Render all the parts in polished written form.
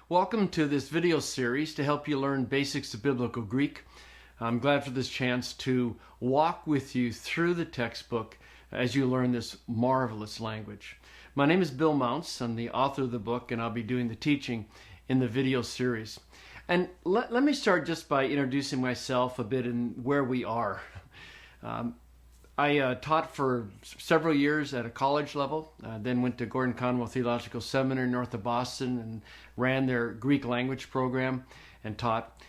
Welcome to this video series to help you learn basics of biblical Greek. I'm glad for this chance to walk with you through the textbook as you learn this marvelous language. My name is Bill Mounce. I'm the author of the book, and I'll be doing the teaching in the video series. And let me start just by introducing myself a bit and where we are. I taught for several years at a college level, then went to Gordon Conwell Theological Seminary north of Boston and ran their Greek language program and taught.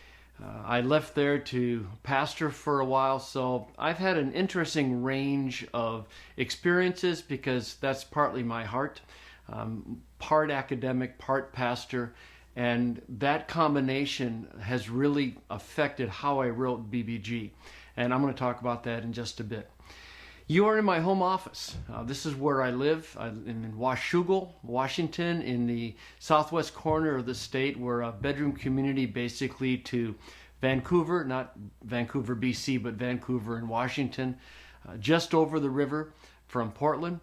I left there to pastor for a while, so I've had an interesting range of experiences because that's partly my heart, part academic, part pastor, and that combination has really affected how I wrote BBG, and I'm going to talk about that in just a bit. You are in my home office. This is where I live. I'm in Washougal, Washington, in the southwest corner of the state. We're a bedroom community basically to Vancouver, not Vancouver, BC, but Vancouver in Washington, just over the river from Portland.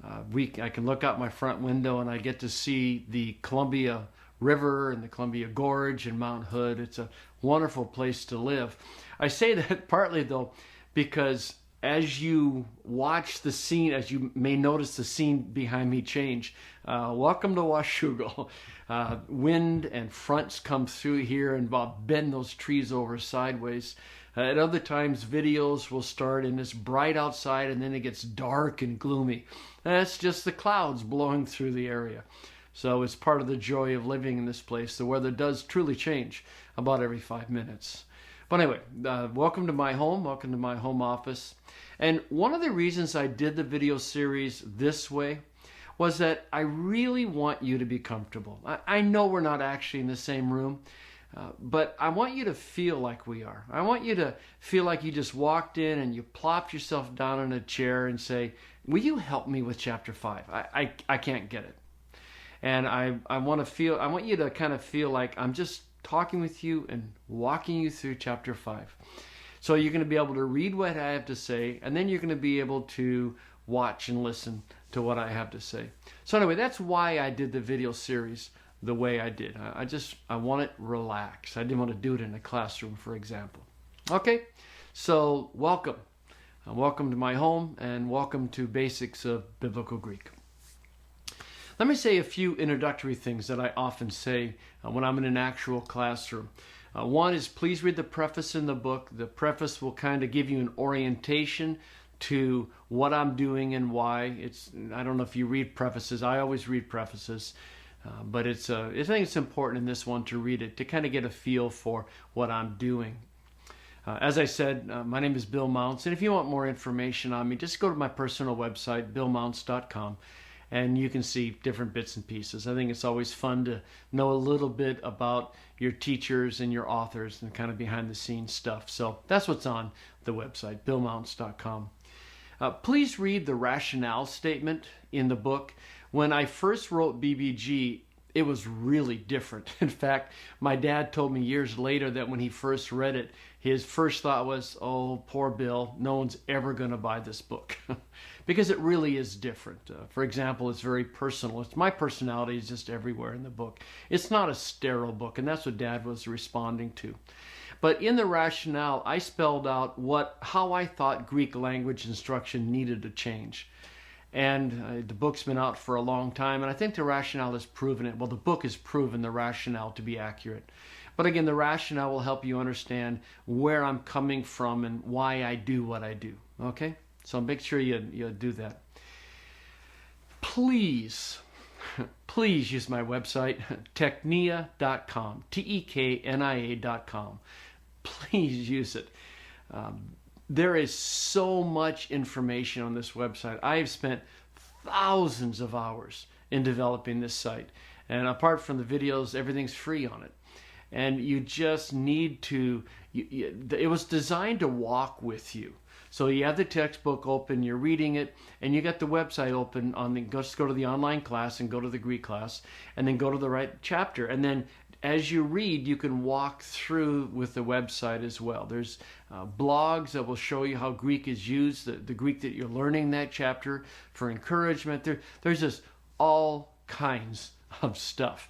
I can look out my front window and I get to see the Columbia River and the Columbia Gorge and Mount Hood. It's a wonderful place to live. I say that partly, though, because as you watch the scene, as you may notice the scene behind me change, welcome to Washougal. Wind and fronts come through here and bend those trees over sideways. At other times, videos will start and it's bright outside and then it gets dark and gloomy. That's just the clouds blowing through the area. So it's part of the joy of living in this place. The weather does truly change about every 5 minutes. But anyway, welcome to my home office. And one of the reasons I did the video series this way was that I really want you to be comfortable. I know we're not actually in the same room, but I want you to feel like we are. I want you to feel like you just walked in and you plopped yourself down in a chair and say, will you help me with chapter 5? I can't get it. And I want you to kind of feel like I'm just talking with you and walking you through chapter 5. So you're going to be able to read what I have to say, and then you're going to be able to watch and listen to what I have to say. So anyway, that's why I did the video series the way I did. I want it relaxed. I didn't want to do it in a classroom, for example. Okay, so welcome. Welcome to my home, and welcome to Basics of Biblical Greek. Let me say a few introductory things that I often say when I'm in an actual classroom. One is please read the preface in the book. The preface will kind of give you an orientation to what I'm doing and why. I don't know if you read prefaces. I always read prefaces. But I think it's important in this one to read it to kind of get a feel for what I'm doing. As I said, my name is Bill Mounce. And if you want more information on me, just go to my personal website, billmounce.com. And you can see different bits and pieces. I think it's always fun to know a little bit about your teachers and your authors and kind of behind the scenes stuff. So that's what's on the website, billmounce.com. Please read the rationale statement in the book. When I first wrote BBG, it was really different. In fact, my dad told me years later that when he first read it, his first thought was, oh, poor Bill, no one's ever going to buy this book. Because it really is different. For example, it's very personal. My personality is just everywhere in the book. It's not a sterile book, and that's what Dad was responding to. But in the rationale, I spelled out how I thought Greek language instruction needed to change. And the book's been out for a long time, and I think the rationale has proven it. Well, the book has proven the rationale to be accurate. But again, the rationale will help you understand where I'm coming from and why I do what I do. Okay? So make sure you do that. Please use my website, teknia.com, teknia.com. Please use it. There is so much information on this website. I have spent thousands of hours in developing this site. And apart from the videos, everything's free on it. And you just need to, it was designed to walk with you. So you have the textbook open, you're reading it, and you got the website open just go to the online class and go to the Greek class, and then go to the right chapter. And then as you read, you can walk through with the website as well. There's blogs that will show you how Greek is used, the Greek that you're learning that chapter for encouragement. There's just all kinds of stuff.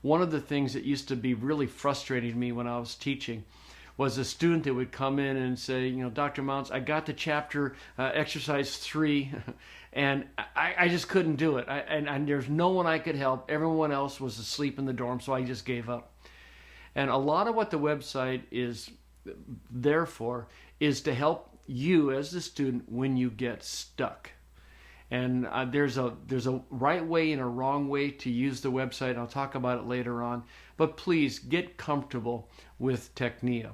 one of the things that used to be really frustrating to me when I was teaching was a student that would come in and say, Dr. Mounce, I got the chapter exercise 3 and I just couldn't do it. And there's no one I could help. Everyone else was asleep in the dorm, so I just gave up. And a lot of what the website is there for is to help you as the student when you get stuck. And there's a right way and a wrong way to use the website. I'll talk about it later on. But please get comfortable with Technia.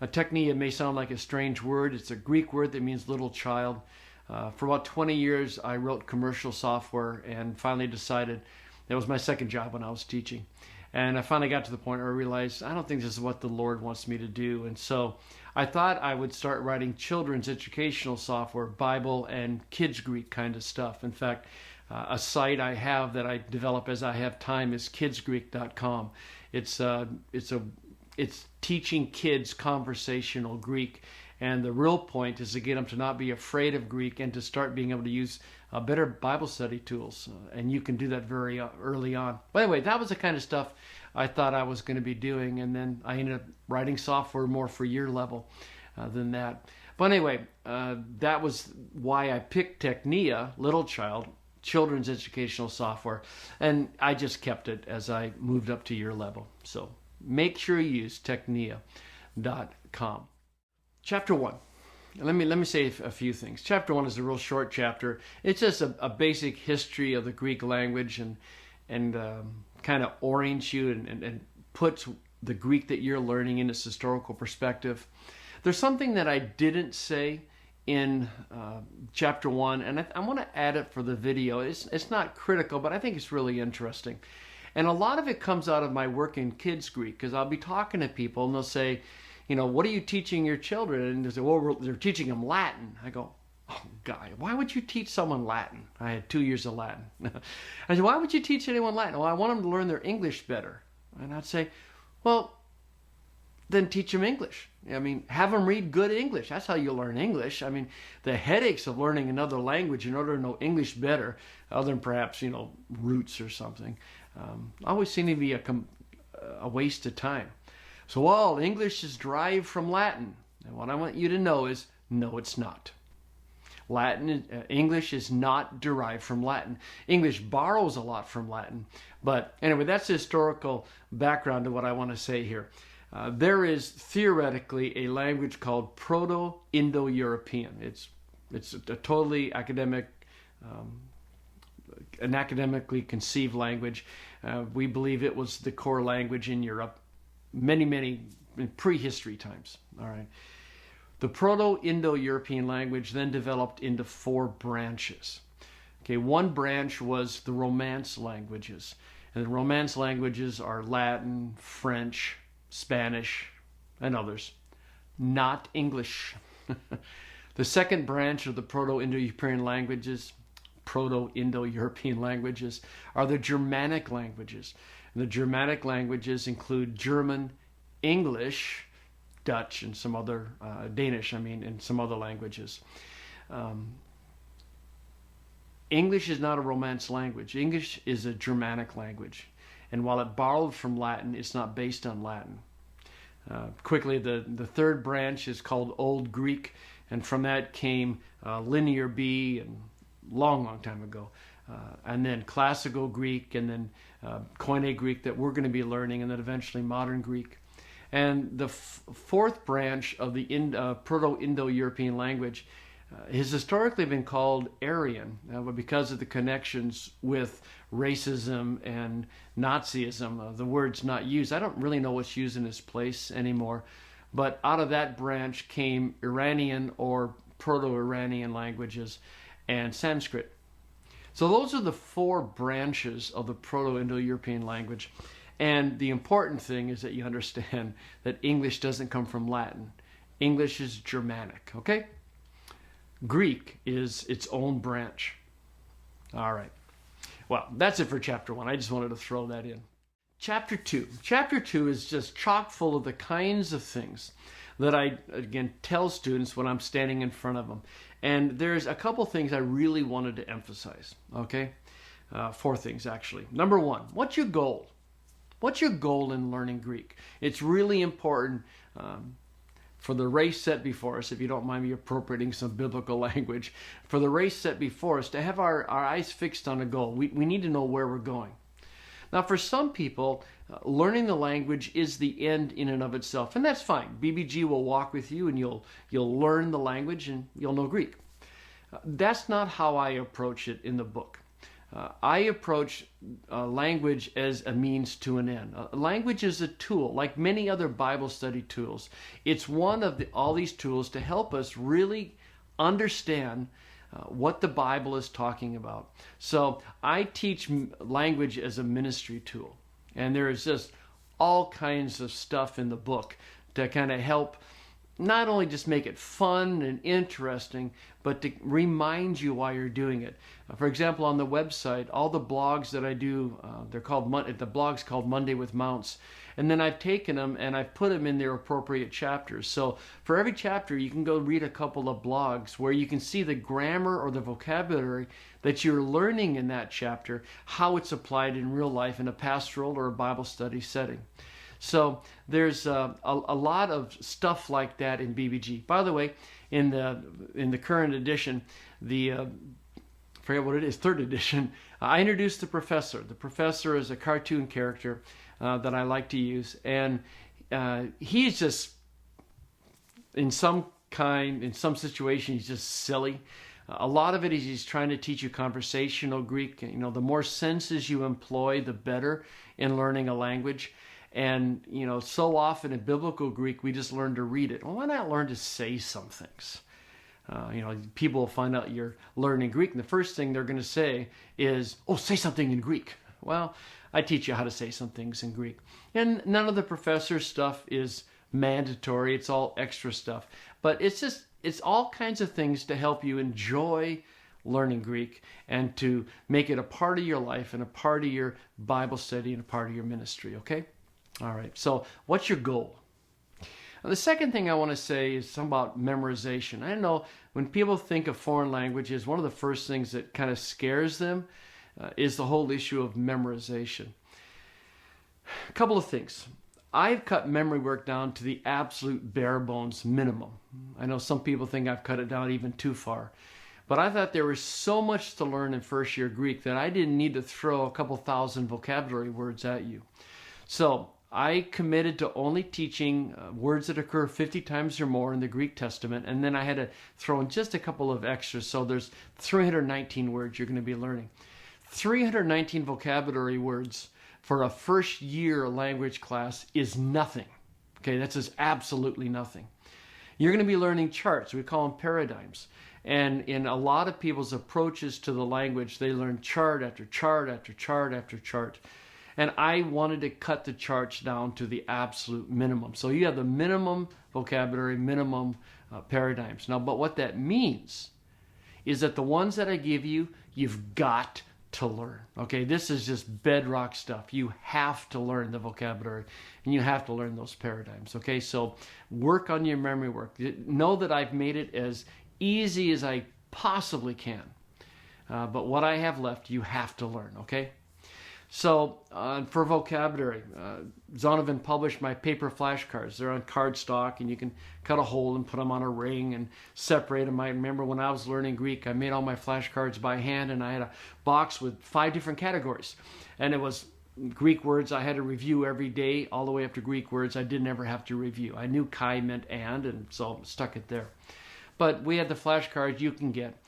Technia may sound like a strange word. It's a Greek word that means little child. For about 20 years, I wrote commercial software and finally decided that was my second job when I was teaching. And I finally got to the point where I realized I don't think this is what the Lord wants me to do. And so I thought I would start writing children's educational software, Bible and kids Greek kind of stuff. In fact, a site I have that I develop as I have time is kidsgreek.com. It's teaching kids conversational Greek. And the real point is to get them to not be afraid of Greek and to start being able to use better Bible study tools. And you can do that very early on. By the way, that was the kind of stuff I thought I was going to be doing. And then I ended up writing software more for year level than that. But anyway, that was why I picked Technia, little child, children's educational software. And I just kept it as I moved up to year level. So make sure you use technia.com. Chapter 1. Let me say a few things. Chapter 1 is a real short chapter. It's just a basic history of the Greek language and kind of orients you and puts the Greek that you're learning in its historical perspective. There's something that I didn't say in chapter 1, and I want to add it for the video. It's not critical, but I think it's really interesting. And a lot of it comes out of my work in kids Greek, because I'll be talking to people and they'll say, what are you teaching your children? And they say, well, they're teaching them Latin. I go, oh, guy, why would you teach someone Latin? I had 2 years of Latin. I said, why would you teach anyone Latin? Well, I want them to learn their English better. And I'd say, well, then teach them English. Have them read good English. That's how you learn English. The headaches of learning another language in order to know English better, other than perhaps, roots or something, always seem to be a waste of time. So all English is derived from Latin. And what I want you to know is, no, it's not. English is not derived from Latin. English borrows a lot from Latin. But anyway, that's the historical background to what I want to say here. There is theoretically a language called Proto-Indo-European. It's a totally academic, an academically conceived language. We believe it was the core language in Europe. Many in prehistory times. All right. The Proto-Indo-European language then developed into 4 branches. Okay, one branch was the Romance languages. And the Romance languages are Latin, French, Spanish, and others. Not English. The second branch of the Proto-Indo-European languages are the Germanic languages. And the Germanic languages include German, English, Dutch, and some other, Danish, and some other languages. English is not a Romance language. English is a Germanic language. And while it borrowed from Latin, it's not based on Latin. Quickly, the third branch is called Old Greek, and from that came Linear B, and long time ago. And then Classical Greek, and then Koine Greek that we're going to be learning, and then eventually Modern Greek. And the fourth branch of the Proto-Indo-European language has historically been called Aryan, but because of the connections with racism and Nazism, the word's not used. I don't really know what's used in its place anymore, but out of that branch came Iranian or Proto-Iranian languages and Sanskrit. So those are the 4 branches of the Proto-Indo-European language. And the important thing is that you understand that English doesn't come from Latin. English is Germanic, okay? Greek is its own branch. All right. Well, that's it for chapter 1. I just wanted to throw that in. Chapter 2. Chapter 2 is just chock full of the kinds of things that I, again, tell students when I'm standing in front of them. And there's a couple things I really wanted to emphasize, okay? 4 things, actually. Number 1, what's your goal? What's your goal in learning Greek? It's really important for the race set before us, if you don't mind me appropriating some biblical language, for the race set before us to have our eyes fixed on a goal. We need to know where we're going. Now, for some people, learning the language is the end in and of itself, and that's fine. BBG will walk with you, and you'll learn the language, and you'll know Greek. That's not how I approach it in the book. I approach language as a means to an end. Language is a tool, like many other Bible study tools. It's one of all these tools to help us really understand what the Bible is talking about. So I teach language as a ministry tool. And there is just all kinds of stuff in the book to kind of help not only just make it fun and interesting, but to remind you why you're doing it. For example, on the website, all the blogs that I do, the blog's called Monday with Mounce. And then I've taken them and I've put them in their appropriate chapters. So for every chapter, you can go read a couple of blogs where you can see the grammar or the vocabulary that you're learning in that chapter, how it's applied in real life in a pastoral or a Bible study setting. So there's a lot of stuff like that in BBG. By the way, in the current edition, I forget what it is, third edition, I introduced the professor. The professor is a cartoon character that I like to use, and he's just in some situation he's just silly. A lot of it is he's trying to teach you conversational Greek. You know, the more senses you employ, the better in learning a language. And, you know, so often in biblical Greek, we just learn to read it. Well, why not learn to say some things? People will find out you're learning Greek, and the first thing they're going to say is, oh, say something in Greek. Well, I teach you how to say some things in Greek. And none of the professor's stuff is mandatory. It's all extra stuff. But it's all kinds of things to help you enjoy learning Greek and to make it a part of your life and a part of your Bible study and a part of your ministry, okay? All right, so what's your goal? Now, the second thing I want to say is something about memorization. I know when people think of foreign languages, one of the first things that kind of scares them is the whole issue of memorization. A couple of things. I've cut memory work down to the absolute bare bones minimum. I know some people think I've cut it down even too far. But I thought there was so much to learn in first year Greek that I didn't need to throw a couple thousand vocabulary words at you. So I committed to only teaching words that occur 50 times or more in the Greek Testament, and then I had to throw in just a couple of extras, so there's 319 words you're going to be learning. 319 vocabulary words for a first year language class is nothing. Okay, that's just absolutely nothing. You're going to be learning charts. We call them paradigms. And in a lot of people's approaches to the language, they learn chart after chart after chart after chart. And I wanted to cut the charts down to the absolute minimum. So you have the minimum vocabulary, minimum paradigms. Now, but what that means is that the ones that I give you, you've got to learn. Okay, this is just bedrock stuff. You have to learn the vocabulary and you have to learn those paradigms. Okay, so work on your memory work. Know that I've made it as easy as I possibly can. But what I have left, you have to learn. Okay. So for vocabulary, Zonovan published my paper flashcards. They're on cardstock, and you can cut a hole and put them on a ring and separate them. I remember when I was learning Greek, I made all my flashcards by hand, and I had a box with 5 different categories. And it was Greek words I had to review every day, all the way up to Greek words I didn't ever have to review. I knew Kai meant and so stuck it there. But we had the flashcards you can get.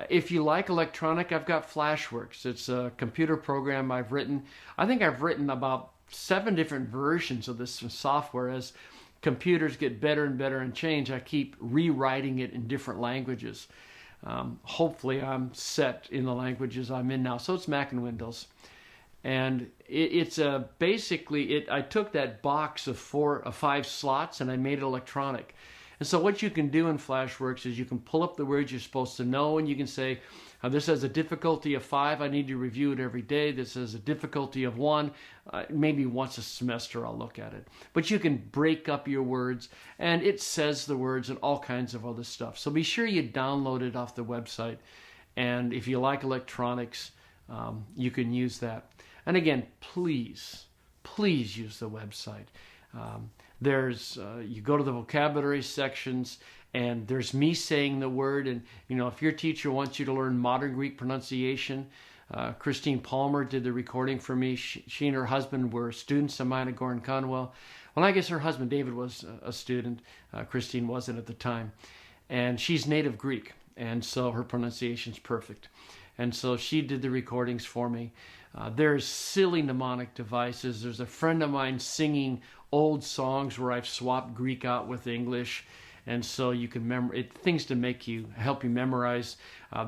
If you like electronic, I've got Flashworks. It's a computer program I've written. I think I've written about 7 different versions of this software. As computers get better and better and change, I keep rewriting it in different languages. Hopefully I'm set in the languages I'm in now. So it's Mac and Windows. And it's basically, I took that box of 5 slots and I made it electronic. And so what you can do in Flashworks is you can pull up the words you're supposed to know, and you can say, this has a difficulty of 5, I need to review it every day. This has a difficulty of 1, maybe once a semester I'll look at it. But you can break up your words, and it says the words and all kinds of other stuff. So be sure you download it off the website. And if you like electronics, you can use that. And again, please please use the website. There's you go to the vocabulary sections, and there's me saying the word. And if your teacher wants you to learn modern Greek pronunciation, Christine Palmer did the recording for me. She and her husband were students of mine at Gordon Conwell. Well, I guess her husband David was a student. Christine wasn't at the time, and she's native Greek, and so her pronunciation's perfect. And so she did the recordings for me. There's silly mnemonic devices. There's a friend of mine singing old songs where I've swapped Greek out with English. And so you can things to help you memorize.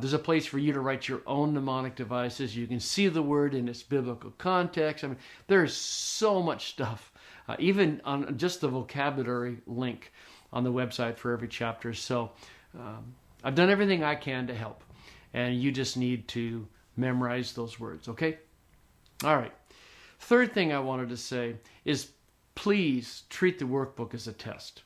There's a place for you to write your own mnemonic devices. You can see the word in its biblical context. I mean, there's so much stuff, even on just the vocabulary link on the website for every chapter. So I've done everything I can to help. And you just need to memorize those words, okay? All right. Third thing I wanted to say is please treat the workbook as a test.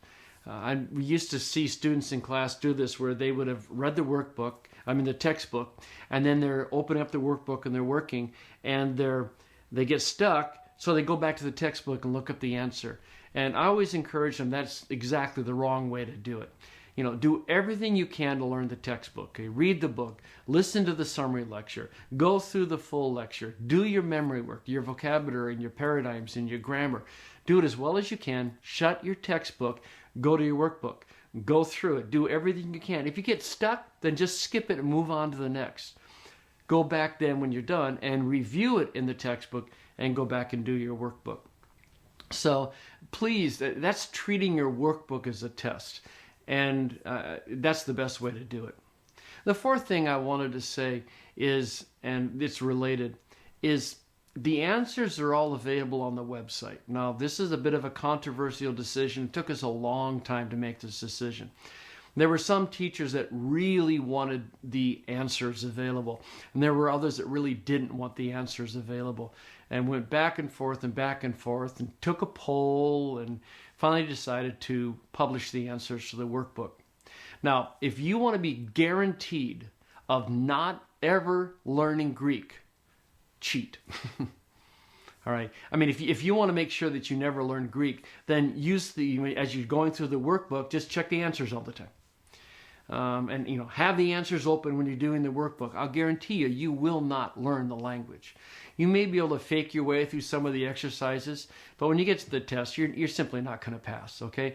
We used to see students in class do this where they would have read the textbook, and then they're opening up the workbook and they're working, and they get stuck, so they go back to the textbook and look up the answer. And I always encourage them that's exactly the wrong way to do it. Do everything you can to learn the textbook. Okay? Read the book, listen to the summary lecture, go through the full lecture, do your memory work, your vocabulary and your paradigms and your grammar. Do it as well as you can. Shut your textbook, go to your workbook, go through it, do everything you can. If you get stuck, then just skip it and move on to the next. Go back then when you're done and review it in the textbook and go back and do your workbook. So please, that's treating your workbook as a test. And that's the best way to do it. The fourth thing I wanted to say is, and it's related, is the answers are all available on the website. Now, this is a bit of a controversial decision. It took us a long time to make this decision. There were some teachers that really wanted the answers available, and there were others that really didn't want the answers available, and went back and forth and took a poll and finally decided to publish the answers to the workbook. Now, if you want to be guaranteed of not ever learning Greek, cheat. All right. I mean, if you want to make sure that you never learn Greek, then as you're going through the workbook, just check the answers all the time. And have the answers open when you're doing the workbook. I'll guarantee you will not learn the language. You may be able to fake your way through some of the exercises, but when you get to the test, you're simply not going to pass, okay?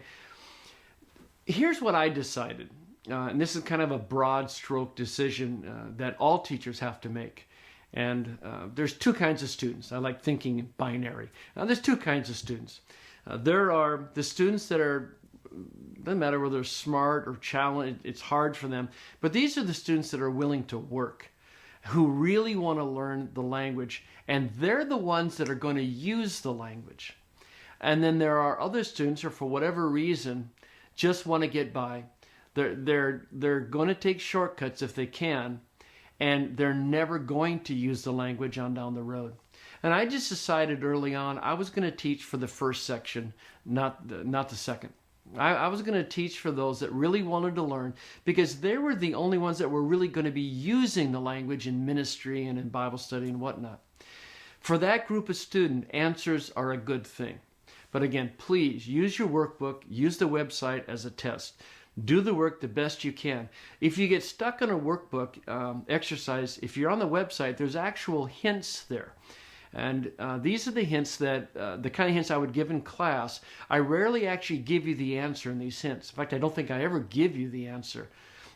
Here's what I decided, and this is kind of a broad stroke decision that all teachers have to make. And there's two kinds of students. I like thinking binary. Now, there's two kinds of students. There are the students that doesn't matter whether they're smart or challenged, it's hard for them. But these are the students that are willing to work, who really want to learn the language, and they're the ones that are going to use the language. And then there are other students who, for whatever reason, just want to get by. They're going to take shortcuts if they can, and they're never going to use the language on down the road. And I just decided early on I was going to teach for the first section, not the second. I was going to teach for those that really wanted to learn, because they were the only ones that were really going to be using the language in ministry and in Bible study and whatnot. For that group of students, answers are a good thing. But again, please use your workbook, use the website as a test. Do the work the best you can. If you get stuck on a workbook exercise, if you're on the website, there's actual hints there. And these are the hints the kind of hints I would give in class. I rarely actually give you the answer in these hints. In fact, I don't think I ever give you the answer.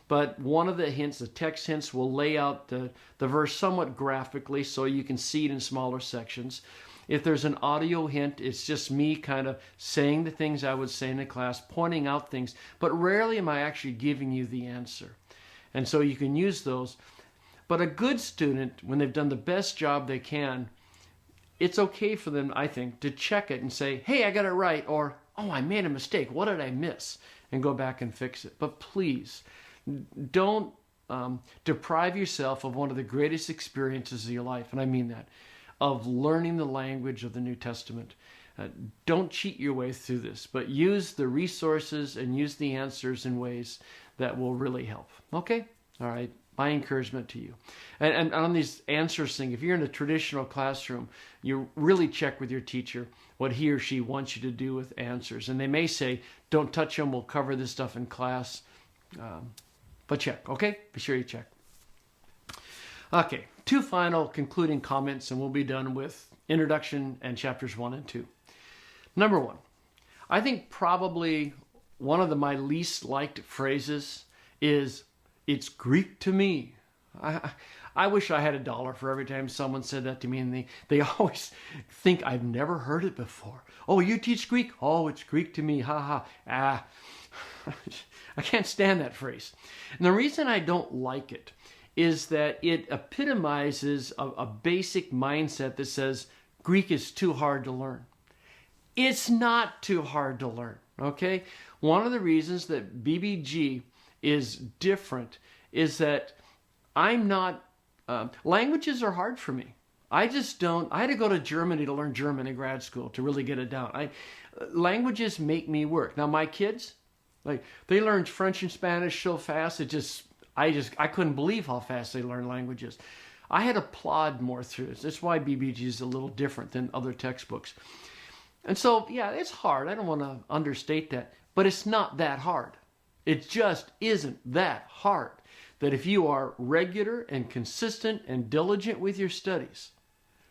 But one of the hints, the text hints, will lay out the verse somewhat graphically so you can see it in smaller sections. If there's an audio hint, it's just me kind of saying the things I would say in the class, pointing out things. But rarely am I actually giving you the answer. And so you can use those. But a good student, when they've done the best job they can, it's okay for them, I think, to check it and say, hey, I got it right, or, oh, I made a mistake. What did I miss? And go back and fix it. But please, don't deprive yourself of one of the greatest experiences of your life, and I mean that, of learning the language of the New Testament. Don't cheat your way through this, but use the resources and use the answers in ways that will really help. Okay? All right. my encouragement to you. And on these answers thing, if you're in a traditional classroom, you really check with your teacher what he or she wants you to do with answers. And they may say, don't touch them, we'll cover this stuff in class. But check, okay? Be sure you check. Okay, 2 final concluding comments, and we'll be done with introduction and chapters 1 and 2. Number 1, I think probably one of my least liked phrases is, it's Greek to me. I wish I had $1 for every time someone said that to me, and they always think I've never heard it before. Oh, you teach Greek? Oh, it's Greek to me, ha ha. I can't stand that phrase. And the reason I don't like it is that it epitomizes a basic mindset that says Greek is too hard to learn. It's not too hard to learn, okay? One of the reasons that BBG is different is that I'm not, languages are hard for me. I just don't, I had to go to Germany to learn German in grad school to really get it down. Languages make me work. Now my kids, they learned French and Spanish so fast, I couldn't believe how fast they learn languages. I had to plod more through it. That's why BBG is a little different than other textbooks. And so, yeah, it's hard. I don't want to understate that. But it's not that hard. It just isn't that hard. That if you are regular and consistent and diligent with your studies,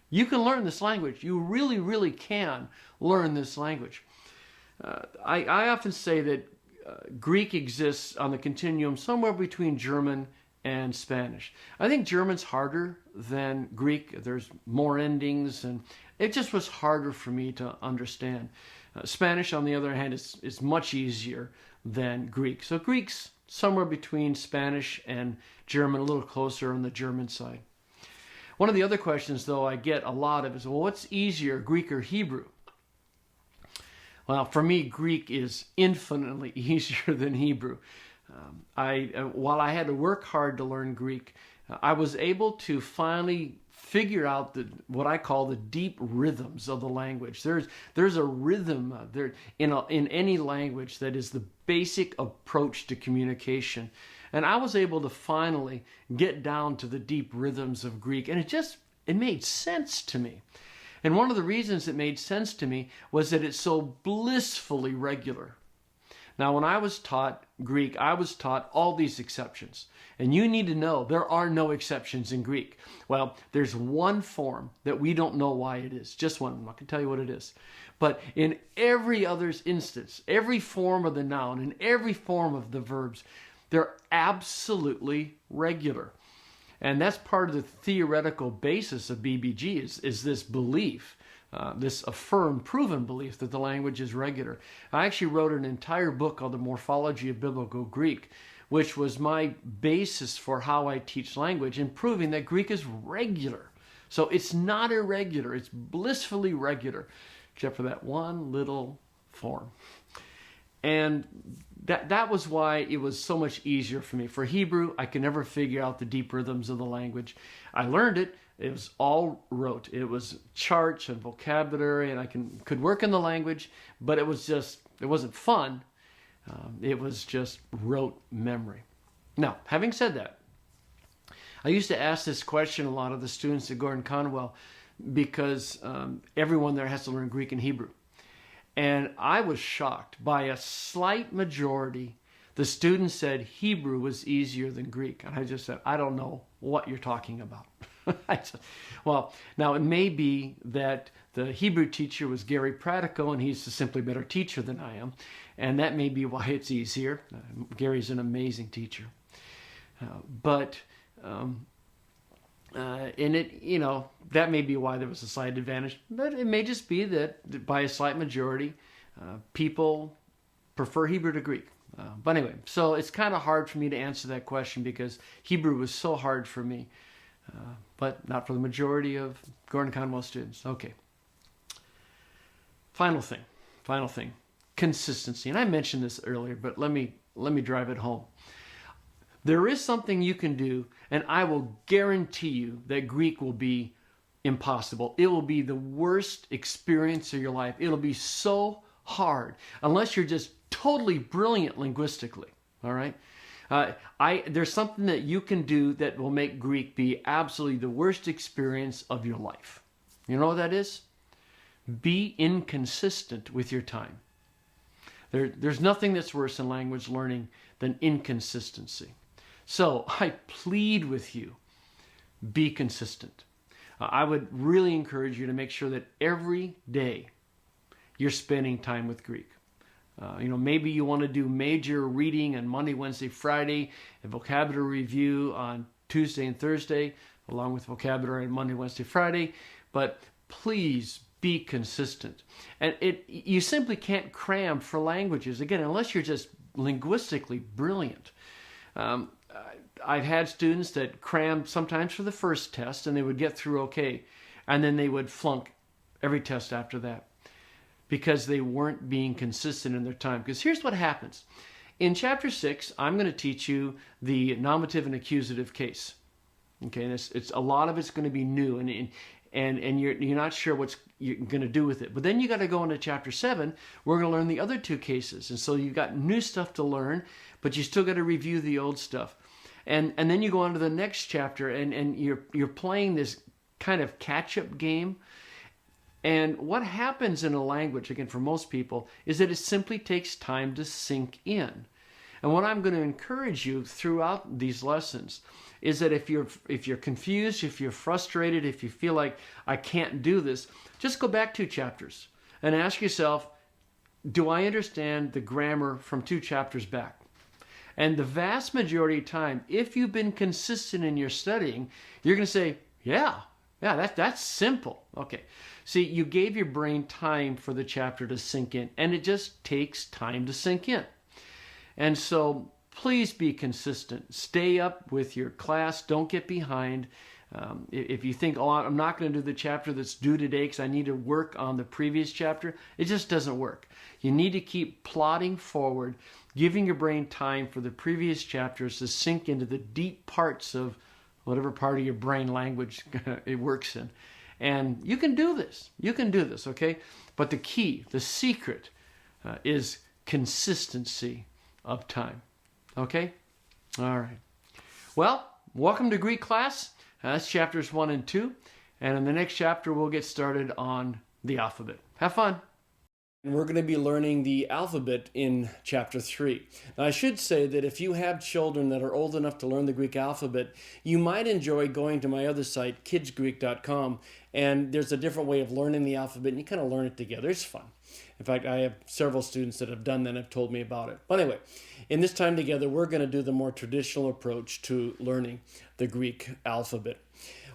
you can learn this language. You really, really can learn this language. I often say that Greek exists on the continuum somewhere between German and Spanish. I think German's harder than Greek. There's more endings, and it just was harder for me to understand. Spanish, on the other hand, is much easier than Greek. So Greek's somewhere between Spanish and German, a little closer on the German side. One of the other questions, though, I get a lot of is, well, what's easier, Greek or Hebrew? Well, for me, Greek is infinitely easier than Hebrew. While I had to work hard to learn Greek, I was able to finally figure out what I call the deep rhythms of the language. There's a rhythm there in any language that is the basic approach to communication. And I was able to finally get down to the deep rhythms of Greek, and it made sense to me. And one of the reasons it made sense to me was that it's so blissfully regular. Now, when I was taught Greek, I was taught all these exceptions. And you need to know there are no exceptions in Greek. Well, there's one form that we don't know why it is. Just one. I'm not going to tell you what it is. But in every other instance, every form of the noun and every form of the verbs, they're absolutely regular. And that's part of the theoretical basis of BBG is this belief, this affirmed, proven belief that the language is regular. I actually wrote an entire book called The Morphology of Biblical Greek, which was my basis for how I teach language and proving that Greek is regular. So it's not irregular, it's blissfully regular, except for that one little form. And that was why it was so much easier for me. For Hebrew, I could never figure out the deep rhythms of the language. I learned it. It was all rote. It was charts and vocabulary, and I could work in the language, but it wasn't fun. It was just rote memory. Now, having said that, I used to ask this question a lot of the students at Gordon Conwell because everyone there has to learn Greek and Hebrew. And I was shocked. By a slight majority, the students said Hebrew was easier than Greek. And I just said, I don't know what you're talking about. Well, now it may be that the Hebrew teacher was Gary Pratico, and he's a simply better teacher than I am. And that may be why it's easier. Gary's an amazing teacher. And that may be why there was a slight advantage, but it may just be that by a slight majority, people prefer Hebrew to Greek. But anyway, so it's kind of hard for me to answer that question because Hebrew was so hard for me, but not for the majority of Gordon Conwell students. Okay. Final thing, consistency. And I mentioned this earlier, but let me drive it home. There is something you can do, and I will guarantee you that Greek will be impossible. It will be the worst experience of your life. It'll be so hard, unless you're just totally brilliant linguistically, all right? There's something that you can do that will make Greek be absolutely the worst experience of your life. You know what that is? Be inconsistent with your time. There's nothing that's worse in language learning than inconsistency. So I plead with you, be consistent. I would really encourage you to make sure that every day you're spending time with Greek. Maybe you want to do major reading on Monday, Wednesday, Friday, and vocabulary review on Tuesday and Thursday, along with vocabulary on Monday, Wednesday, Friday. But please be consistent. And you simply can't cram for languages, again, unless you're just linguistically brilliant. I've had students that crammed sometimes for the first test, and they would get through okay, and then they would flunk every test after that because they weren't being consistent in their time. Because here's what happens. In Chapter 6, I'm going to teach you the nominative and accusative case. Okay, and it's a lot of it's going to be new, and you're not sure what you're going to do with it. But then you got to go into Chapter 7. We're going to learn the other two cases. And so you've got new stuff to learn, but you still got to review the old stuff. And then you go on to the next chapter, and you're playing this kind of catch-up game. And what happens in a language, again, for most people, is that it simply takes time to sink in. And what I'm going to encourage you throughout these lessons is that if you're confused, if you're frustrated, if you feel like I can't do this, just go back 2 chapters and ask yourself, do I understand the grammar from 2 chapters back? And the vast majority of time, if you've been consistent in your studying, you're going to say, yeah, that's simple. Okay. See, you gave your brain time for the chapter to sink in, and it just takes time to sink in. And so please be consistent. Stay up with your class. Don't get behind. If you think, I'm not going to do the chapter that's due today because I need to work on the previous chapter, it just doesn't work. You need to keep plodding forward, giving your brain time for the previous chapters to sink into the deep parts of whatever part of your brain language it works in. And you can do this. You can do this, okay? But the key, the secret, is consistency of time. Okay? All right. Well, welcome to Greek class. That's chapters 1 and 2. And in the next chapter, we'll get started on the alphabet. Have fun. And we're going to be learning the alphabet in chapter 3. Now, I should say that if you have children that are old enough to learn the Greek alphabet, you might enjoy going to my other site, kidsgreek.com, and there's a different way of learning the alphabet, and you kind of learn it together. It's fun. In fact, I have several students that have done that and have told me about it. But anyway, in this time together, we're going to do the more traditional approach to learning the Greek alphabet.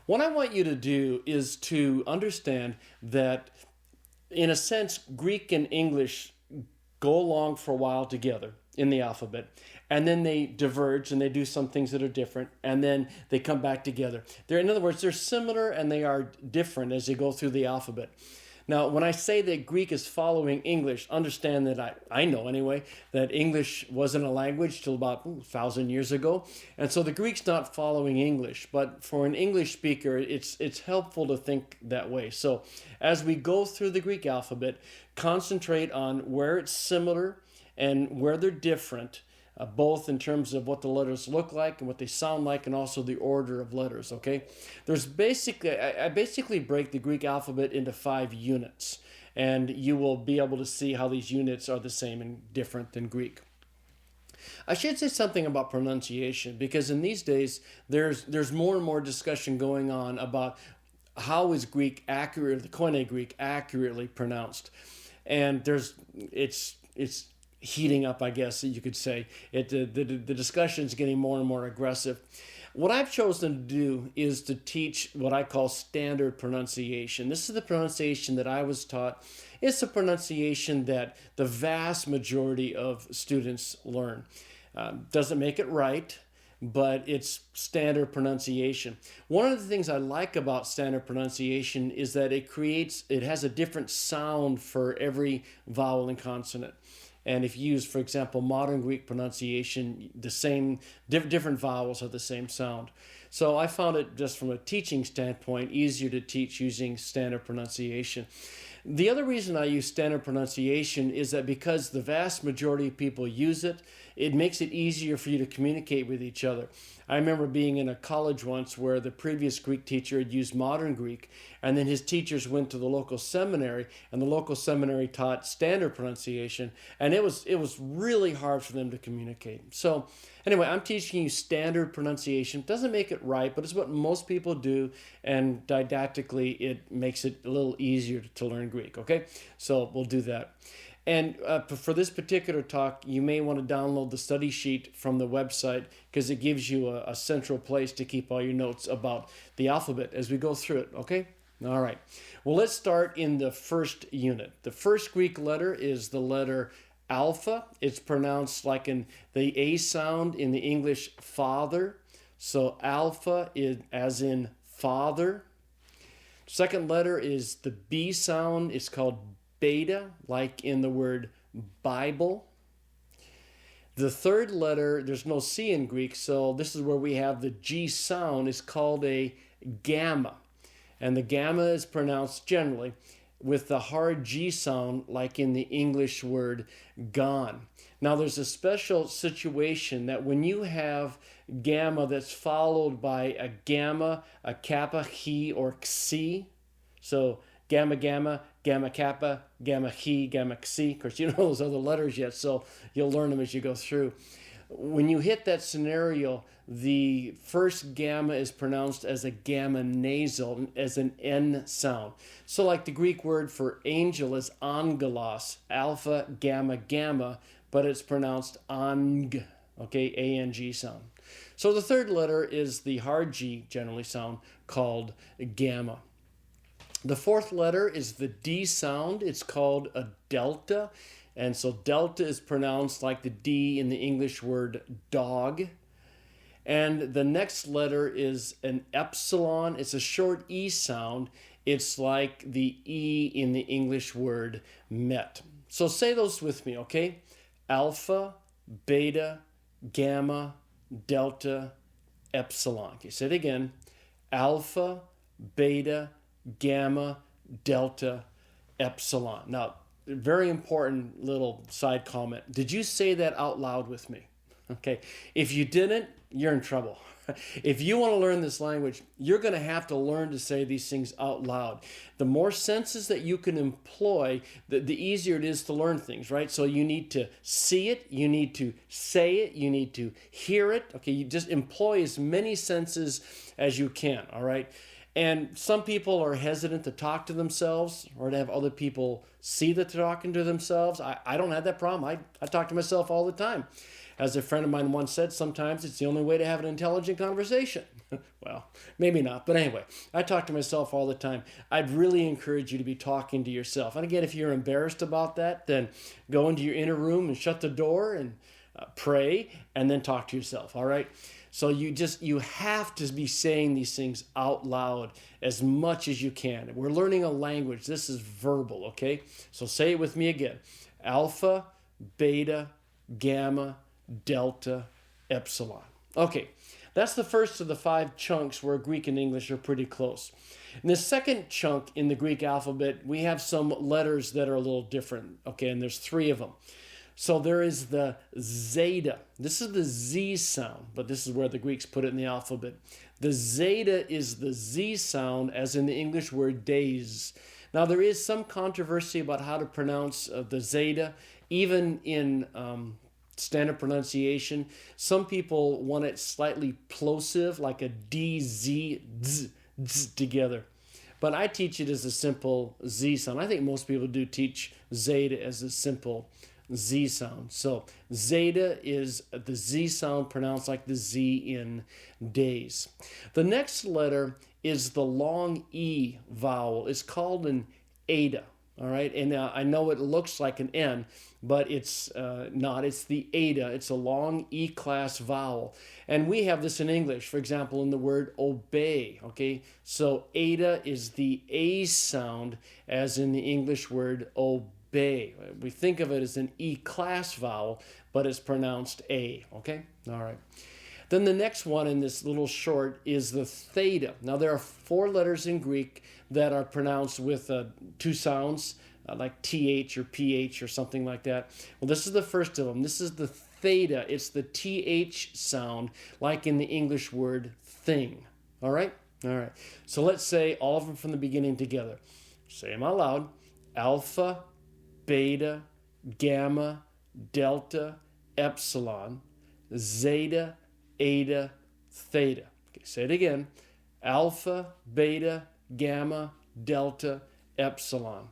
What I want you to do is to understand that in a sense, Greek and English go along for a while together in the alphabet, and then they diverge and they do some things that are different, and then they come back together. In other words, they're similar and they are different as they go through the alphabet. Now, when I say that Greek is following English, understand that I know anyway, that English wasn't a language till about 1,000 years ago. And so the Greek's not following English. But for an English speaker, it's helpful to think that way. So as we go through the Greek alphabet, concentrate on where it's similar and where they're different, both in terms of what the letters look like and what they sound like, and also the order of letters, okay? I basically break the Greek alphabet into 5 units, and you will be able to see how these units are the same and different than Greek. I should say something about pronunciation, because in these days, there's more and more discussion going on about how is Greek accurate, the Koine Greek accurately pronounced. And it's heating up, I guess you could say. The discussion is getting more and more aggressive. What I've chosen to do is to teach what I call standard pronunciation. This is the pronunciation that I was taught. It's a pronunciation that the vast majority of students learn. Doesn't make it right, but it's standard pronunciation. One of the things I like about standard pronunciation is that it has a different sound for every vowel and consonant. And if you use, for example, modern Greek pronunciation, the same different vowels have the same sound. So I found it, just from a teaching standpoint, easier to teach using standard pronunciation. The other reason I use standard pronunciation is that because the vast majority of people use it, it makes it easier for you to communicate with each other. I remember being in a college once where the previous Greek teacher had used modern Greek, and then his teachers went to the local seminary, and the local seminary taught standard pronunciation, and it was really hard for them to communicate. So anyway, I'm teaching you standard pronunciation. Doesn't make it right, but it's what most people do, and didactically it makes it a little easier to learn Greek, okay? So we'll do that. And for this particular talk, you may want to download the study sheet from the website because it gives you a central place to keep all your notes about the alphabet as we go through it, okay? All right. Well, let's start in the first unit. The first Greek letter is the letter alpha. It's pronounced like in the A sound in the English father. So alpha is as in father. Second letter is the B sound. It's called beta, like in the word Bible. The third letter, there's no C in Greek, so this is where we have the G sound. It's called a gamma. And the gamma is pronounced generally with the hard G sound, like in the English word gone. Now, there's a special situation that when you have gamma that's followed by a gamma, a kappa, chi, or xi, so gamma, gamma, gamma kappa, gamma chi, gamma xi. Of course, you don't know those other letters yet, so you'll learn them as you go through. When you hit that scenario, the first gamma is pronounced as a gamma nasal, as an N sound. So like the Greek word for angel is angelos, alpha, gamma, gamma, but it's pronounced ang, okay, A-N-G sound. So the third letter is the hard G, generally sound, called gamma. The fourth letter is the D sound. It's called a delta. And so delta is pronounced like the D in the English word dog. And the next letter is an epsilon. It's a short E sound. It's like the E in the English word met. So say those with me, okay? Alpha, beta, gamma, delta, epsilon. Okay, say it again. Alpha, beta, gamma, delta, epsilon. Now, very important little side comment. Did you say that out loud with me? Okay. If you didn't, you're in trouble. If you want to learn this language, you're going to have to learn to say these things out loud. The more senses that you can employ, the easier it is to learn things, right? So you need to see it, you need to say it, you need to hear it. Okay, you just employ as many senses as you can, all right? And some people are hesitant to talk to themselves or to have other people see that they're talking to themselves. I don't have that problem. I talk to myself all the time. As a friend of mine once said, sometimes it's the only way to have an intelligent conversation. Well, maybe not. But anyway, I talk to myself all the time. I'd really encourage you to be talking to yourself. And again, if you're embarrassed about that, then go into your inner room and shut the door and pray and then talk to yourself, all right? So you have to be saying these things out loud as much as you can. We're learning a language. This is verbal, okay? So say it with me again. Alpha, beta, gamma, delta, epsilon. Okay, that's the first of the 5 chunks where Greek and English are pretty close. In the second chunk in the Greek alphabet, we have some letters that are a little different, okay, and there's 3 of them. So there is the zeta. This is the Z sound, but this is where the Greeks put it in the alphabet. The zeta is the Z sound, as in the English word days. Now, there is some controversy about how to pronounce the zeta, even in standard pronunciation. Some people want it slightly plosive, like a D, Z, Z, Z together. But I teach it as a simple Z sound. I think most people do teach zeta as a simple Z sound. So zeta is the Z sound pronounced like the Z in days. The next letter is the long E vowel. It's called an eta. All right, and I know it looks like an N, but it's not. It's the eta. It's a long E-class vowel. And we have this in English, for example, in the word obey, okay? So eta is the A sound, as in the English word obey. We think of it as an E-class vowel, but it's pronounced A, okay? All right. Then the next one in this little short is the theta. Now, there are 4 letters in Greek that are pronounced with 2 sounds. like TH or PH or something like that. Well, this is the first of them. This is the theta. It's the TH sound, like in the English word thing. All right? All right. So let's say all of them from the beginning together. Say them out loud. Alpha, beta, gamma, delta, epsilon, zeta, eta, theta. Okay, say it again. Alpha, beta, gamma, delta, epsilon,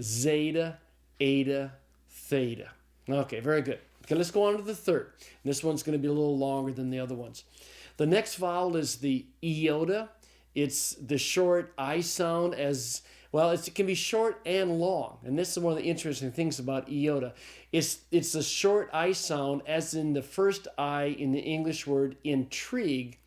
zeta, eta, theta. Okay, very good. Okay, let's go on to the third. This one's going to be a little longer than the other ones. The next vowel is the iota. It's the short I sound as well. It can be short and long, and this is one of the interesting things about iota. It's a short I sound, as in the first I in the English word intrigue,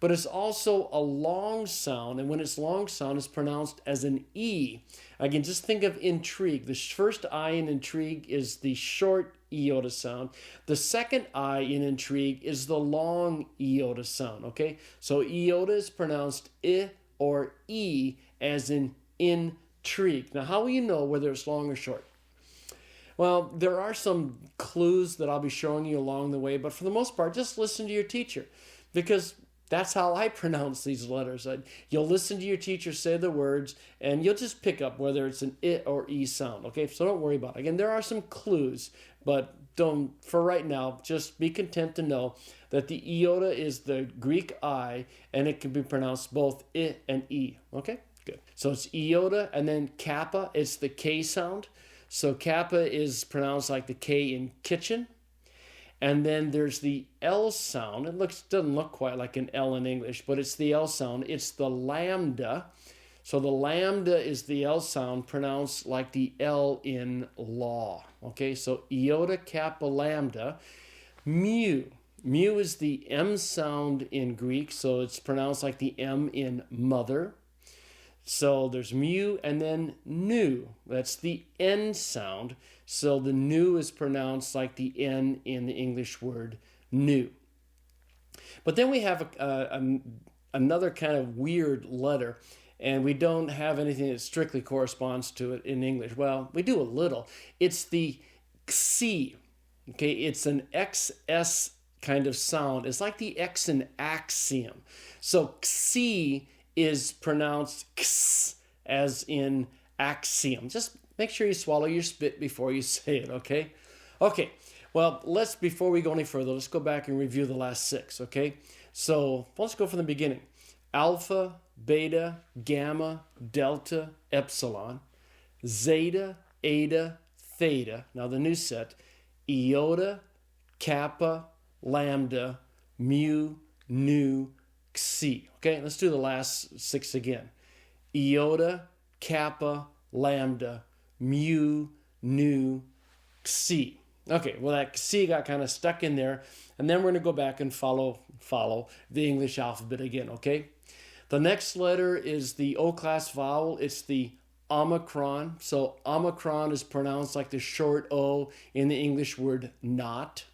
but it's also a long sound, and when it's long sound, it's pronounced as an E. Again, just think of intrigue. The first I in intrigue is the short iota sound. The second I in intrigue is the long iota sound, okay? So iota is pronounced I or E, as in intrigue. Now, how will you know whether it's long or short? Well, there are some clues that I'll be showing you along the way, but for the most part, just listen to your teacher, because that's how I pronounce these letters. You'll listen to your teacher say the words, and you'll just pick up whether it's an I or E sound, okay? So don't worry about it. Again, there are some clues, but for right now, just be content to know that the iota is the Greek I, and it can be pronounced both I and E, okay? Good. So it's iota, and then kappa, it's the K sound. So kappa is pronounced like the K in kitchen. And then there's the L sound. It doesn't look quite like an L in English, but it's the L sound. It's the lambda. So the lambda is the L sound, pronounced like the L in law. Okay, so iota, kappa, lambda. Mu. Mu is the M sound in Greek, so it's pronounced like the M in mother. So there's mu, and then nu. That's the N sound. So the nu is pronounced like the N in the English word new. But then we have another kind of weird letter, and we don't have anything that strictly corresponds to it in English. Well, we do a little. It's the XC. Okay, it's an XS kind of sound. It's like the X in axiom. So XC is pronounced X, as in axiom. Just make sure you swallow your spit before you say it, okay? Okay, well, before we go any further, let's go back and review the last six, okay? So let's go from the beginning. Alpha, beta, gamma, delta, epsilon, zeta, eta, theta. Now the new set. Iota, kappa, lambda, mu, nu, xi. Okay, let's do the last six again. Iota, kappa, lambda, mu, nu, xi. Okay, well that xi got kind of stuck in there, and then we're going to go back and follow the English alphabet again, okay? The next letter is the O-class vowel. It's the omicron. So omicron is pronounced like the short O in the English word not.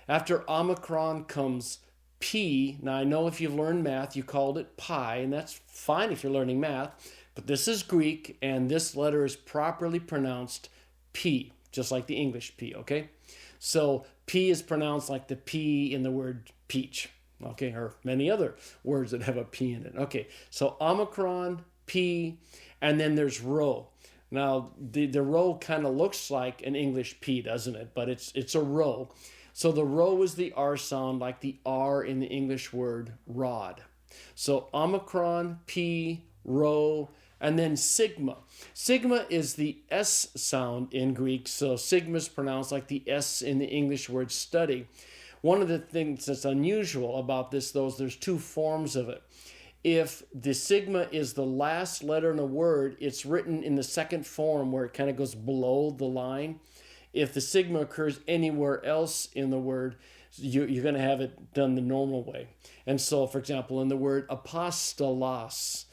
After omicron comes P. Now I know if you've learned math, you called it pi, and that's fine if you're learning math, but this is Greek, and this letter is properly pronounced P, just like the English P, okay? So P is pronounced like the P in the word peach, okay, or many other words that have a P in it. Okay, so omicron, P, and then there's rho. Now, the rho kind of looks like an English P, doesn't it? But it's a rho. So the rho is the R sound, like the R in the English word rod. So omicron, P, rho, and then sigma. Sigma is the S sound in Greek, so sigma is pronounced like the S in the English word study. One of the things that's unusual about this, though, is there's two forms of it. If the sigma is the last letter in a word, it's written in the second form where it kind of goes below the line. If the sigma occurs anywhere else in the word, you're going to have it done the normal way. And so, for example, in the word apostolos,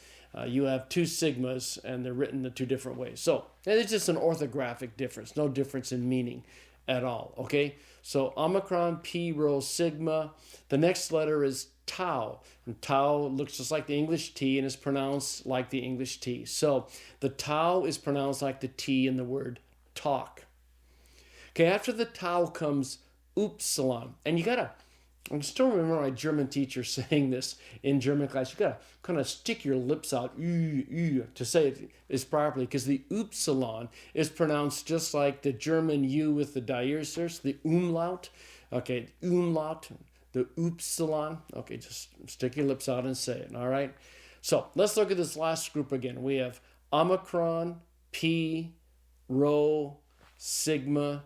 you have two sigmas, and they're written the two different ways. So it's just an orthographic difference, no difference in meaning at all, okay? So omicron, P, rho, sigma. The next letter is tau. And tau looks just like the English T and is pronounced like the English T. So the tau is pronounced like the T in the word talk. Okay, after the tau comes upsilon. And you gotta, I still remember my German teacher saying this in German class. You gotta kind of stick your lips out to say it is properly, because the upsilon is pronounced just like the German U with the diaeresis, the umlaut. Okay, umlaut, the upsilon. Okay, just stick your lips out and say it. All right. So let's look at this last group again. We have omicron, P, rho, sigma,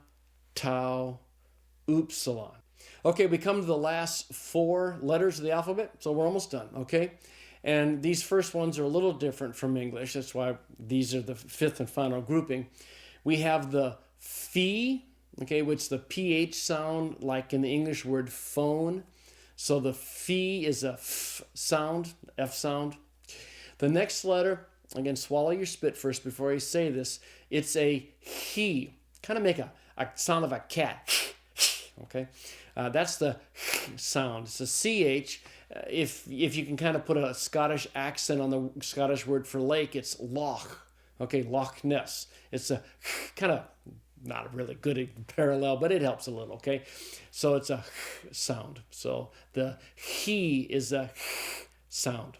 tau, upsilon. Okay, we come to the last 4 letters of the alphabet, so we're almost done, okay? And these first ones are a little different from English. That's why these are the 5th and final grouping. We have the phi, okay, which is the PH sound, like in the English word phone. So the phi is a F sound, F sound. The next letter, again, swallow your spit first before I say this. It's a he. Kind of make a sound of a cat. Okay, that's the sound. It's a CH. If you can kind of put a Scottish accent on the Scottish word for lake, it's loch. Okay, Loch Ness. It's a kind of not a really good parallel, but it helps a little. Okay, so it's a sound. So the he is a sound.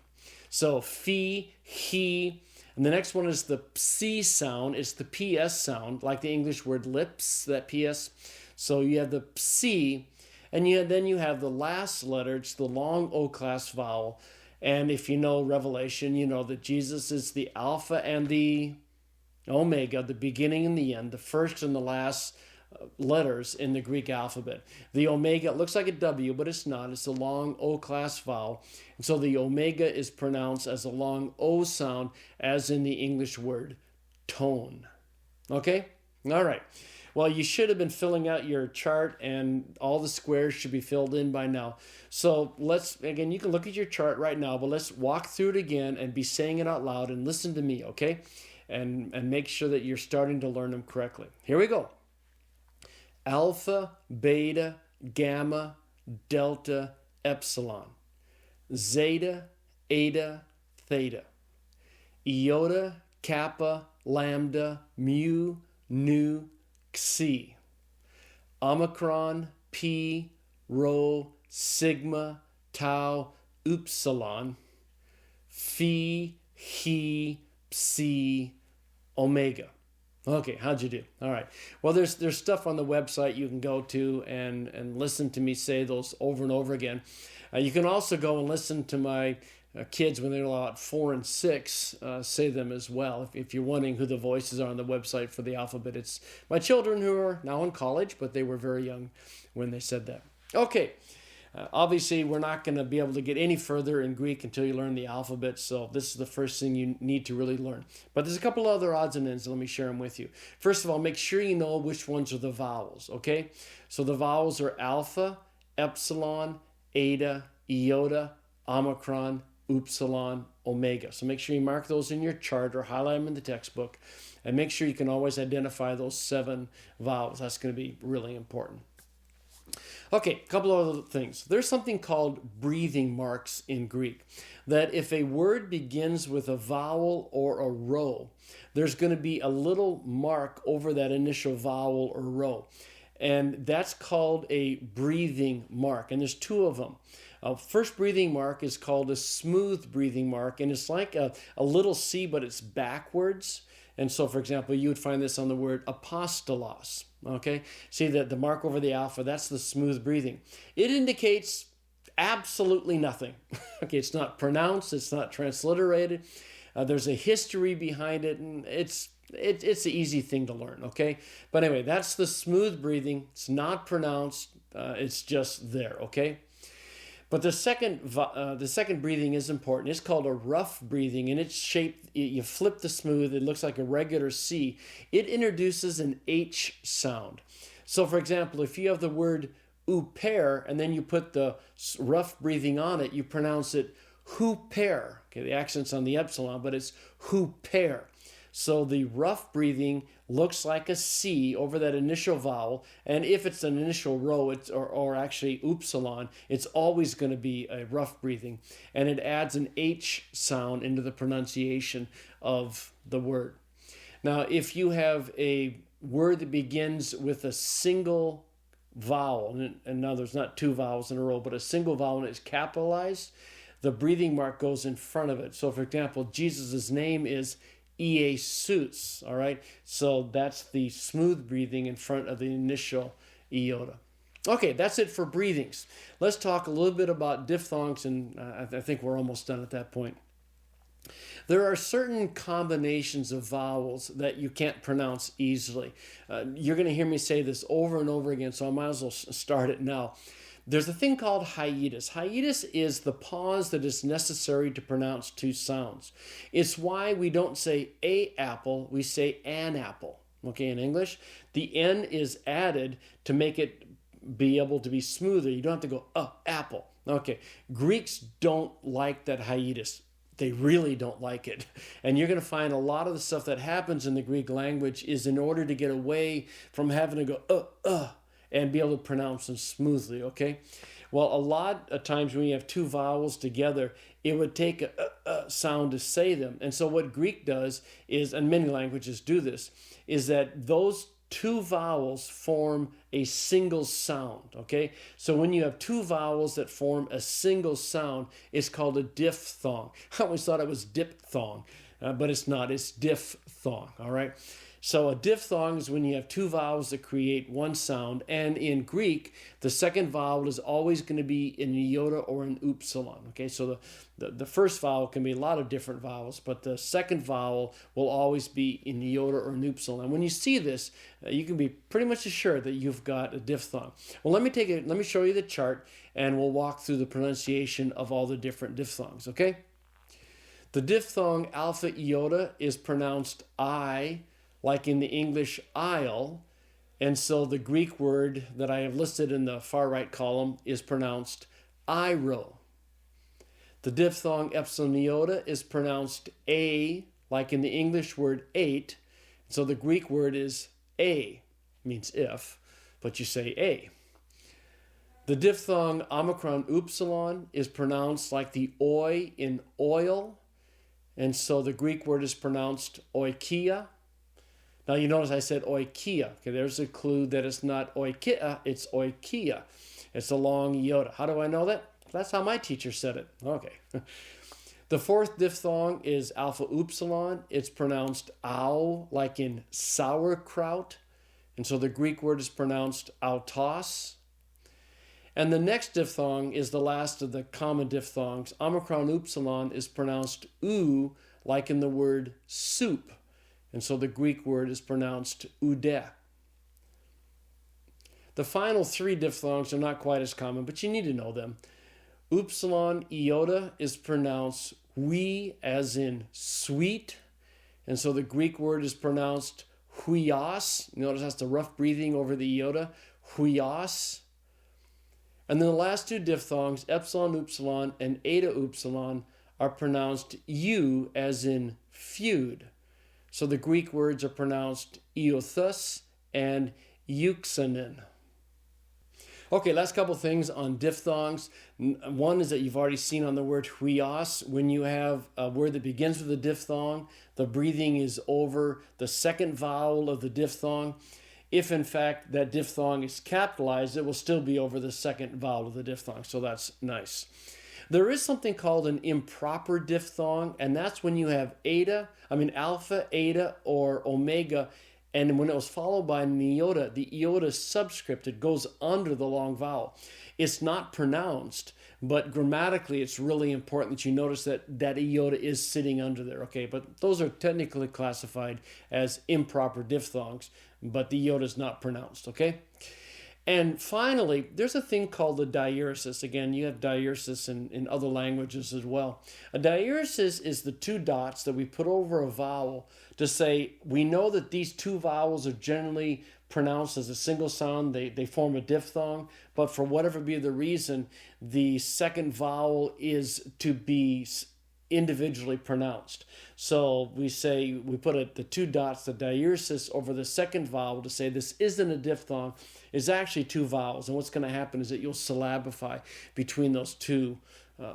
So phi, he. And the next one is the psi sound. It's the PS sound, like the English word lips, that PS. So you have the psi, and then you have the last letter. It's the long O class vowel. And if you know Revelation, you know that Jesus is the Alpha and the Omega, the beginning and the end, the first and the last letters in the Greek alphabet. The Omega, it looks like a W, but it's not. It's a long O class vowel. And so the Omega is pronounced as a long O sound, as in the English word tone. Okay? All right. Well, you should have been filling out your chart, and all the squares should be filled in by now. So again, you can look at your chart right now, but let's walk through it again and be saying it out loud and listen to me, okay? And make sure that you're starting to learn them correctly. Here we go. Alpha, beta, gamma, delta, epsilon. Zeta, eta, theta. Iota, kappa, lambda, mu, nu, xi. Omicron, P, rho, sigma, tau, upsilon. Phi, he, psi, omega. Okay, how'd you do? All right. Well, there's stuff on the website you can go to and listen to me say those over and over again. You can also go and listen to my kids when they're about 4 and 6 say them as well. If you're wondering who the voices are on the website for the alphabet, it's my children who are now in college, but they were very young when they said that. Okay. Obviously, we're not going to be able to get any further in Greek until you learn the alphabet, so this is the first thing you need to really learn. But there's a couple other odds and ends, let me share them with you. First of all, make sure you know which ones are the vowels, okay? So the vowels are alpha, epsilon, eta, iota, omicron, upsilon, omega. So make sure you mark those in your chart or highlight them in the textbook, and make sure you can always identify those 7 vowels. That's going to be really important. Okay, a couple of other things. There's something called breathing marks in Greek, that if a word begins with a vowel or a rho, there's going to be a little mark over that initial vowel or rho. And that's called a breathing mark. And there's 2 of them. First breathing mark is called a smooth breathing mark, and it's like a little C, but it's backwards. And so, for example, you would find this on the word apostolos. Okay, see that the mark over the alpha, that's the smooth breathing. It indicates absolutely nothing. Okay, it's not pronounced, it's not transliterated. There's a history behind it, and it's an easy thing to learn. Okay, but anyway, that's the smooth breathing. It's not pronounced. It's just there. Okay. But the second breathing is important. It's called a rough breathing, and it's shaped, you flip the smooth, it looks like a regular C. It introduces an H sound. So, for example, if you have the word uper, and then you put the rough breathing on it, you pronounce it huper. Okay, the accent's on the epsilon, but it's huper. So the rough breathing looks like a C over that initial vowel. And if it's an initial rho, or actually upsilon, it's always going to be a rough breathing. And it adds an H sound into the pronunciation of the word. Now, if you have a word that begins with a single vowel, and now there's not two vowels in a row, but a single vowel and it's capitalized, the breathing mark goes in front of it. So, for example, Jesus' name is Iesus, all right? So that's the smooth breathing in front of the initial iota. Okay, that's it for breathings. Let's talk a little bit about diphthongs, and I think we're almost done at that point. There are certain combinations of vowels that you can't pronounce easily. You're going to hear me say this over and over again, so I might as well start it now. There's a thing called hiatus. Hiatus is the pause that is necessary to pronounce two sounds. It's why we don't say a apple, we say an apple. Okay, in English, the N is added to make it be able to be smoother. You don't have to go, apple. Okay, Greeks don't like that hiatus. They really don't like it. And you're going to find a lot of the stuff that happens in the Greek language is in order to get away from having to go, and be able to pronounce them smoothly, okay? Well, a lot of times when you have two vowels together, it would take a sound to say them. And so what Greek does is, and many languages do this, is that those two vowels form a single sound, okay? So when you have two vowels that form a single sound, it's called a diphthong. I always thought it was diphthong, but it's not. It's diphthong, all right? So a diphthong is when you have two vowels that create one sound, and in Greek, the second vowel is always going to be an iota or an upsilon, okay? So the first vowel can be a lot of different vowels, but the second vowel will always be an iota or an upsilon. And when you see this, you can be pretty much assured that you've got a diphthong. Well, let me show you the chart, and we'll walk through the pronunciation of all the different diphthongs, okay? The diphthong alpha iota is pronounced I, like in the English aisle, and so the Greek word that I have listed in the far right column is pronounced iro. The diphthong epsilon iota is pronounced a, like in the English word eight, so the Greek word is a, means if, but you say a. The diphthong omicron upsilon is pronounced like the oi in oil, and so the Greek word is pronounced oikia. Now you notice I said oikia. Okay, there's a clue that it's not oikia, it's oikia. It's a long iota. How do I know that? That's how my teacher said it. Okay. The fourth diphthong is alpha upsilon. It's pronounced au, like in sauerkraut. And so the Greek word is pronounced autos. And the next diphthong is the last of the common diphthongs. Omicron upsilon is pronounced u, like in the word soup. And so the Greek word is pronounced oude. The final three diphthongs are not quite as common, but you need to know them. Upsilon iota is pronounced hui, as in sweet. And so the Greek word is pronounced huios. Notice that's the rough breathing over the iota. Huios. And then the last two diphthongs, epsilon upsilon and eta upsilon, are pronounced u, as in feud. So the Greek words are pronounced iothus and euxanin. Okay, last couple things on diphthongs. One is that you've already seen on the word huios. When you have a word that begins with a diphthong, the breathing is over the second vowel of the diphthong. If in fact that diphthong is capitalized, it will still be over the second vowel of the diphthong. So that's nice. There is something called an improper diphthong, and that's when you have alpha, eta, or omega, and when it was followed by an iota, the iota is subscripted, goes under the long vowel. It's not pronounced, but grammatically it's really important that you notice that that iota is sitting under there, okay? But those are technically classified as improper diphthongs, but the iota is not pronounced, okay? And finally, there's a thing called a diaeresis. Again, you have diaeresis in other languages as well. A diaeresis is the two dots that we put over a vowel to say, we know that these two vowels are generally pronounced as a single sound. They form a diphthong, but for whatever be the reason, the second vowel is to be individually pronounced. So we put the two dots, the diaeresis, over the second vowel to say this isn't a diphthong, it's actually two vowels. And what's going to happen is that you'll syllabify between those two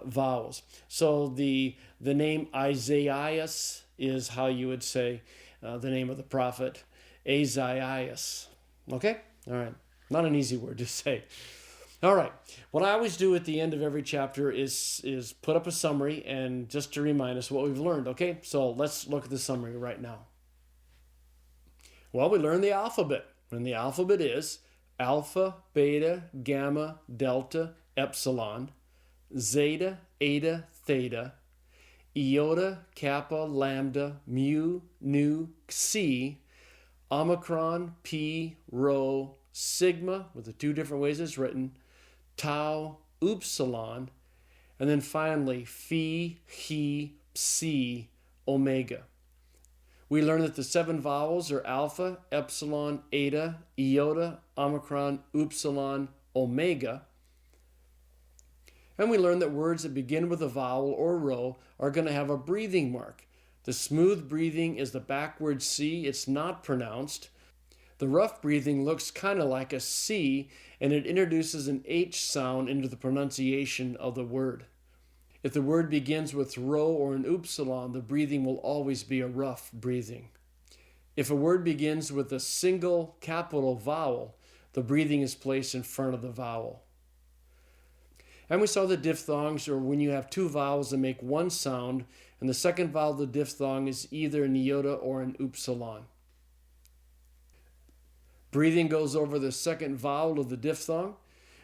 vowels. So the name Isaias is how you would say the name of the prophet, Azaias. Okay? All right. Not an easy word to say. All right. What I always do at the end of every chapter is put up a summary and just to remind us what we've learned. Okay? So let's look at the summary right now. Well, we learned the alphabet. And the alphabet is alpha, beta, gamma, delta, epsilon, zeta, eta, theta, iota, kappa, lambda, mu, nu, xi, omicron, pi, rho, sigma, with the two different ways it's written, tau, upsilon, and then finally phi, chi, psi, omega. We learned that the 7 vowels are alpha, epsilon, eta, iota, omicron, upsilon, omega. And we learned that words that begin with a vowel or rho are going to have a breathing mark. The smooth breathing is the backward C. It's not pronounced. The rough breathing looks kind of like a C, and it introduces an H sound into the pronunciation of the word. If the word begins with rho or an upsilon, the breathing will always be a rough breathing. If a word begins with a single capital vowel, the breathing is placed in front of the vowel. And we saw the diphthongs, or when you have two vowels that make one sound, and the second vowel of the diphthong is either an iota or an upsilon. Breathing goes over the second vowel of the diphthong.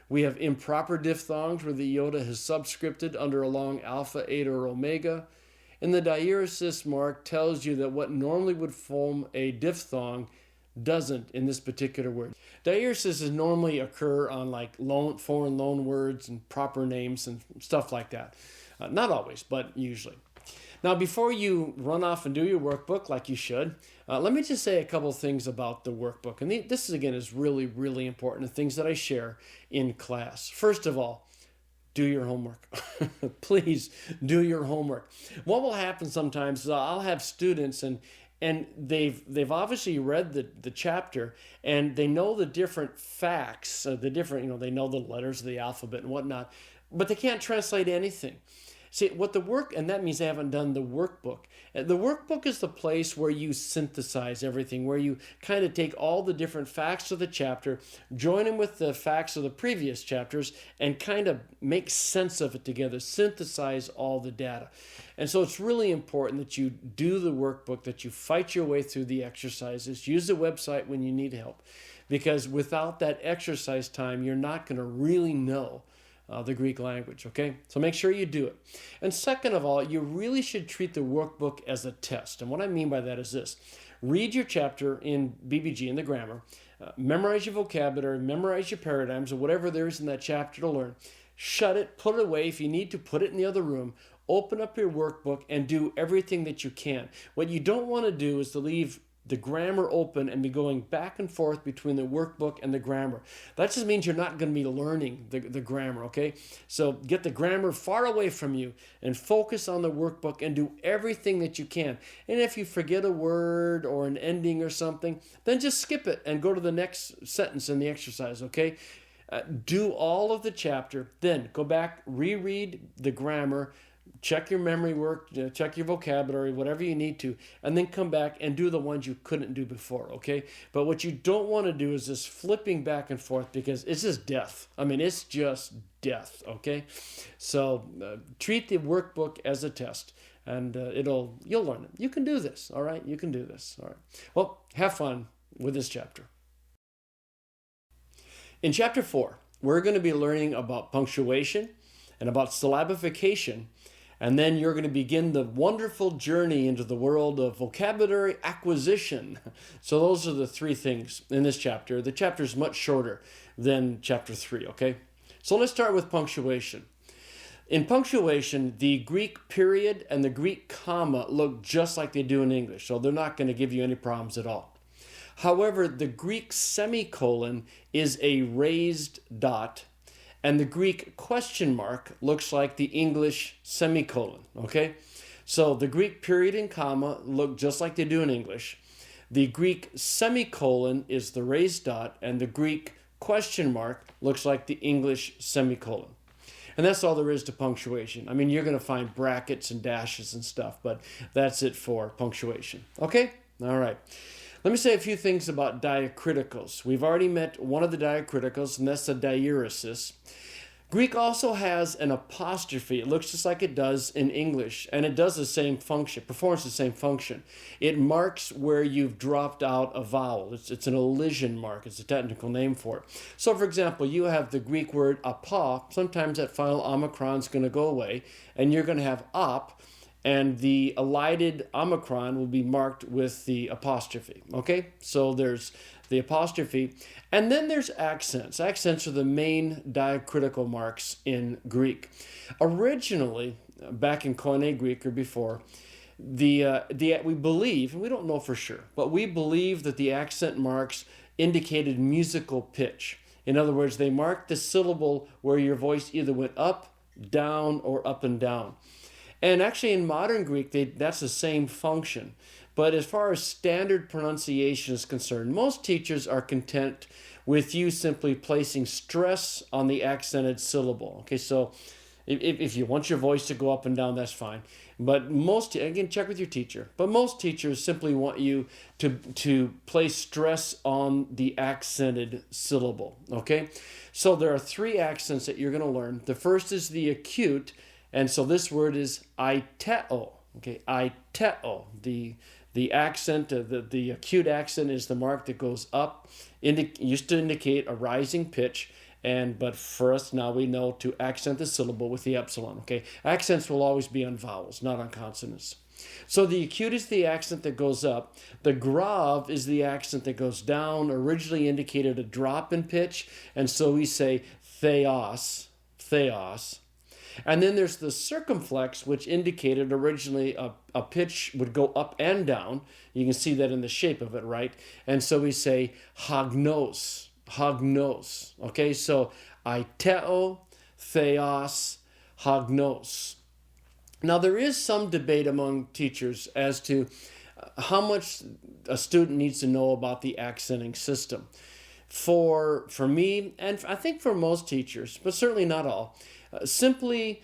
We have improper diphthongs where the iota is subscripted under a long alpha, eta, or omega. And the diaeresis mark tells you that what normally would form a diphthong doesn't in this particular word. Diaeresis normally occur on like foreign loan words and proper names and stuff like that. Not always, but usually. Now, before you run off and do your workbook like you should, let me just say a couple things about the workbook. And this, again, is really, really important, the things that I share in class. First of all, do your homework. Please do your homework. What will happen sometimes is I'll have students and they've obviously read the chapter and they know the different facts, they know the letters of the alphabet and whatnot, but they can't translate anything. See, and that means they haven't done the workbook. The workbook is the place where you synthesize everything, where you kind of take all the different facts of the chapter, join them with the facts of the previous chapters, and kind of make sense of it together, synthesize all the data. And so it's really important that you do the workbook, that you fight your way through the exercises, use the website when you need help. Because without that exercise time, you're not going to really know the Greek language, okay? So make sure you do it. And second of all, you really should treat the workbook as a test. And what I mean by that is this. Read your chapter in BBG, in the grammar, memorize your vocabulary, memorize your paradigms, or whatever there is in that chapter to learn. Shut it, put it away. If you need to, put it in the other room. Open up your workbook and do everything that you can. What you don't want to do is to leave the grammar open and be going back and forth between the workbook and the grammar. That just means you're not going to be learning the grammar, okay? So get the grammar far away from you and focus on the workbook and do everything that you can. And if you forget a word or an ending or something, then just skip it and go to the next sentence in the exercise, okay? Do all of the chapter, then go back, reread the grammar, check your memory work, check your vocabulary, whatever you need to, and then come back and do the ones you couldn't do before, okay? But what you don't want to do is this flipping back and forth because it's just death. I mean, it's just death, okay? So treat the workbook as a test, and you'll learn it. You can do this, all right? You can do this, all right? Well, have fun with this chapter. In Chapter 4, we're going to be learning about punctuation and about syllabification, and then you're going to begin the wonderful journey into the world of vocabulary acquisition. So those are the 3 things in this chapter. The chapter is much shorter than Chapter 3, okay? So let's start with punctuation. In punctuation, the Greek period and the Greek comma look just like they do in English, so they're not going to give you any problems at all. However, the Greek semicolon is a raised dot, and the Greek question mark looks like the English semicolon, okay? So the Greek period and comma look just like they do in English. The Greek semicolon is the raised dot, and the Greek question mark looks like the English semicolon. And that's all there is to punctuation. I mean, you're going to find brackets and dashes and stuff, but that's it for punctuation. Okay? All right. Let me say a few things about diacriticals. We've already met one of the diacriticals, and that's the diaeresis. Greek also has an apostrophe. It looks just like it does in English, and it does the same function, performs the same function. It marks where you've dropped out a vowel. It's an elision mark. It's a technical name for it. So, for example, you have the Greek word apa. Sometimes that final omicron is going to go away, and you're going to have op, and the elided omicron will be marked with the apostrophe. Okay? So there's the apostrophe. And then there's accents. Accents are the main diacritical marks in Greek. Originally, back in Koine Greek or before, we believe, and we don't know for sure, but we believe that the accent marks indicated musical pitch. In other words, they marked the syllable where your voice either went up, down, or up and down. And actually in modern Greek, that's the same function. But as far as standard pronunciation is concerned, most teachers are content with you simply placing stress on the accented syllable. Okay, so if you want your voice to go up and down, that's fine. But again, check with your teacher. But most teachers simply want you to place stress on the accented syllable. Okay, so there are three accents that you're going to learn. The first is the acute, and so this word is aiteo. Okay, aiteo. The accent, the acute accent is the mark that goes up, used to indicate a rising pitch, but for us now we know to accent the syllable with the epsilon. Okay, accents will always be on vowels, not on consonants. So the acute is the accent that goes up. The grave is the accent that goes down, originally indicated a drop in pitch, and so we say theos, theos. And then there's the circumflex, which indicated originally a pitch would go up and down. You can see that in the shape of it, right? And so we say hagnos, hagnos. Okay, so aiteo, theos, hagnos. Now there is some debate among teachers as to how much a student needs to know about the accenting system. For me, and I think for most teachers, but certainly not all, simply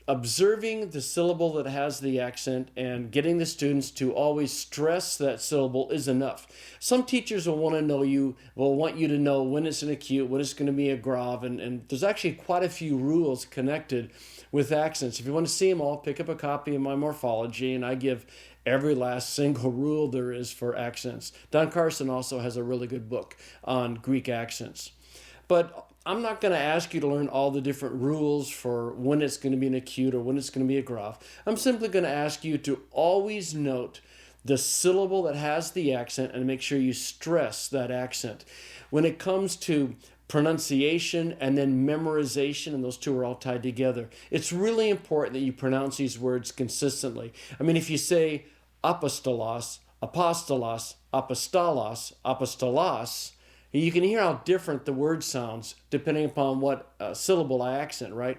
observing the syllable that has the accent and getting the students to always stress that syllable is enough. Some teachers will want you to know when it's an acute, when it's going to be a grave, and there's actually quite a few rules connected with accents. If you want to see them all, pick up a copy of my morphology, and I give every last single rule there is for accents. Don Carson also has a really good book on Greek accents. But I'm not going to ask you to learn all the different rules for when it's going to be an acute or when it's going to be a grave. I'm simply going to ask you to always note the syllable that has the accent and make sure you stress that accent. When it comes to pronunciation and then memorization, and those two are all tied together, it's really important that you pronounce these words consistently. I mean, if you say apostolos, apostolos, apostolos, apostolos, you can hear how different the word sounds depending upon what syllable I accent, right?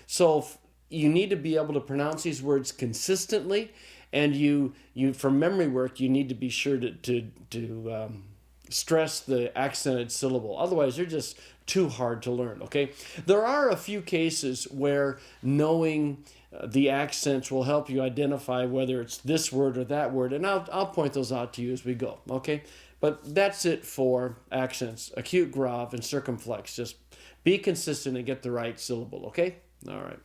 So you need to be able to pronounce these words consistently, and you for memory work, you need to be sure to stress the accented syllable. Otherwise, they're just too hard to learn, okay? There are a few cases where knowing the accents will help you identify whether it's this word or that word, and I'll point those out to you as we go, okay? But that's it for accents, acute, grave, and circumflex. Just be consistent and get the right syllable, okay? All right.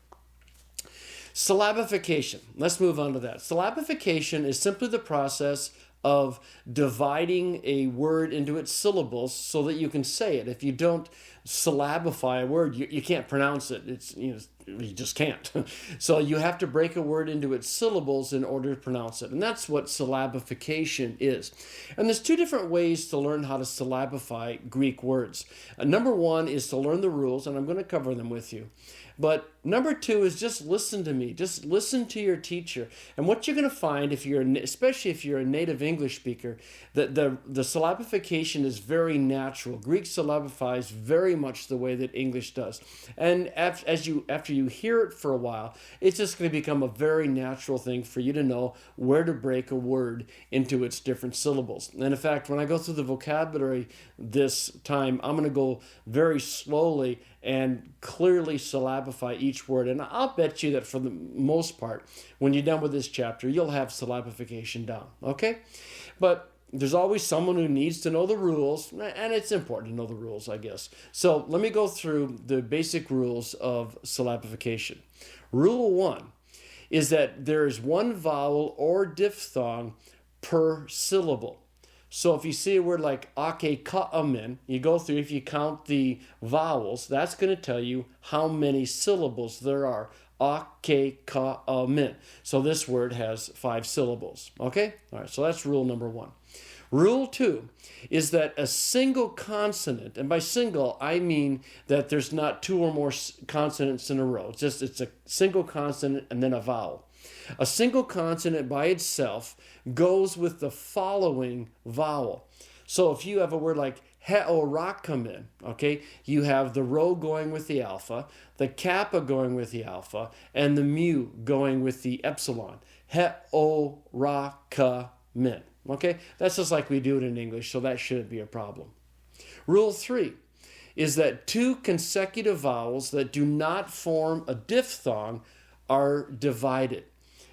Syllabification. Let's move on to that. Syllabification is simply the process of dividing a word into its syllables so that you can say it. If you don't syllabify a word, you can't pronounce it. You just can't. So you have to break a word into its syllables in order to pronounce it. And that's what syllabification is. And there's two different ways to learn how to syllabify Greek words. Number one is to learn the rules, and I'm going to cover them with you. But number two is just listen to me. Just listen to your teacher. And what you're going to find, especially if you're a native English speaker, that the syllabification is very natural. Greek syllabifies very much the way that English does. And after you you hear it for a while, it's just going to become a very natural thing for you to know where to break a word into its different syllables. And in fact, when I go through the vocabulary this time, I'm going to go very slowly and clearly syllabify each word. And I'll bet you that for the most part, when you're done with this chapter, you'll have syllabification down, okay? But there's always someone who needs to know the rules, and it's important to know the rules, I guess. So let me go through the basic rules of syllabification. Rule 1 is that there is one vowel or diphthong per syllable. So if you see a word like ake-ka-amin, you go through, if you count the vowels, that's going to tell you how many syllables there are. Ake-ka-amin. So this word has 5 syllables. Okay? All right, so that's rule number 1. Rule 2 is that a single consonant, and by single I mean that there's not 2 or more consonants in a row. It's a single consonant and then a vowel. A single consonant by itself goes with the following vowel. So if you have a word like he'orakamin, okay, you have the rho going with the alpha, the kappa going with the alpha, and the mu going with the epsilon. He'orakamin. Okay, that's just like we do it in English, so that shouldn't be a problem. Rule 3 is that 2 consecutive vowels that do not form a diphthong are divided.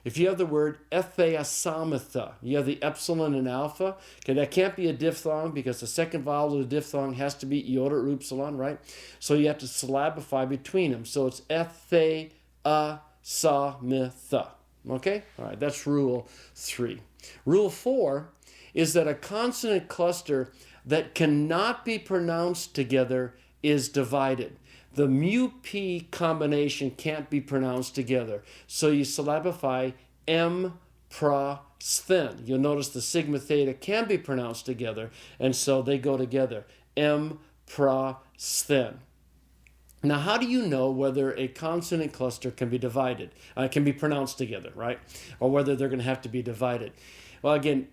If you have the word etheasamitha, you have the epsilon and alpha. Okay, that can't be a diphthong because the second vowel of the diphthong has to be iota or upsilon, right? So you have to syllabify between them. So it's etheasamitha. Okay? All right, that's rule 3. Rule 4 is that a consonant cluster that cannot be pronounced together is divided. The mu-p combination can't be pronounced together. So you syllabify m-pra-sthen. You'll notice the sigma theta can be pronounced together, and so they go together. M-pra-sthen. Now, how do you know whether a consonant cluster can be divided, can be pronounced together, right? Or whether they're going to have to be divided? Well, again,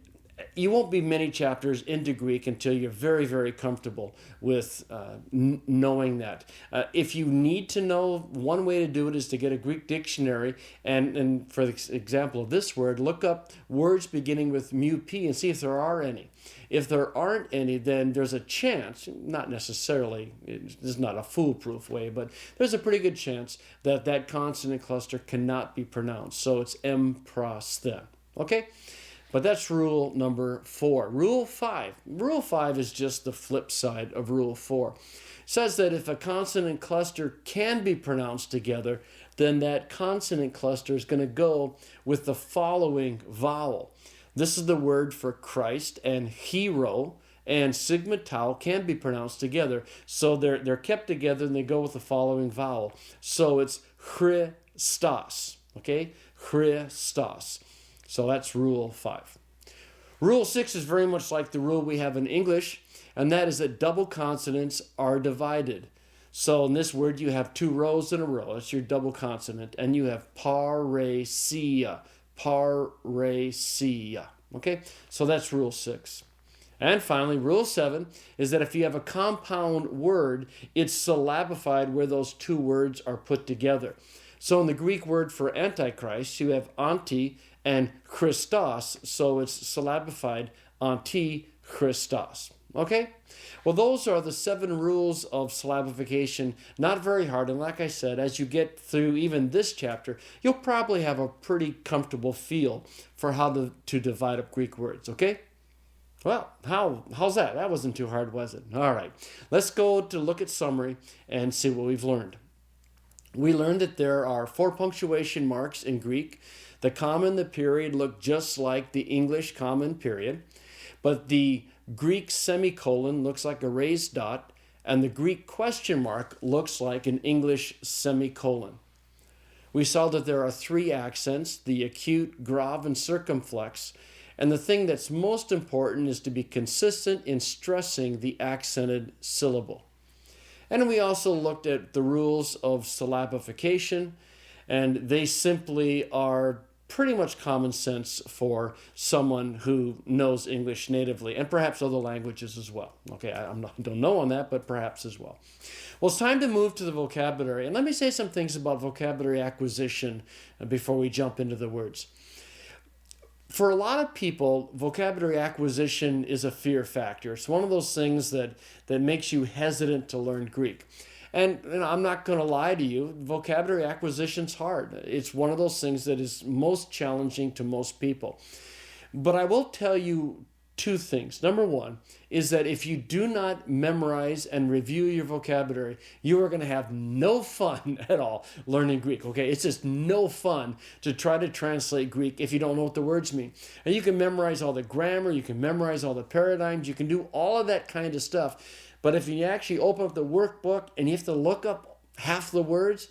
you won't be many chapters into Greek until you're very, very comfortable with knowing that. If you need to know, one way to do it is to get a Greek dictionary, and for the example of this word, look up words beginning with mu-p and see if there are any. If there aren't any, then there's a chance, not necessarily, it's not a foolproof way, but there's a pretty good chance that that consonant cluster cannot be pronounced. So it's m-pra-sthen. Okay? But that's rule number 4. Rule 5. Rule 5 is just the flip side of rule 4. It says that if a consonant cluster can be pronounced together, then that consonant cluster is going to go with the following vowel. This is the word for Christ, and hero and sigma tau can be pronounced together. So they're kept together and they go with the following vowel. So it's Christos. Okay? Christos. So that's rule 5. Rule 6 is very much like the rule we have in English, and that is that double consonants are divided. So in this word, you have 2 rows in a row. That's your double consonant. And you have paresia. Paresia. Okay? So that's rule 6. And finally, rule 7 is that if you have a compound word, it's syllabified where those 2 words are put together. So in the Greek word for Antichrist, you have anti and Christos, so it's syllabified anti-Christos. Okay? Well, those are the 7 rules of syllabification. Not very hard, and like I said, as you get through even this chapter, you'll probably have a pretty comfortable feel for how to divide up Greek words. Okay? Well, how's that? That wasn't too hard, was it? All right. Let's go to look at summary and see what we've learned. We learned that there are 4 punctuation marks in Greek. The comma and the period look just like the English comma and period, but the Greek semicolon looks like a raised dot, and the Greek question mark looks like an English semicolon. We saw that there are 3 accents, the acute, grave, and circumflex, and the thing that's most important is to be consistent in stressing the accented syllable. And we also looked at the rules of syllabification, and they simply are pretty much common sense for someone who knows English natively and perhaps other languages as well. Okay, don't know on that, but perhaps as well. Well, it's time to move to the vocabulary. And let me say some things about vocabulary acquisition before we jump into the words. For a lot of people, vocabulary acquisition is a fear factor. It's one of those things that makes you hesitant to learn Greek. And I'm not going to lie to you, vocabulary acquisition's hard. It's one of those things that is most challenging to most people. But I will tell you two things. Number one is that if you do not memorize and review your vocabulary, you are going to have no fun at all learning Greek. Okay, it's just no fun to try to translate Greek if you don't know what the words mean. And you can memorize all the grammar, you can memorize all the paradigms, you can do all of that kind of stuff. But if you actually open up the workbook and you have to look up half the words,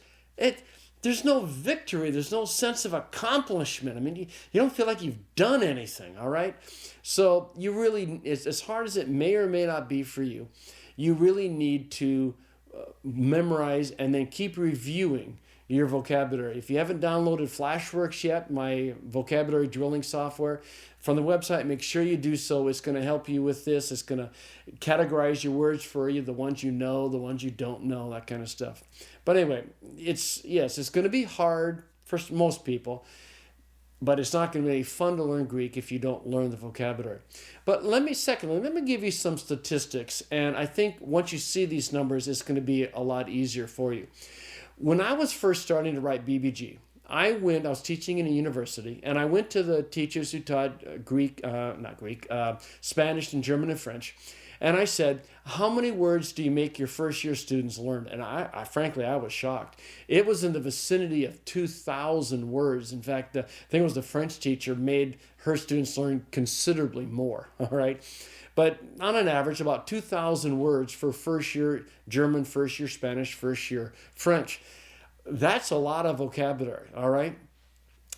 there's no victory. There's no sense of accomplishment. I mean, you don't feel like you've done anything, all right? So you really, as hard as it may or may not be for you, you really need to memorize and then keep reviewing your vocabulary. If you haven't downloaded Flashworks yet, my vocabulary drilling software, from the website, make sure you do so. It's going to help you with this. It's going to categorize your words for you, the ones you know, the ones you don't know, that kind of stuff. But anyway, it's going to be hard for most people, but it's not going to be any fun to learn Greek if you don't learn the vocabulary. But let me give you some statistics, and I think once you see these numbers, it's going to be a lot easier for you. When I was first starting to write BBG, I was teaching in a university, and I went to the teachers who taught Spanish and German and French, and I said, how many words do you make your first year students learn? And I frankly, I was shocked. It was in the vicinity of 2,000 words. In fact, I think it was the French teacher made her students learn considerably more, all right? But on an average, about 2,000 words for first year German, first year Spanish, first year French. That's a lot of vocabulary, all right?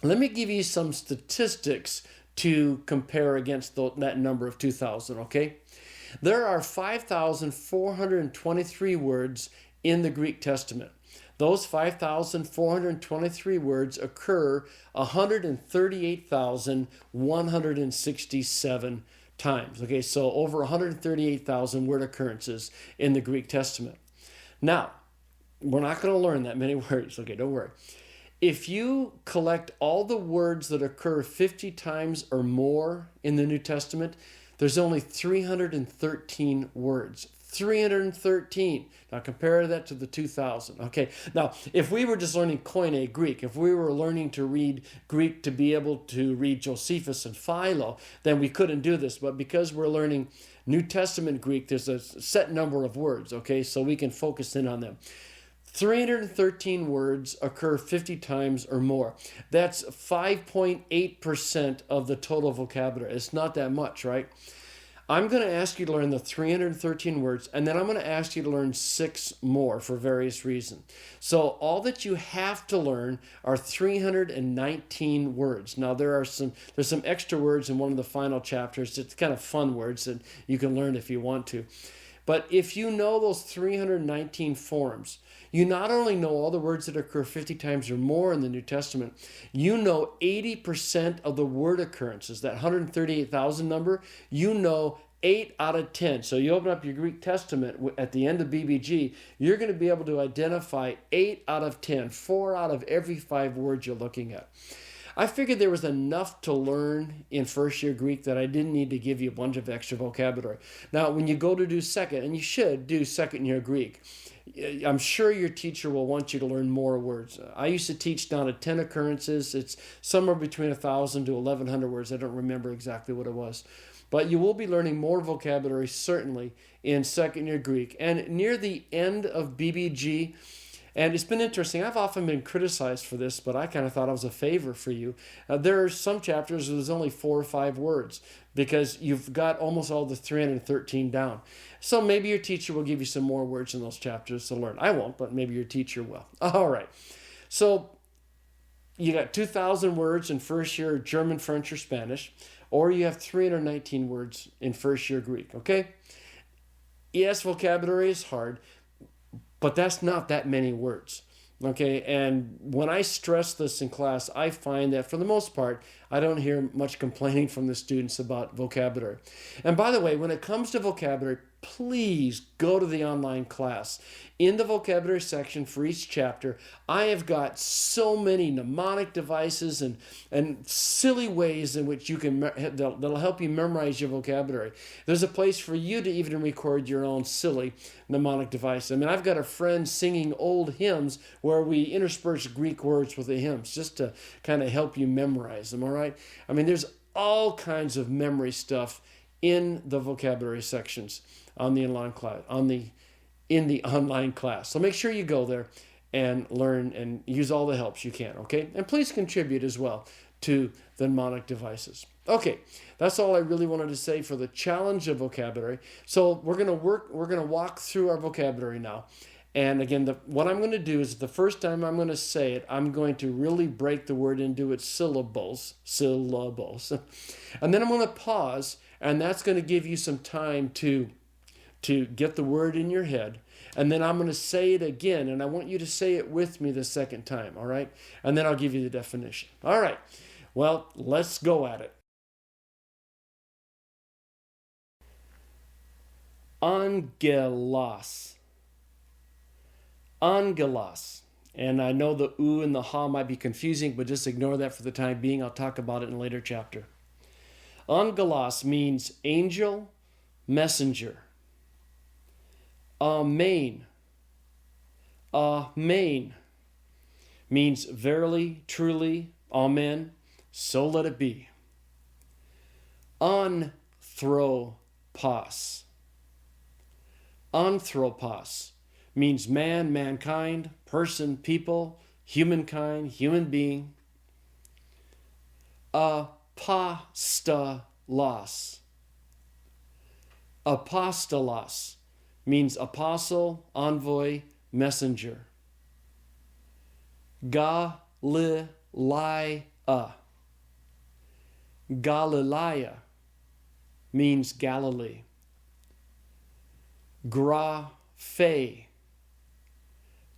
Let me give you some statistics to compare against that number of 2,000, okay? There are 5,423 words in the Greek Testament. Those 5,423 words occur 138,167 times. Okay, so over 138,000 word occurrences in the Greek Testament. Now, we're not going to learn that many words. Okay, don't worry. If you collect all the words that occur 50 times or more in the New Testament, there's only 313 words. 313. Now compare that to the 2,000. Okay. Now, if we were just learning Koine Greek, if we were learning to read Greek to be able to read Josephus and Philo, then we couldn't do this. But because we're learning New Testament Greek, there's a set number of words. Okay, so we can focus in on them. 313 words occur 50 times or more. That's 5.8% of the total vocabulary. It's not that much, right? I'm going to ask you to learn the 313 words, and then I'm going to ask you to learn 6 more for various reasons. So all that you have to learn are 319 words. Now there's some extra words in one of the final chapters. It's kind of fun words that you can learn if you want to. But if you know those 319 forms, you not only know all the words that occur 50 times or more in the New Testament, you know 80% of the word occurrences, that 138,000 number, you know 8 out of 10. So you open up your Greek Testament at the end of BBG, you're going to be able to identify 8 out of 10, 4 out of every 5 words you're looking at. I figured there was enough to learn in first year Greek that I didn't need to give you a bunch of extra vocabulary. Now, when you go to do second, and you should do second year Greek, I'm sure your teacher will want you to learn more words. I used to teach down to 10 occurrences. It's somewhere between 1,000 to 1,100 words. I don't remember exactly what it was. But you will be learning more vocabulary, certainly, in second year Greek. And near the end of BBG, and it's been interesting. I've often been criticized for this, but I kind of thought it was a favor for you. There are some chapters where there's only 4 or 5 words because you've got almost all the 313 down. So maybe your teacher will give you some more words in those chapters to learn. I won't, but maybe your teacher will. All right. So you got 2,000 words in first year German, French, or Spanish, or you have 319 words in first year Greek, okay? Yes, vocabulary is hard, but that's not that many words. Okay, and when I stress this in class, I find that for the most part, I don't hear much complaining from the students about vocabulary. And by the way, when it comes to vocabulary, please go to the online class. In the vocabulary section for each chapter, I have got so many mnemonic devices and silly ways in which you can that'll help you memorize your vocabulary. There's a place for you to even record your own silly mnemonic device. I mean, I've got a friend singing old hymns where we intersperse Greek words with the hymns just to kind of help you memorize them, all right? I mean, there's all kinds of memory stuff in the vocabulary sections on the online class, in the online class. So make sure you go there and learn and use all the helps you can, okay? And please contribute as well to the mnemonic devices. Okay, that's all I really wanted to say for the challenge of vocabulary. So we're going to walk through our vocabulary now. And again, what I'm going to do is the first time I'm going to say it, I'm going to really break the word into its syllables. And then I'm going to pause, and that's going to give you some time to get the word in your head. And then I'm going to say it again, and I want you to say it with me the second time, all right? And then I'll give you the definition. All right, well, let's go at it. Angelos. Angelos. And I know the oo and the ha might be confusing, but just ignore that for the time being. I'll talk about it in a later chapter. Angelos means angel, messenger. Amen. Amen means verily, truly, amen, so let it be. Anthropos. Anthropos means man, mankind, person, people, humankind, human being. Apostolos. Apostolos means apostle, envoy, messenger. Galileia. Galileia means Galilee. Graphe.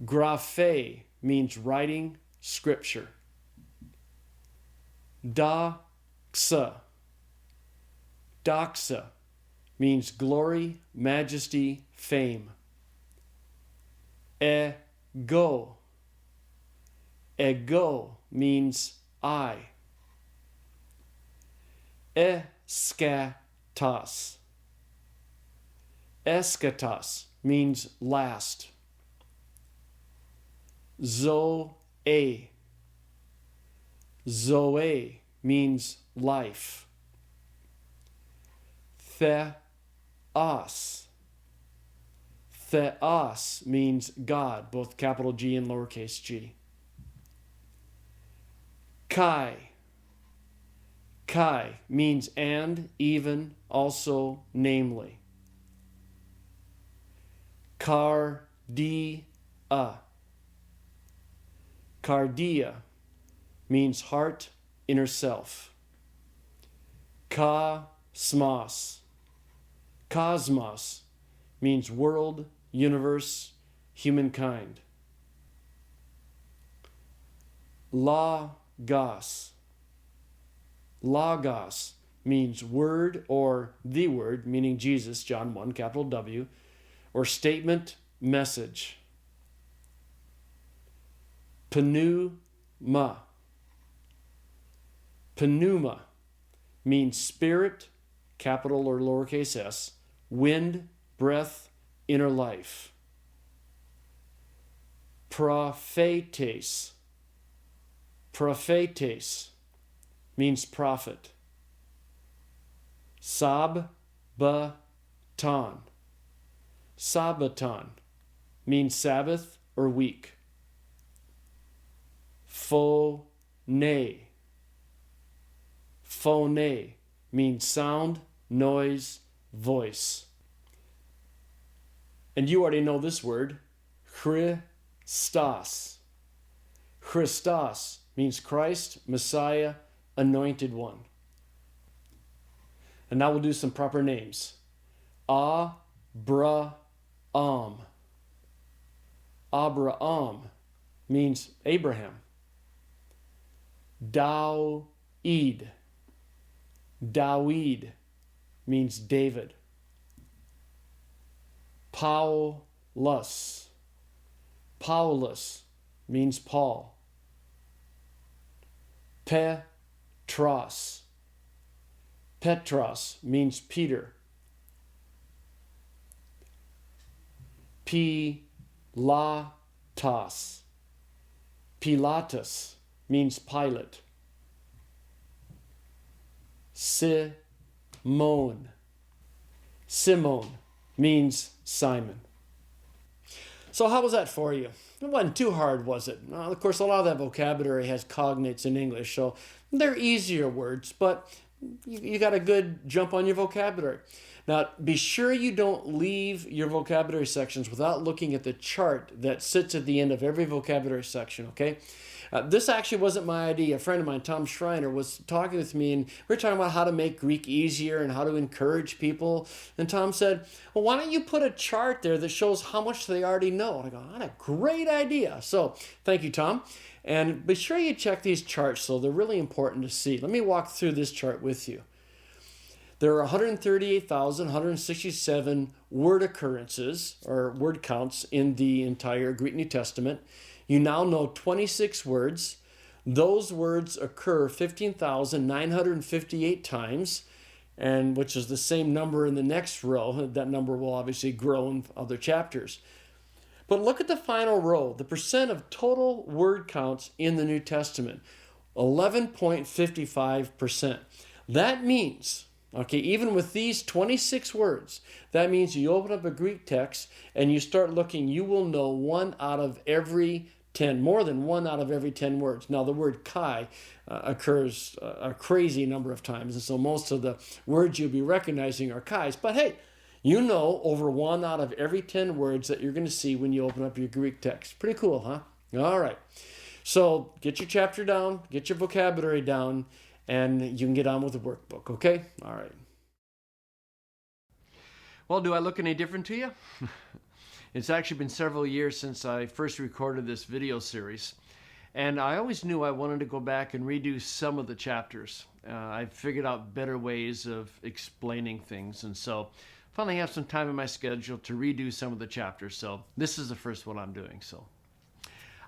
Graphe means writing scripture. Doxa. Doxa means glory, majesty, fame. Ego. Ego means I. Eschatos. Eschatos means last. Zoe. Zoe means life. Theos. Theos means God, both capital G and lowercase g. Kai. Kai means and, even, also, namely. Cardia. Cardia means heart, inner self. Cosmos. Cosmos means world, universe, humankind. Logos. Logos means word or the word, meaning Jesus, John 1, capital W, or statement, message. Pneuma. Pneuma means spirit, capital or lowercase s, wind, breath, inner life. Prophetes. Prophetes means prophet. Sabbaton. Sabbaton means Sabbath or week. Phone. Phone means sound, noise, voice. And you already know this word, Christos. Christos means Christ, Messiah, anointed one. And now we'll do some proper names. Abraham. Abraham means Abraham. Dawid. Dawid means David. Paulus. Paulus means Paul. Petros. Petros means Peter. Pilatus. Pilatus means Pilate. Simon. Simon means Simon. So how was that for you? It wasn't too hard, was it? Of course, a lot of that vocabulary has cognates in English, so they're easier words, but you got a good jump on your vocabulary. Now, be sure you don't leave your vocabulary sections without looking at the chart that sits at the end of every vocabulary section, okay? This actually wasn't my idea. A friend of mine, Tom Schreiner, was talking with me, and we were talking about how to make Greek easier and how to encourage people. And Tom said, well, why don't you put a chart there that shows how much they already know? And I go, that's a great idea. So thank you, Tom. And be sure you check these charts, so they're really important to see. Let me walk through this chart with you. There are 138,167 word occurrences, or word counts, in the entire Greek New Testament. You now know 26 words. Those words occur 15,958 times, and which is the same number in the next row. That number will obviously grow in other chapters. But look at the final row, the percent of total word counts in the New Testament, 11.55%. That means, okay, even with these 26 words, that means you open up a Greek text and you start looking, you will know 1 out of every 10, more than 1 out of every 10 words. Now, the word kai occurs a crazy number of times, and so most of the words you'll be recognizing are kais. But hey, you know over 1 out of every 10 words that you're going to see when you open up your Greek text. Pretty cool, huh? All right. So get your chapter down, get your vocabulary down, and you can get on with the workbook, okay? All right. Well, do I look any different to you? It's actually been several years since I first recorded this video series, and I always knew I wanted to go back and redo some of the chapters. I figured out better ways of explaining things, and so finally have some time in my schedule to redo some of the chapters. So this is the first one I'm doing, so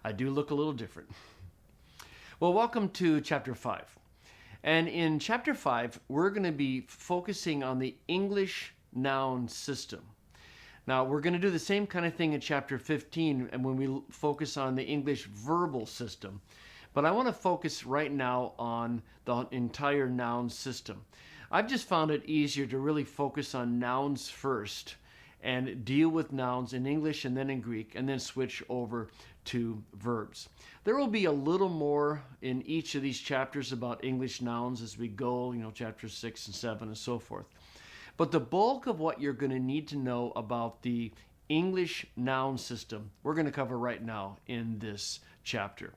I do look a little different. Well, welcome to chapter 5. And in chapter 5, we're going to be focusing on the English noun system. Now, we're going to do the same kind of thing in chapter 15 and when we focus on the English verbal system. But I want to focus right now on the entire noun system. I've just found it easier to really focus on nouns first and deal with nouns in English and then in Greek and then switch over to verbs. There will be a little more in each of these chapters about English nouns as we go, chapters 6 and 7 and so forth. But the bulk of what you're going to need to know about the English noun system, we're going to cover right now in this chapter.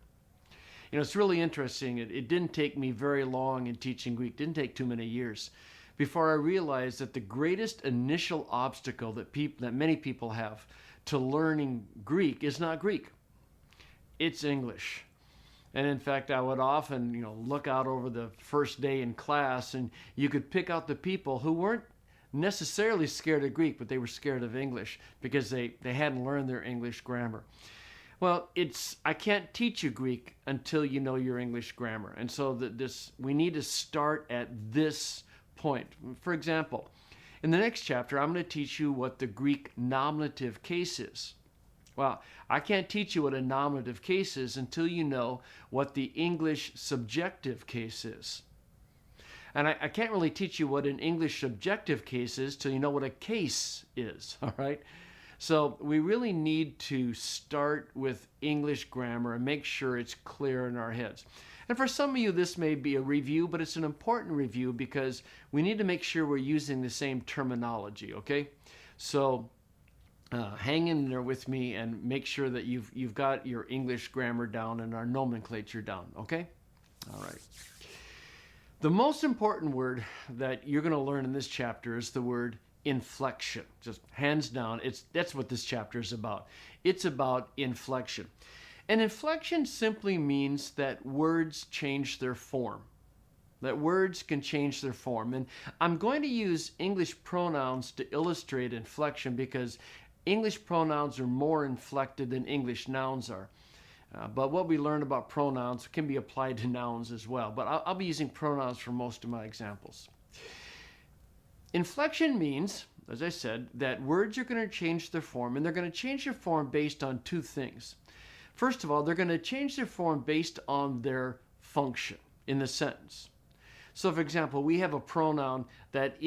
It's really interesting. It didn't take me very long in teaching Greek. It didn't take too many years before I realized that the greatest initial obstacle that many people have to learning Greek is not Greek. It's English. And in fact, I would often, look out over the first day in class, and you could pick out the people who weren't necessarily scared of Greek, but they were scared of English because they hadn't learned their English grammar. Well, I can't teach you Greek until you know your English grammar. And so we need to start at this point. For example, in the next chapter, I'm going to teach you what the Greek nominative case is. Well, I can't teach you what a nominative case is until you know what the English subjective case is. And I can't really teach you what an English subjective case is till you know what a case is, all right? So we really need to start with English grammar and make sure it's clear in our heads. And for some of you, this may be a review, but it's an important review because we need to make sure we're using the same terminology, okay? So hang in there with me and make sure that you've got your English grammar down and our nomenclature down, okay? All right. The most important word that you're going to learn in this chapter is the word inflection. Just hands down, that's what this chapter is about. It's about inflection. And inflection simply means that words change their form. That words can change their form. And I'm going to use English pronouns to illustrate inflection because English pronouns are more inflected than English nouns are. But what we learn about pronouns can be applied to nouns as well. But I'll be using pronouns for most of my examples. Inflection means, as I said, that words are going to change their form, and they're going to change their form based on two things. First of all, they're going to change their form based on their function in the sentence. So, for example, we have a pronoun that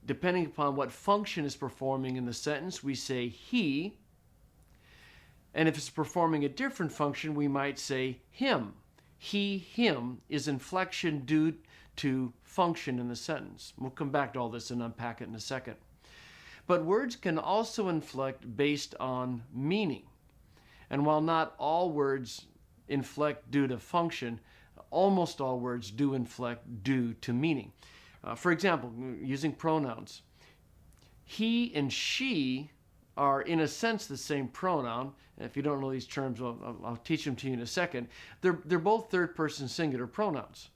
depending upon what function is performing in the sentence, we say he. And if it's performing a different function, we might say him. He, him is inflection due to function in the sentence. We'll come back to all this and unpack it in a second. But words can also inflect based on meaning. And while not all words inflect due to function, almost all words do inflect due to meaning. For example, using pronouns, he and she are in a sense the same pronoun. If you don't know these terms, I'll teach them to you in a second. They're both third-person singular pronouns.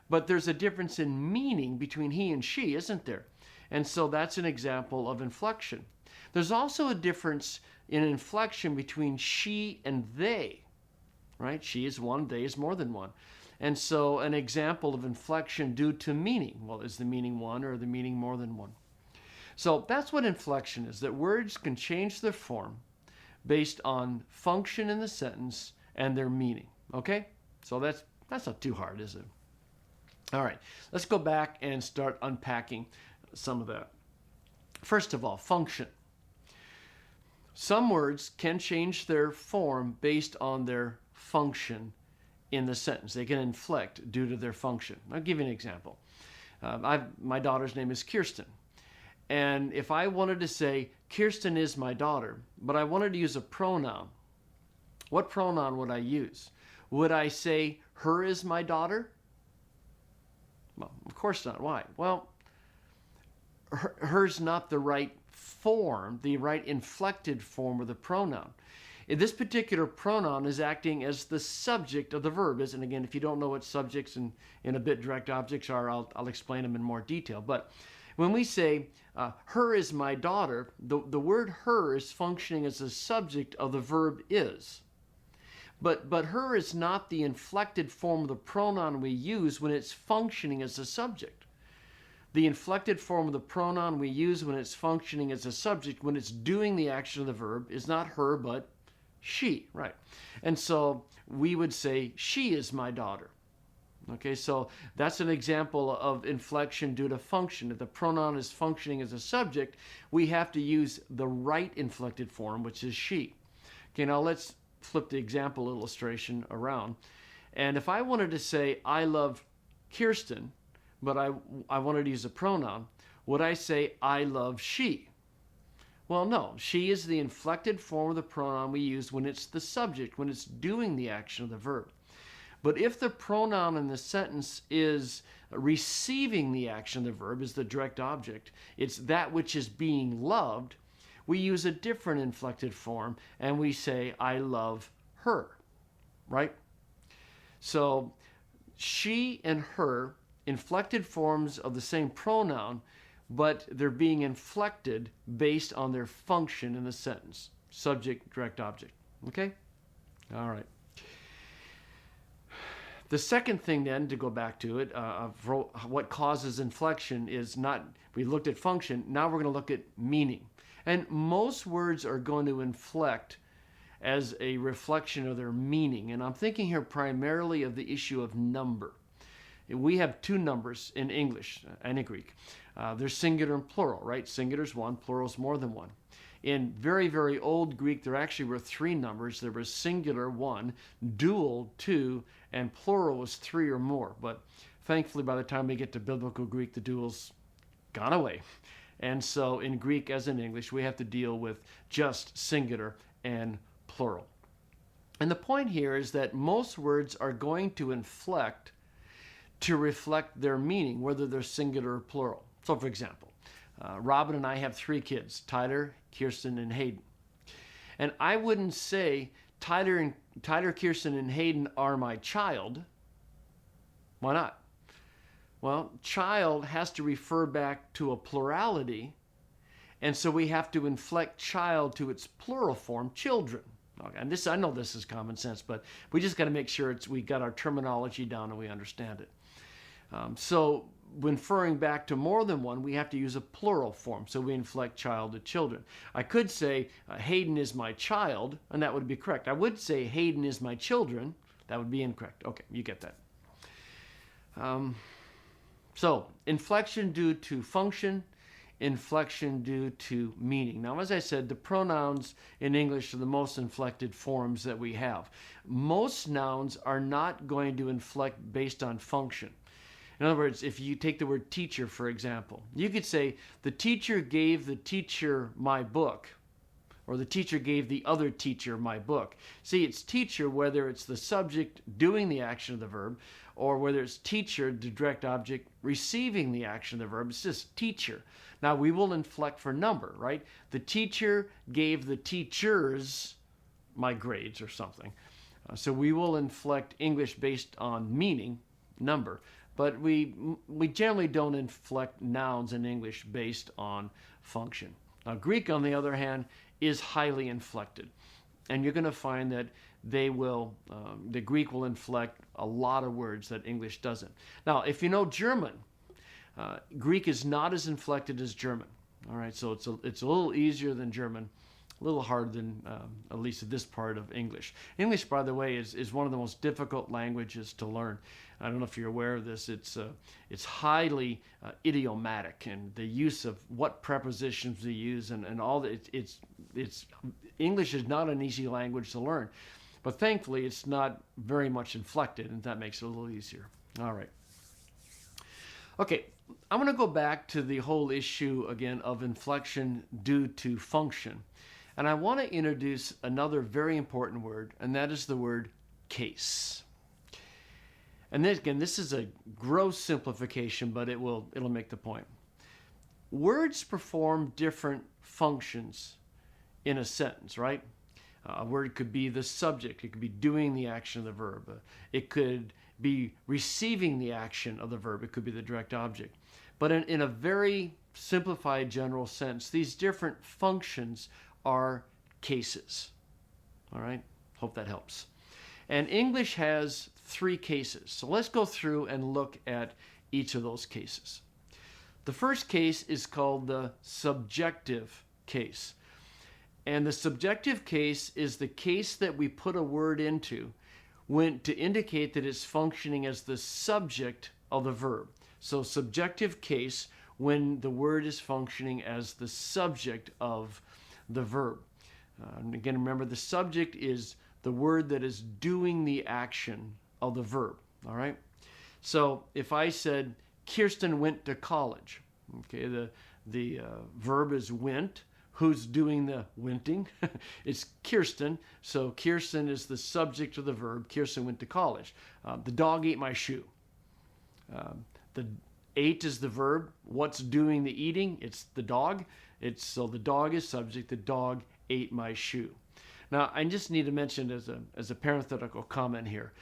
But there's a difference in meaning between he and she, isn't there? And so that's an example of inflection. There's also a difference in inflection between she and they, right? She is one, they is more than one. And so an example of inflection due to meaning, well, is the meaning one or the meaning more than one? So that's what inflection is, that words can change their form based on function in the sentence and their meaning, okay? So that's not too hard, is it? All right, let's go back and start unpacking some of that. First of all, function. Some words can change their form based on their function in the sentence. They can inflect due to their function. I'll give you an example. My daughter's name is Kirsten. And if I wanted to say, Kirsten is my daughter, but I wanted to use a pronoun, what pronoun would I use? Would I say, her is my daughter? Well, of course not. Why? Well, her's not the right form, the right inflected form of the pronoun. This particular pronoun is acting as the subject of the verb. And again, if you don't know what subjects and in a bit direct objects are, I'll explain them in more detail. But when we say, her is my daughter, the word her is functioning as the subject of the verb is. But her is not the inflected form of the pronoun we use when it's functioning as a subject. The inflected form of the pronoun we use when it's functioning as a subject, when it's doing the action of the verb, is not her, but she, right? And so we would say, she is my daughter. Okay, so that's an example of inflection due to function. If the pronoun is functioning as a subject, we have to use the right inflected form, which is she. Okay, now let's flip the example illustration around. And if I wanted to say, I love Kirsten, but I wanted to use a pronoun, would I say, I love she? Well, no. She is the inflected form of the pronoun we use when it's the subject, when it's doing the action of the verb. But if the pronoun in the sentence is receiving the action of the verb, is the direct object, it's that which is being loved, we use a different inflected form and we say, I love her, right? So she and her, inflected forms of the same pronoun, but they're being inflected based on their function in the sentence. Subject, direct object. Okay? All right. The second thing then, to go back to it, what causes inflection is not, we looked at function, now we're going to look at meaning. And most words are going to inflect as a reflection of their meaning. And I'm thinking here primarily of the issue of number. We have two numbers in English and in Greek. There's singular and plural, right? Singular is one, plural is more than one. In very, very old Greek, there actually were three numbers. There was singular, one, dual, two, and plural was three or more. But thankfully, by the time we get to biblical Greek, the dual's gone away. And so in Greek, as in English, we have to deal with just singular and plural. And the point here is that most words are going to inflect to reflect their meaning, whether they're singular or plural. So, for example, Robin and I have three kids, Tyler, Kirsten, and Hayden. And I wouldn't say Tyler, Kirsten, and Hayden are my child, why not? Well, child has to refer back to a plurality, and so we have to inflect child to its plural form, children. Okay, and I know this is common sense, but we just got to make sure we got our terminology down and we understand it. So when referring back to more than one, we have to use a plural form. So we inflect child to children. I could say Hayden is my child, and that would be correct. I would say Hayden is my children. That would be incorrect. Okay, you get that. So inflection due to function, inflection due to meaning. Now, as I said, the pronouns in English are the most inflected forms that we have. Most nouns are not going to inflect based on function. In other words, if you take the word teacher, for example, you could say, the teacher gave the teacher my book, or the teacher gave the other teacher my book. See, it's teacher whether it's the subject doing the action of the verb, or whether it's teacher, the direct object, receiving the action of the verb. It's just teacher. Now, we will inflect for number, right? The teacher gave the teachers my grades or something. So we will inflect English based on meaning, number. But we generally don't inflect nouns in English based on function. Now, Greek, on the other hand, is highly inflected. And you're going to find that the Greek will inflect a lot of words that English doesn't. Now, if you know German, Greek is not as inflected as German. All right, so it's a little easier than German, a little harder than at least this part of English. English, by the way, is one of the most difficult languages to learn. I don't know if you're aware of this. It's highly idiomatic, and the use of what prepositions we use and all that. It's English is not an easy language to learn, but thankfully it's not very much inflected, and that makes it a little easier. All right. Okay, I'm going to go back to the whole issue again of inflection due to function. And I want to introduce another very important word, and that is the word case. And then, again, this is a gross simplification, but it'll make the point. Words perform different functions in a sentence, right? A word could be the subject. It could be doing the action of the verb. It could be receiving the action of the verb. It could be the direct object. But in a very simplified general sense, these different functions are cases. All right? Hope that helps. And English has 3 cases. So let's go through and look at each of those cases. The first case is called the subjective case. And the subjective case is the case that we put a word into to indicate that it's functioning as the subject of the verb. So subjective case when the word is functioning as the subject of the verb. And again, remember, the subject is the word that is doing the action of the verb. All right? So if I said, Kirsten went to college, okay, the verb is went. Who's doing the wenting? It's Kirsten. So Kirsten is the subject of the verb. Kirsten went to college. The dog ate my shoe. The ate is the verb. What's doing the eating? It's the dog. So the dog is subject. The dog ate my shoe. Now, I just need to mention as a parenthetical comment here,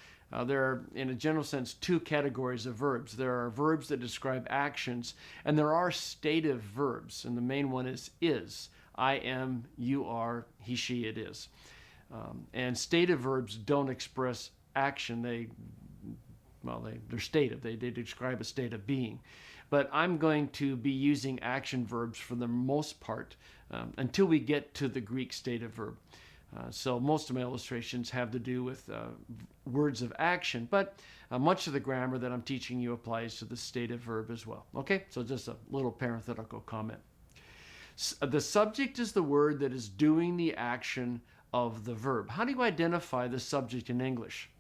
there are, in a general sense, 2 categories of verbs. There are verbs that describe actions, and there are stative verbs, and the main one is. I am, you are, he, she, it is. And stative verbs don't express action. They're stative. They describe a state of being. But I'm going to be using action verbs for the most part until we get to the Greek stative verb. So most of my illustrations have to do with words of action, but much of the grammar that I'm teaching you applies to the stative verb as well. Okay, so just a little parenthetical comment. The subject is the word that is doing the action of the verb. How do you identify the subject in English?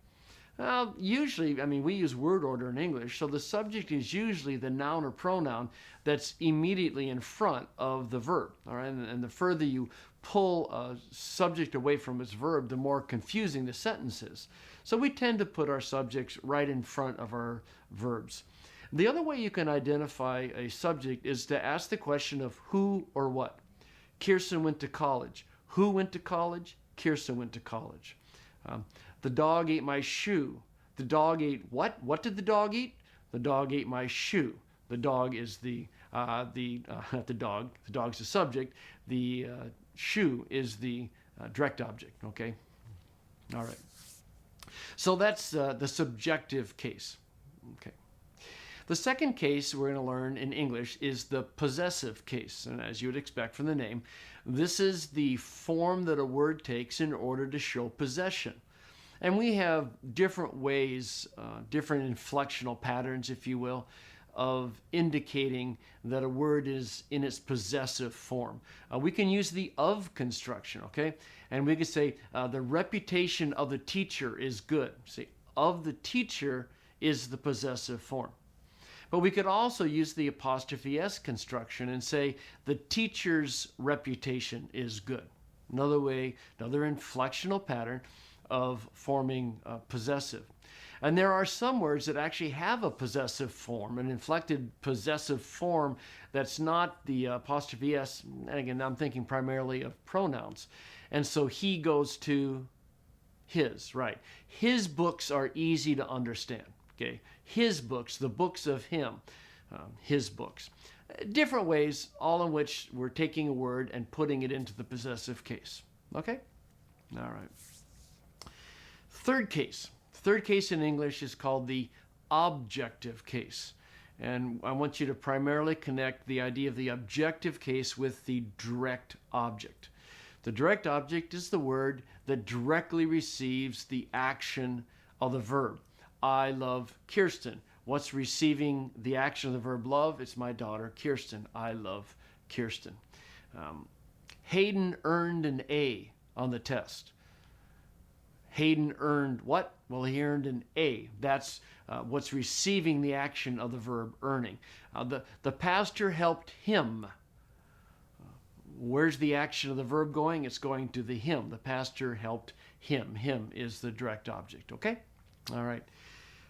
Well, usually, we use word order in English, so the subject is usually the noun or pronoun that's immediately in front of the verb. All right, and the further you pull a subject away from its verb, the more confusing the sentence is. So we tend to put our subjects right in front of our verbs. The other way you can identify a subject is to ask the question of who or what. Kirsten went to college. Who went to college? Kirsten went to college. The dog ate my shoe. The dog ate what? What did the dog eat? The dog ate my shoe. The dog is not the dog. The dog's the subject. The shoe is the direct object. Okay. All right. So that's the subjective case. Okay. The second case we're going to learn in English is the possessive case. And as you would expect from the name, this is the form that a word takes in order to show possession. And we have different ways, different inflectional patterns, if you will, of indicating that a word is in its possessive form. We can use the of construction, okay? And we can say the reputation of the teacher is good. See, of the teacher is the possessive form. But we could also use the apostrophe s construction and say the teacher's reputation is good. Another way, another inflectional pattern of forming possessive. And there are some words that actually have a possessive form, an inflected possessive form that's not the apostrophe s. And again, I'm thinking primarily of pronouns. And so he goes to his, right? His books are easy to understand. Okay, his books, the books of him, his books. Different ways, all in which we're taking a word and putting it into the possessive case. Okay? All right. Third case. Third case in English is called the objective case. And I want you to primarily connect the idea of the objective case with the direct object. The direct object is the word that directly receives the action of the verb. I love Kirsten. What's receiving the action of the verb love? It's my daughter, Kirsten. I love Kirsten. Hayden earned an A on the test. Hayden earned what? Well, he earned an A. That's what's receiving the action of the verb earning. The pastor helped him. Where's the action of the verb going? It's going to the him. The pastor helped him. Him is the direct object. Okay? All right.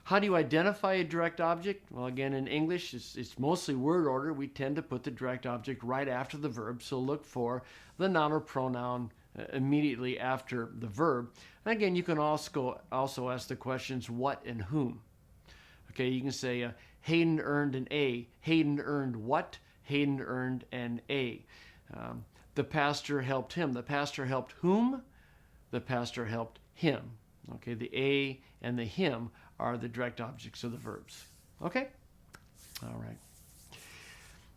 How do you identify a direct object? Well, again, in English, it's mostly word order. We tend to put the direct object right after the verb. So look for the noun or pronoun immediately after the verb. And again, you can also ask the questions what and whom. Okay, you can say Hayden earned an A. Hayden earned what? Hayden earned an A. The pastor helped him. The pastor helped whom? The pastor helped him. Okay, the A and the him are the direct objects of the verbs. Okay? All right.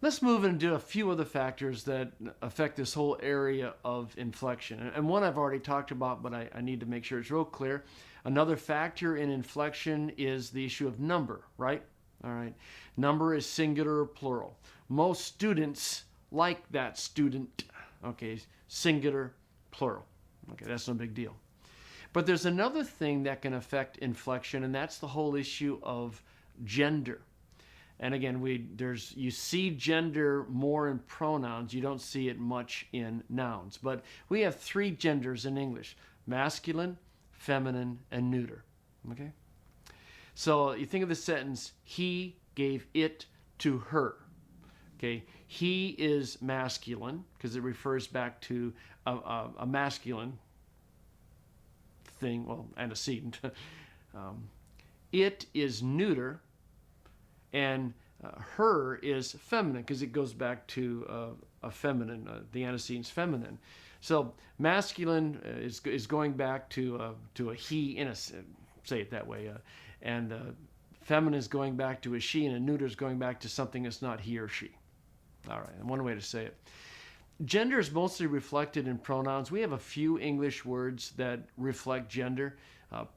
Let's move into a few other factors that affect this whole area of inflection. And one I've already talked about, but I need to make sure it's real clear. Another factor in inflection is the issue of number, right? All right. Number is singular or plural. Most students like that student. Okay, singular, plural. Okay, that's no big deal. But there's another thing that can affect inflection, and that's the whole issue of gender. And again, you see gender more in pronouns. You don't see it much in nouns. But we have three genders in English: masculine, feminine, and neuter. Okay? So you think of the sentence, he gave it to her. Okay? He is masculine because it refers back to a masculine thing, well, antecedent. It is neuter, and her is feminine because it goes back to a feminine, the antecedent's feminine. So masculine is going back to a he, say it that way, and feminine is going back to a she, and a neuter is going back to something that's not he or she. All right, and one way to say it. Gender is mostly reflected in pronouns. We have a few English words that reflect gender.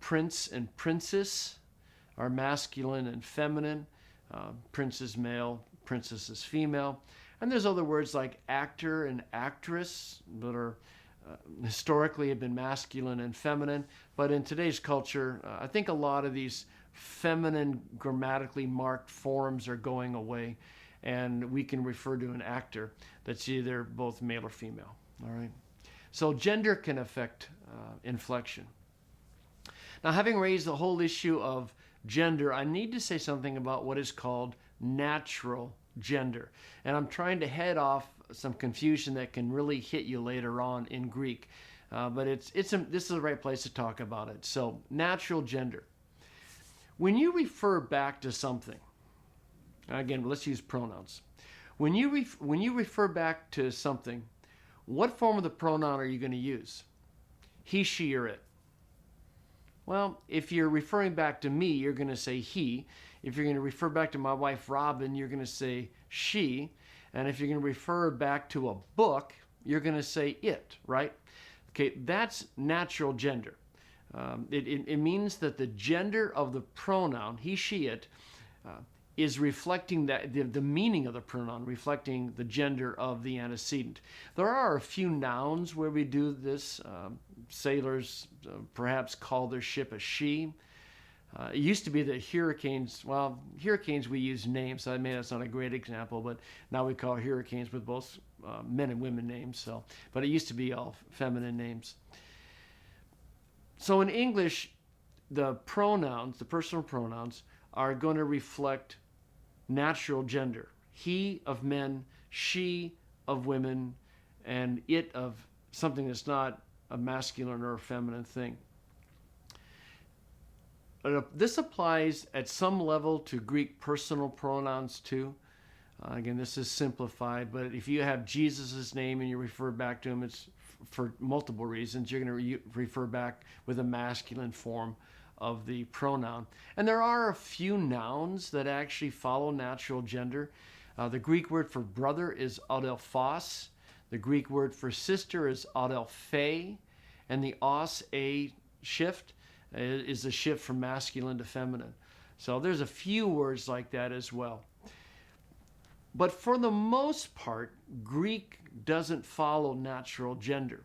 Prince and princess are masculine and feminine. Prince is male, princess is female. And there's other words like actor and actress that are historically have been masculine and feminine. But in today's culture, I think a lot of these feminine grammatically marked forms are going away. And we can refer to an actor that's either both male or female. All right. So gender can affect inflection. Now, having raised the whole issue of gender, I need to say something about what is called natural gender. And I'm trying to head off some confusion that can really hit you later on in Greek. but this is the right place to talk about it. So, natural gender. When you refer back to something, again, let's use pronouns. When you refer back to something, what form of the pronoun are you going to use? He, she, or it? Well, if you're referring back to me, you're going to say he. If you're going to refer back to my wife Robin, you're going to say she. And if you're going to refer back to a book, you're going to say it, right? Okay, that's natural gender. It means that the gender of the pronoun, he, she, it, is reflecting the meaning of the pronoun, reflecting the gender of the antecedent. There are a few nouns where we do this. Sailors perhaps call their ship a she. It used to be that hurricanes we use names, so I mean that's not a great example, but now we call hurricanes with both men and women names. But it used to be all feminine names. So in English, the pronouns, the personal pronouns, are going to reflect natural gender. He of men, she of women, and it of something that's not a masculine or a feminine thing. This applies at some level to Greek personal pronouns too. Again, this is simplified, but if you have Jesus' name and you refer back to him, it's for multiple reasons. You're going to refer back with a masculine form of the pronoun. And there are a few nouns that actually follow natural gender. The Greek word for brother is adelphos. The Greek word for sister is adelphe. And the os, a shift, is a shift from masculine to feminine. So there's a few words like that as well. But for the most part, Greek doesn't follow natural gender.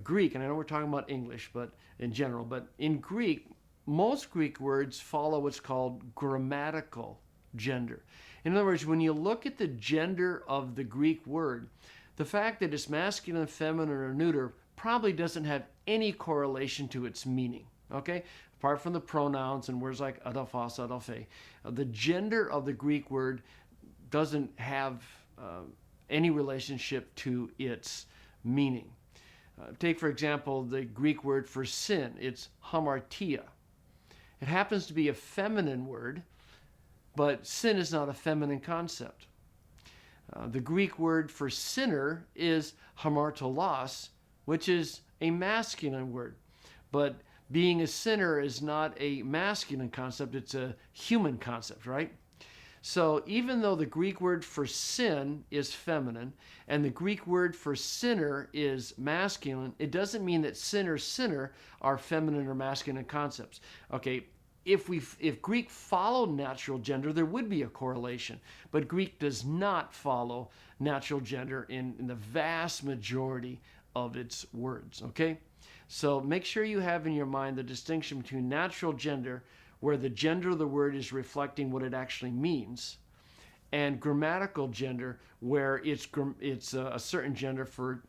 Greek, and I know we're talking about English, but in general, but in Greek, most Greek words follow what's called grammatical gender. In other words, when you look at the gender of the Greek word, the fact that it's masculine, feminine, or neuter probably doesn't have any correlation to its meaning. Okay? Apart from the pronouns and words like adelphos, adelphe, the gender of the Greek word doesn't have any relationship to its meaning. Take, for example, the Greek word for sin. It's hamartia. It happens to be a feminine word, but sin is not a feminine concept. The Greek word for sinner is hamartolos, which is a masculine word. But being a sinner is not a masculine concept, it's a human concept, right? So even though the Greek word for sin is feminine and the Greek word for sinner is masculine, it doesn't mean that sinner are feminine or masculine concepts. Okay, if Greek followed natural gender, there would be a correlation. But Greek does not follow natural gender in the vast majority of its words. Okay, so make sure you have in your mind the distinction between natural gender, where the gender of the word is reflecting what it actually means, and grammatical gender, where it's a certain gender for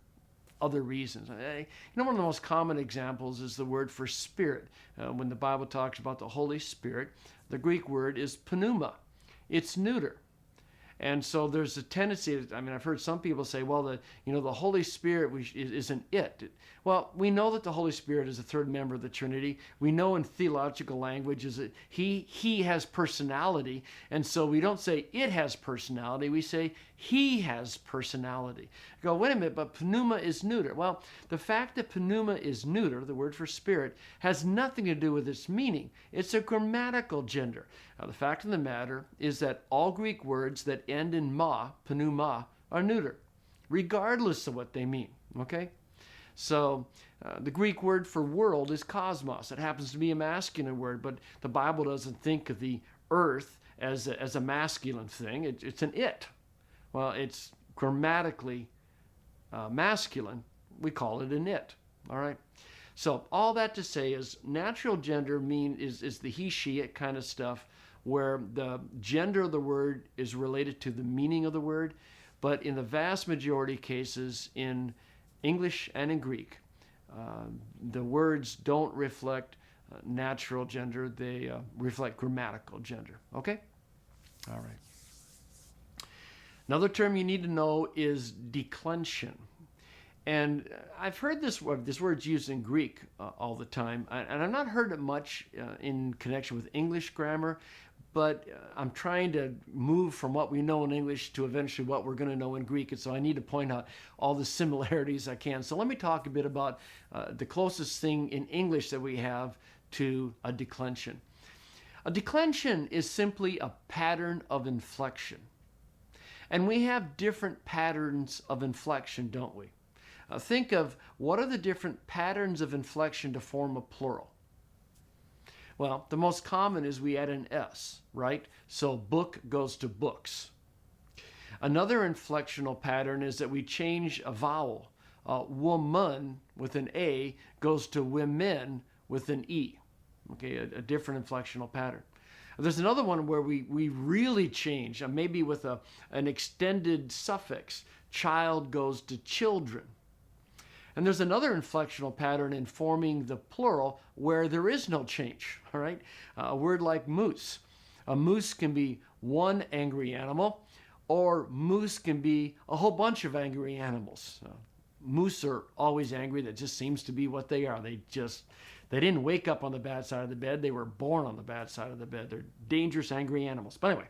other reasons. One of the most common examples is the word for spirit. When the Bible talks about the Holy Spirit, the Greek word is pneuma. It's neuter. And so there's a tendency, I've heard some people say, well, the Holy Spirit isn't it. Well, we know that the Holy Spirit is a third member of the Trinity. We know in theological language is that he has personality. And so we don't say it has personality. We say he has personality. You go, wait a minute, but pneuma is neuter. Well, the fact that pneuma is neuter, the word for spirit, has nothing to do with its meaning. It's a grammatical gender. Now, the fact of the matter is that all Greek words that end in ma, pneuma, are neuter, regardless of what they mean. Okay? So the Greek word for world is cosmos. It happens to be a masculine word, but the Bible doesn't think of the earth as a masculine thing. It's an it. Well, it's grammatically masculine. We call it an it. All right? So all that to say is natural gender is the he, she, it kind of stuff, where the gender of the word is related to the meaning of the word. But in the vast majority of cases in English and in Greek, the words don't reflect natural gender. They reflect grammatical gender. Okay? All right. Another term you need to know is declension. And I've heard this word's used in Greek all the time, and I've not heard it much in connection with English grammar, but I'm trying to move from what we know in English to eventually what we're going to know in Greek, and so I need to point out all the similarities I can. So let me talk a bit about the closest thing in English that we have to a declension. A declension is simply a pattern of inflection. And we have different patterns of inflection, don't we? Think of what are the different patterns of inflection to form a plural. Well, the most common is we add an S, right? So book goes to books. Another inflectional pattern is that we change a vowel. Woman with an A goes to women with an E. Okay, a different inflectional pattern. There's another one where we really change, maybe with an extended suffix. Child goes to children. And there's another inflectional pattern in forming the plural where there is no change, all right? A word like moose. A moose can be one angry animal, or moose can be a whole bunch of angry animals. Moose are always angry. That just seems to be what they are. They didn't wake up on the bad side of the bed. They were born on the bad side of the bed. They're dangerous, angry animals. But anyway,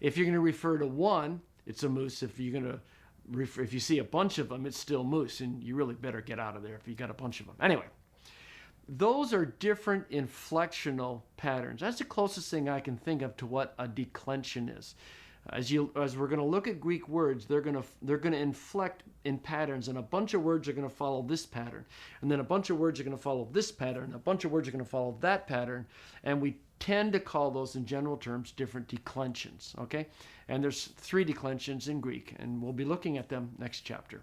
if you're going to refer to one, it's a moose. If you see a bunch of them, it's still moose, and you really better get out of there if you got a bunch of them. Anyway, those are different inflectional patterns. That's the closest thing I can think of to what a declension is. As we're going to look at Greek words, they're going to inflect in patterns, and a bunch of words are going to follow this pattern, and then a bunch of words are going to follow this pattern, and a bunch of words are going to follow that pattern, and we tend to call those in general terms different declensions. Okay, and there's 3 declensions in Greek, and we'll be looking at them next chapter.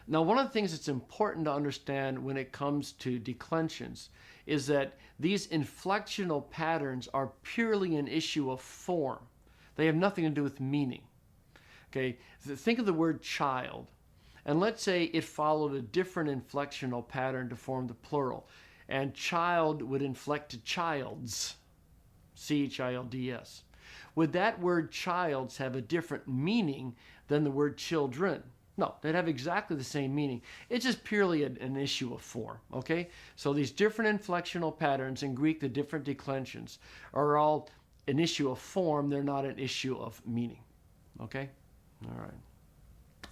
Now, one of the things that's important to understand when it comes to declensions is that these inflectional patterns are purely an issue of form. They have nothing to do with meaning. Okay, think of the word child, and let's say it followed a different inflectional pattern to form the plural, and child would inflect to childs, C-H-I-L-D-S. Would that word childs have a different meaning than the word children? No, they'd have exactly the same meaning. It's just purely an issue of form, okay? So these different inflectional patterns, in Greek, the different declensions, are all an issue of form. They're not an issue of meaning, okay? All right.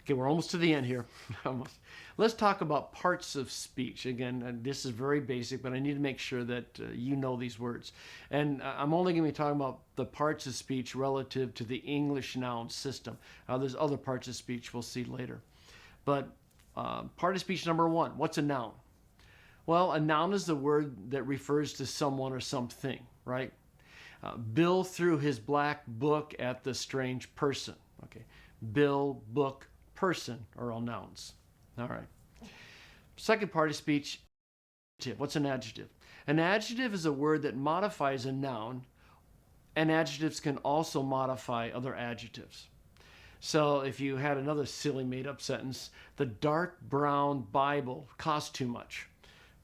Okay, we're almost to the end here. Almost. Let's talk about parts of speech. Again, this is very basic, but I need to make sure that you know these words. And I'm only going to be talking about the parts of speech relative to the English noun system. There's other parts of speech we'll see later. But part of speech number 1, what's a noun? Well, a noun is the word that refers to someone or something, right? Bill threw his black book at the strange person. Okay, Bill, book, person are all nouns. All right. Second part of speech, what's an adjective? An adjective is a word that modifies a noun, and adjectives can also modify other adjectives. So if you had another silly made-up sentence, the dark brown Bible cost too much.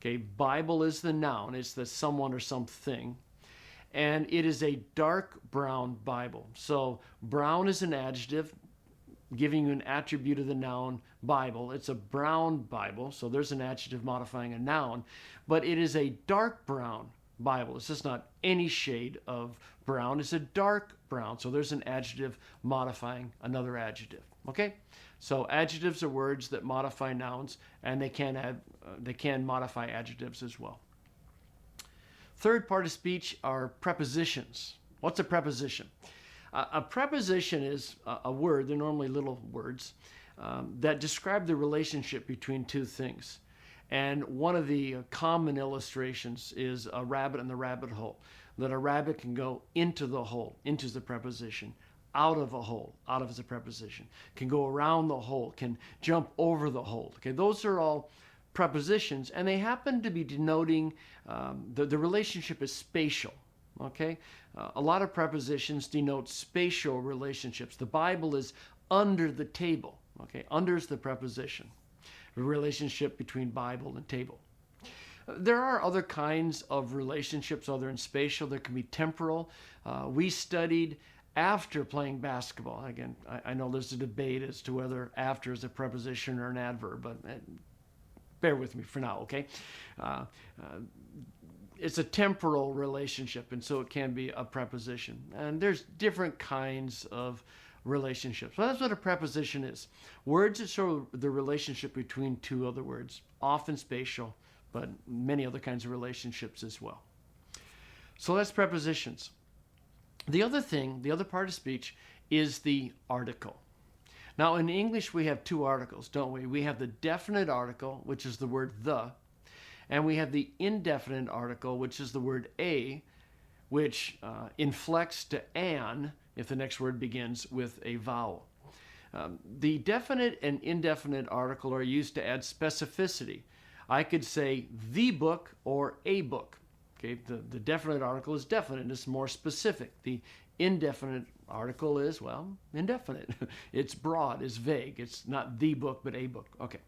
Okay, Bible is the noun, it's the someone or something, and it is a dark brown Bible. So brown is an adjective, giving you an attribute of the noun Bible. It's a brown Bible, so there's an adjective modifying a noun, but it is a dark brown Bible. It's just not any shade of brown. It's a dark brown, so there's an adjective modifying another adjective. Okay, so adjectives are words that modify nouns, and they can modify adjectives as well. Third part of speech are prepositions. What's a preposition? A preposition is a word, they're normally little words, that describe the relationship between two things. And one of the common illustrations is a rabbit in the rabbit hole, that a rabbit can go into the hole, into the preposition, out of a hole, out of is a preposition, can go around the hole, can jump over the hole. Okay, those are all prepositions, and they happen to be denoting the relationship is spatial. Okay, a lot of prepositions denote spatial relationships. The Bible is under the table. Okay, under is the preposition, the relationship between Bible and table. There are other kinds of relationships other than spatial. There can be temporal. We studied after playing basketball. Again, I know there's a debate as to whether after is a preposition or an adverb, but bear with me for now, okay? It's a temporal relationship, and so it can be a preposition. And there's different kinds of relationships. So that's what a preposition is. Words that show the relationship between two other words, often spatial, but many other kinds of relationships as well. So that's prepositions. The other thing, the other part of speech, is the article. Now, in English, we have two articles, don't we? We have the definite article, which is the word the, and we have the indefinite article, which is the word a, which inflects to an if the next word begins with a vowel. The definite and indefinite article are used to add specificity. I could say the book or a book. Okay, the definite article is definite, it's more specific. The indefinite article is, well, indefinite. It's broad, it's vague. It's not the book, but a book. Okay.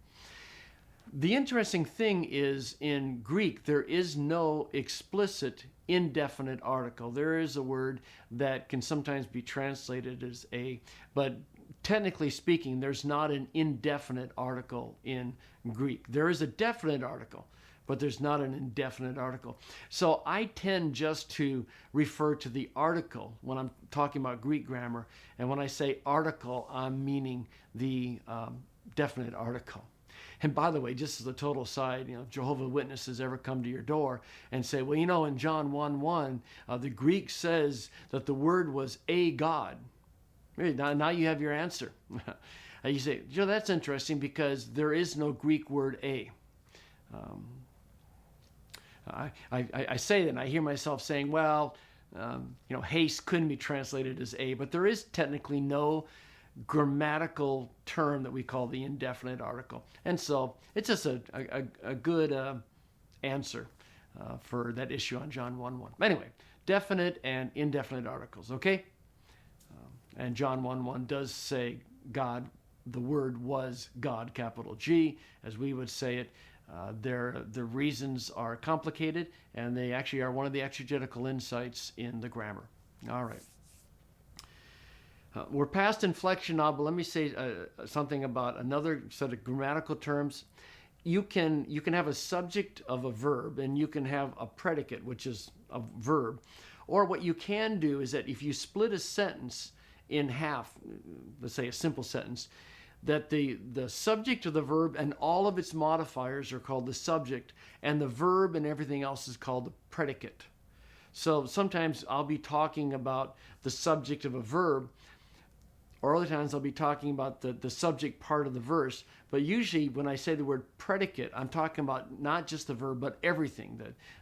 The interesting thing is in Greek, there is no explicit indefinite article. There is a word that can sometimes be translated as a, but technically speaking, there's not an indefinite article in Greek. There is a definite article, but there's not an indefinite article. So I tend just to refer to the article when I'm talking about Greek grammar. And when I say article, I'm meaning the definite article. And by the way, just as a total side, Jehovah's Witnesses ever come to your door and say, well, in John 1:1, the Greek says that the word was a God. Now you have your answer. You say, that's interesting because there is no Greek word a. I say that and I hear myself saying, haste couldn't be translated as a, but there is technically no grammatical term that we call the indefinite article. And so it's just a good answer for that issue on John 1:1. Anyway, definite and indefinite articles, okay? And John 1:1 does say God, the word was God, capital G, as we would say it. The reasons are complicated, and they actually are one of the exegetical insights in the grammar. All right. We're past inflection now, but let me say something about another set of grammatical terms. You can have a subject of a verb, and you can have a predicate, which is a verb. Or what you can do is that if you split a sentence in half, let's say a simple sentence, that the subject of the verb and all of its modifiers are called the subject, and the verb and everything else is called the predicate. So sometimes I'll be talking about the subject of a verb, or other times I'll be talking about the subject part of the verse. But usually when I say the word predicate, I'm talking about not just the verb, but everything,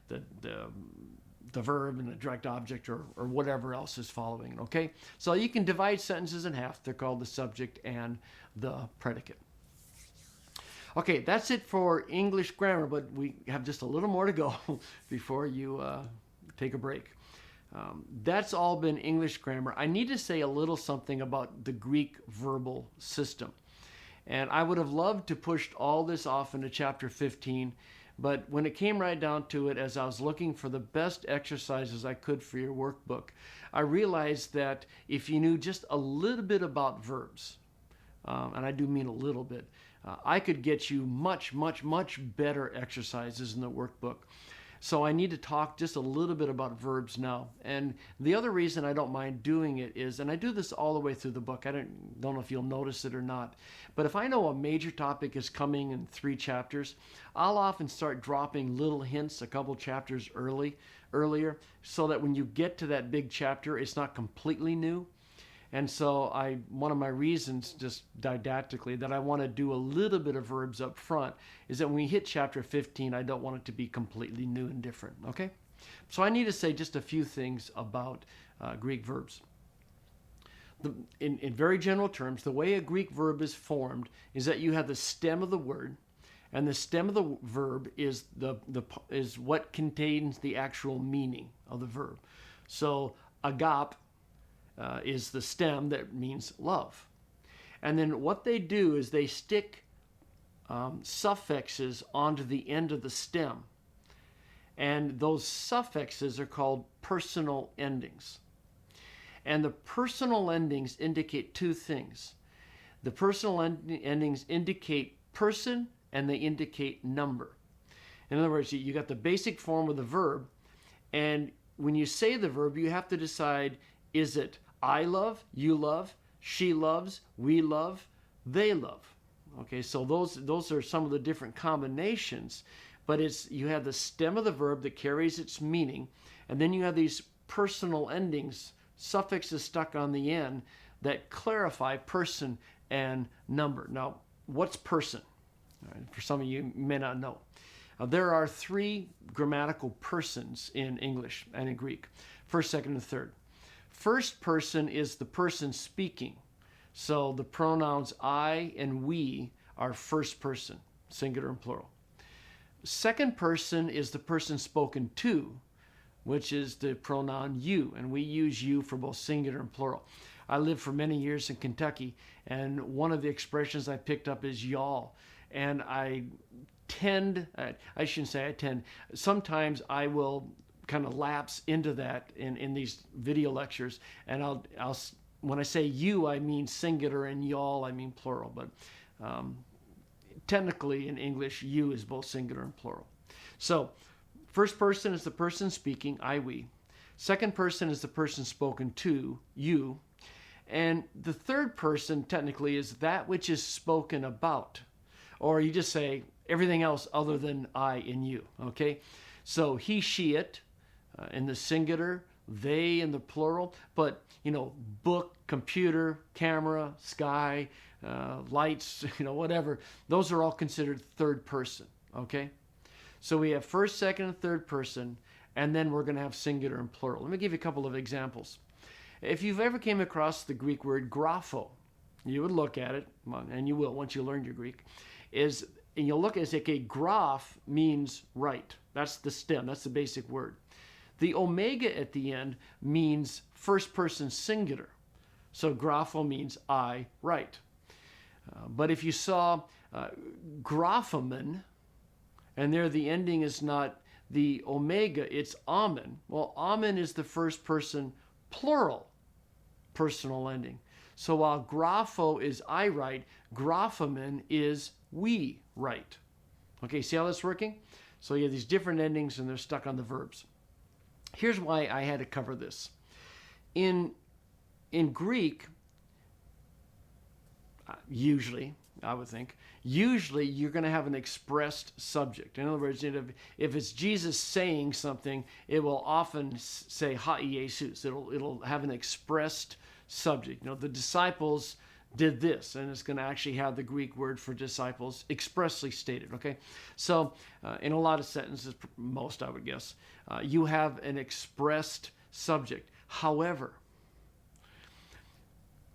the verb and the direct object or whatever else is following, okay? So you can divide sentences in half. They're called the subject and the predicate. Okay, that's it for English grammar, but we have just a little more to go before you take a break. That's all been English grammar. I need to say a little something about the Greek verbal system. And I would have loved to push all this off into chapter 15, but when it came right down to it, as I was looking for the best exercises I could for your workbook, I realized that if you knew just a little bit about verbs, and I do mean a little bit, I could get you much, much, much better exercises in the workbook. So I need to talk just a little bit about verbs now. And the other reason I don't mind doing it is, and I do this all the way through the book, I don't know if you'll notice it or not, but if I know a major topic is coming in 3 chapters, I'll often start dropping little hints a couple chapters earlier, so that when you get to that big chapter, it's not completely new. And so one of my reasons, just didactically, that I want to do a little bit of verbs up front is that when we hit chapter 15, I don't want it to be completely new and different, okay? So I need to say just a few things about Greek verbs. In very general terms, the way a Greek verb is formed is that you have the stem of the word, and the stem of the verb is is what contains the actual meaning of the verb. So agap is the stem that means love. And then what they do is they stick suffixes onto the end of the stem. And those suffixes are called personal endings. And the personal endings indicate two things. The personal endings indicate person and they indicate number. In other words, you got the basic form of the verb, and when you say the verb, you have to decide, is it I love, you love, she loves, we love, they love. Okay, so those are some of the different combinations, but you have the stem of the verb that carries its meaning, and then you have these personal endings, suffixes stuck on the end that clarify person and number. Now, what's person? For some of you may not know. There are three grammatical persons in English and in Greek: first, second, and third. First person is the person speaking. So the pronouns I and we are first person, singular and plural. Second person is the person spoken to, which is the pronoun you, and we use you for both singular and plural. I lived for many years in Kentucky, and one of the expressions I picked up is y'all. And I shouldn't say I tend, sometimes I will kind of lapse into that in these video lectures, and I'll when I say you, I mean singular, and y'all, I mean plural. But technically in English, you is both singular and plural. So first person is the person speaking, I, we. Second person is the person spoken to, you. And the third person technically is that which is spoken about. Or you just say everything else other than I and you, okay? So he, she, it in the singular, they in the plural, but, book, computer, camera, sky, lights, whatever, those are all considered third person, okay? So we have first, second, and third person, and then we're going to have singular and plural. Let me give you a couple of examples. If you've ever came across the Greek word grapho, you would look at it, and you will once you learn your Greek, and you'll look at it and say, okay, graph means right. That's the stem, that's the basic word. The omega at the end means first person singular. So grapho means I write. But if you saw graphomen, and there the ending is not the omega, it's amen. Well, amen is the first person plural personal ending. So while grapho is I write, graphomen is we write. Okay, see how that's working? So you have these different endings and they're stuck on the verbs. Here's why I had to cover this. In Greek, usually, I would think, usually you're going to have an expressed subject. In other words, if it's Jesus saying something, it will often say ha Jesus. It'll have an expressed subject. The disciples did this, and it's going to actually have the Greek word for disciples expressly stated, okay? So in a lot of sentences, most I would guess, you have an expressed subject. However,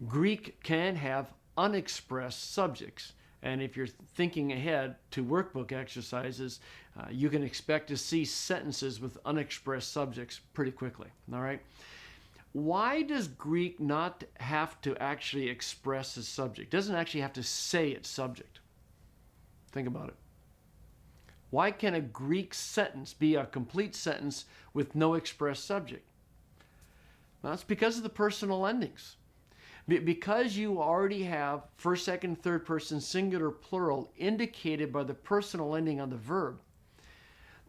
Greek can have unexpressed subjects, and if you're thinking ahead to workbook exercises, you can expect to see sentences with unexpressed subjects pretty quickly, all right? Why does Greek not have to actually express its subject? It doesn't actually have to say its subject. Think about it. Why can a Greek sentence be a complete sentence with no expressed subject? Well, it's because of the personal endings. Because you already have first, second, third person, singular, plural, indicated by the personal ending on the verb,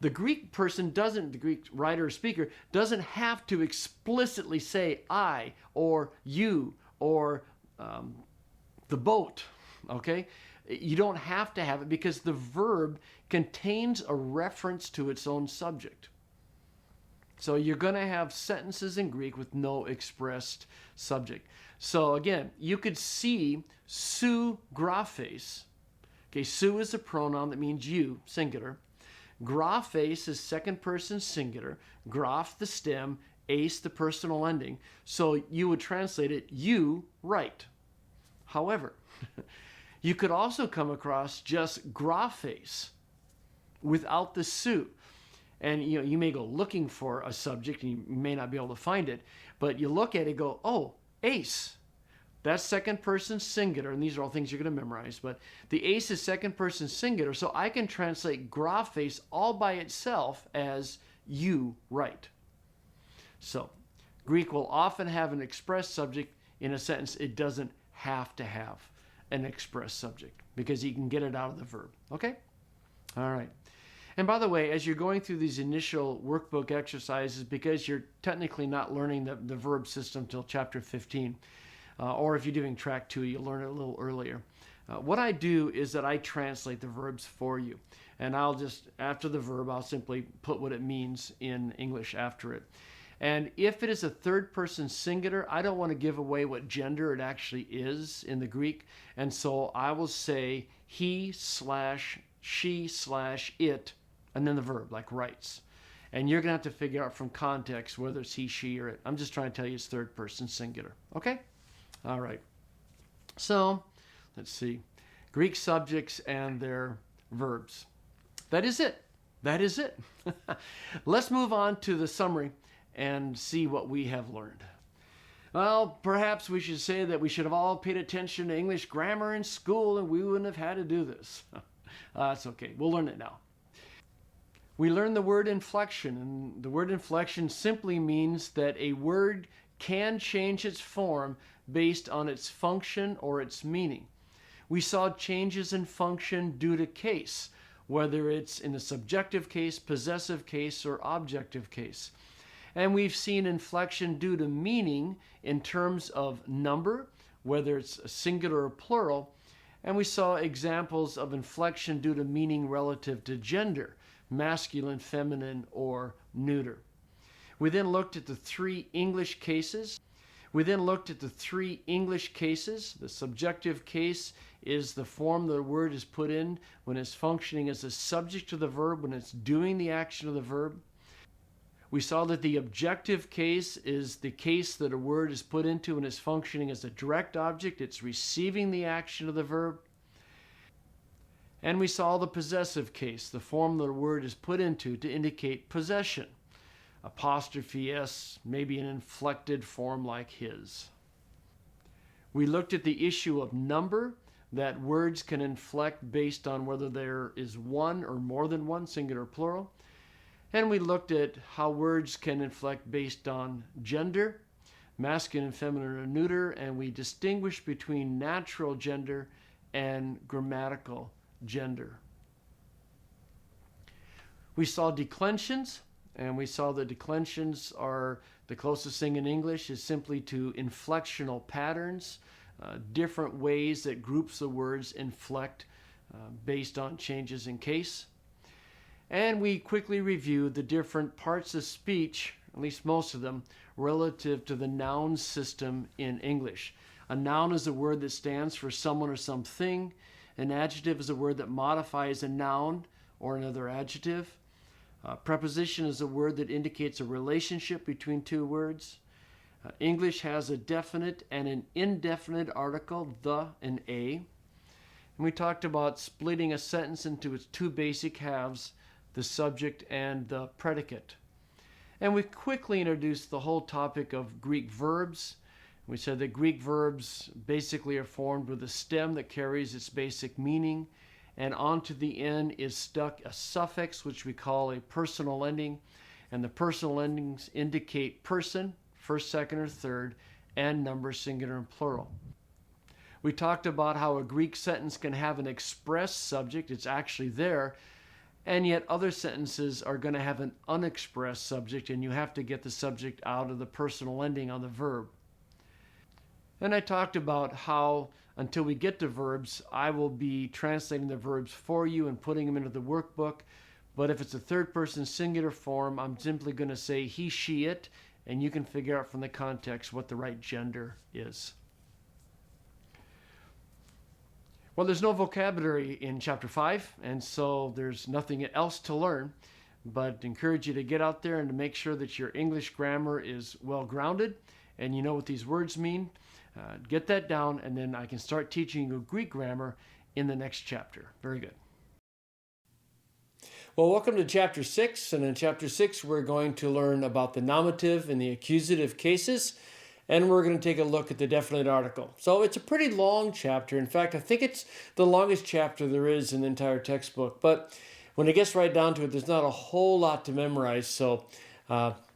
the Greek writer or speaker doesn't have to explicitly say I or you or the boat, okay? You don't have to have it because the verb contains a reference to its own subject. So you're going to have sentences in Greek with no expressed subject. So again, you could see su graphes. Okay, su is a pronoun that means you, singular. Graphes is second person singular. Graph the stem, ace the personal ending. So you would translate it, you write. However, you could also come across just graphes without the su. And you may go looking for a subject and you may not be able to find it, but you look at it and go, oh, ace. That's second person singular, and these are all things you're going to memorize, but the ace is second person singular, so I can translate graphes all by itself as you write. So Greek will often have an express subject in a sentence. It doesn't have to have an express subject because you can get it out of the verb. Okay? All right. And by the way, as you're going through these initial workbook exercises, because you're technically not learning the verb system till chapter 15, or if you're doing track 2, you'll learn it a little earlier. What I do is that I translate the verbs for you. And I'll just, after the verb, I'll simply put what it means in English after it. And if it is a third person singular, I don't want to give away what gender it actually is in the Greek. And so I will say he/she/it, and then the verb, like writes. And you're going to have to figure out from context whether it's he, she, or it. I'm just trying to tell you it's third person singular. Okay? All right. So, let's see. Greek subjects and their verbs. That is it. That is it. Let's move on to the summary and see what we have learned. Well, perhaps we should say that we should have all paid attention to English grammar in school and we wouldn't have had to do this. That's okay. We'll learn it now. We learned the word inflection, and the word inflection simply means that a word can change its form based on its function or its meaning. We saw changes in function due to case, whether it's in the subjective case, possessive case, or objective case. And we've seen inflection due to meaning in terms of number, whether it's singular or plural. And we saw examples of inflection due to meaning relative to gender, masculine, feminine, or neuter. We then looked at the three English cases. The subjective case is the form the word is put in when it's functioning as a subject to the verb, when it's doing the action of the verb. We saw that the objective case is the case that a word is put into when it's functioning as a direct object. It's receiving the action of the verb. And we saw the possessive case, the form that a word is put into to indicate possession. Apostrophe S, maybe an inflected form like his. We looked at the issue of number, that words can inflect based on whether there is one or more than one, singular or plural. And we looked at how words can inflect based on gender, masculine, feminine, or neuter, and we distinguished between natural gender and grammatical gender. We saw declensions, and we saw that declensions are the closest thing in English is simply to inflectional patterns, different ways that groups of words inflect based on changes in case. And we quickly reviewed the different parts of speech, at least most of them, relative to the noun system in English. A noun is a word that stands for someone or something. An adjective is a word that modifies a noun or another adjective. A preposition is a word that indicates a relationship between two words. English has a definite and an indefinite article, the and a. And we talked about splitting a sentence into its two basic halves, the subject and the predicate. And we quickly introduced the whole topic of Greek verbs. We said that Greek verbs basically are formed with a stem that carries its basic meaning, and onto the end is stuck a suffix which we call a personal ending, and the personal endings indicate person, first, second, or third, and number, singular and plural. We talked about how a Greek sentence can have an express subject, it's actually there, and yet other sentences are going to have an unexpressed subject, and you have to get the subject out of the personal ending on the verb. And I talked about how, until we get to verbs, I will be translating the verbs for you and putting them into the workbook. But if it's a third person singular form, I'm simply going to say he, she, it, and you can figure out from the context what the right gender is. Well, there's no vocabulary in chapter 5, and so there's nothing else to learn. But I encourage you to get out there and to make sure that your English grammar is well grounded and you know what these words mean. Get that down, and then I can start teaching you Greek grammar in the next chapter. Very good. Well, welcome to chapter 6, and in chapter 6 we're going to learn about the nominative and the accusative cases, and we're going to take a look at the definite article. So it's a pretty long chapter. In fact, I think it's the longest chapter there is in the entire textbook, but when it gets right down to it, there's not a whole lot to memorize, so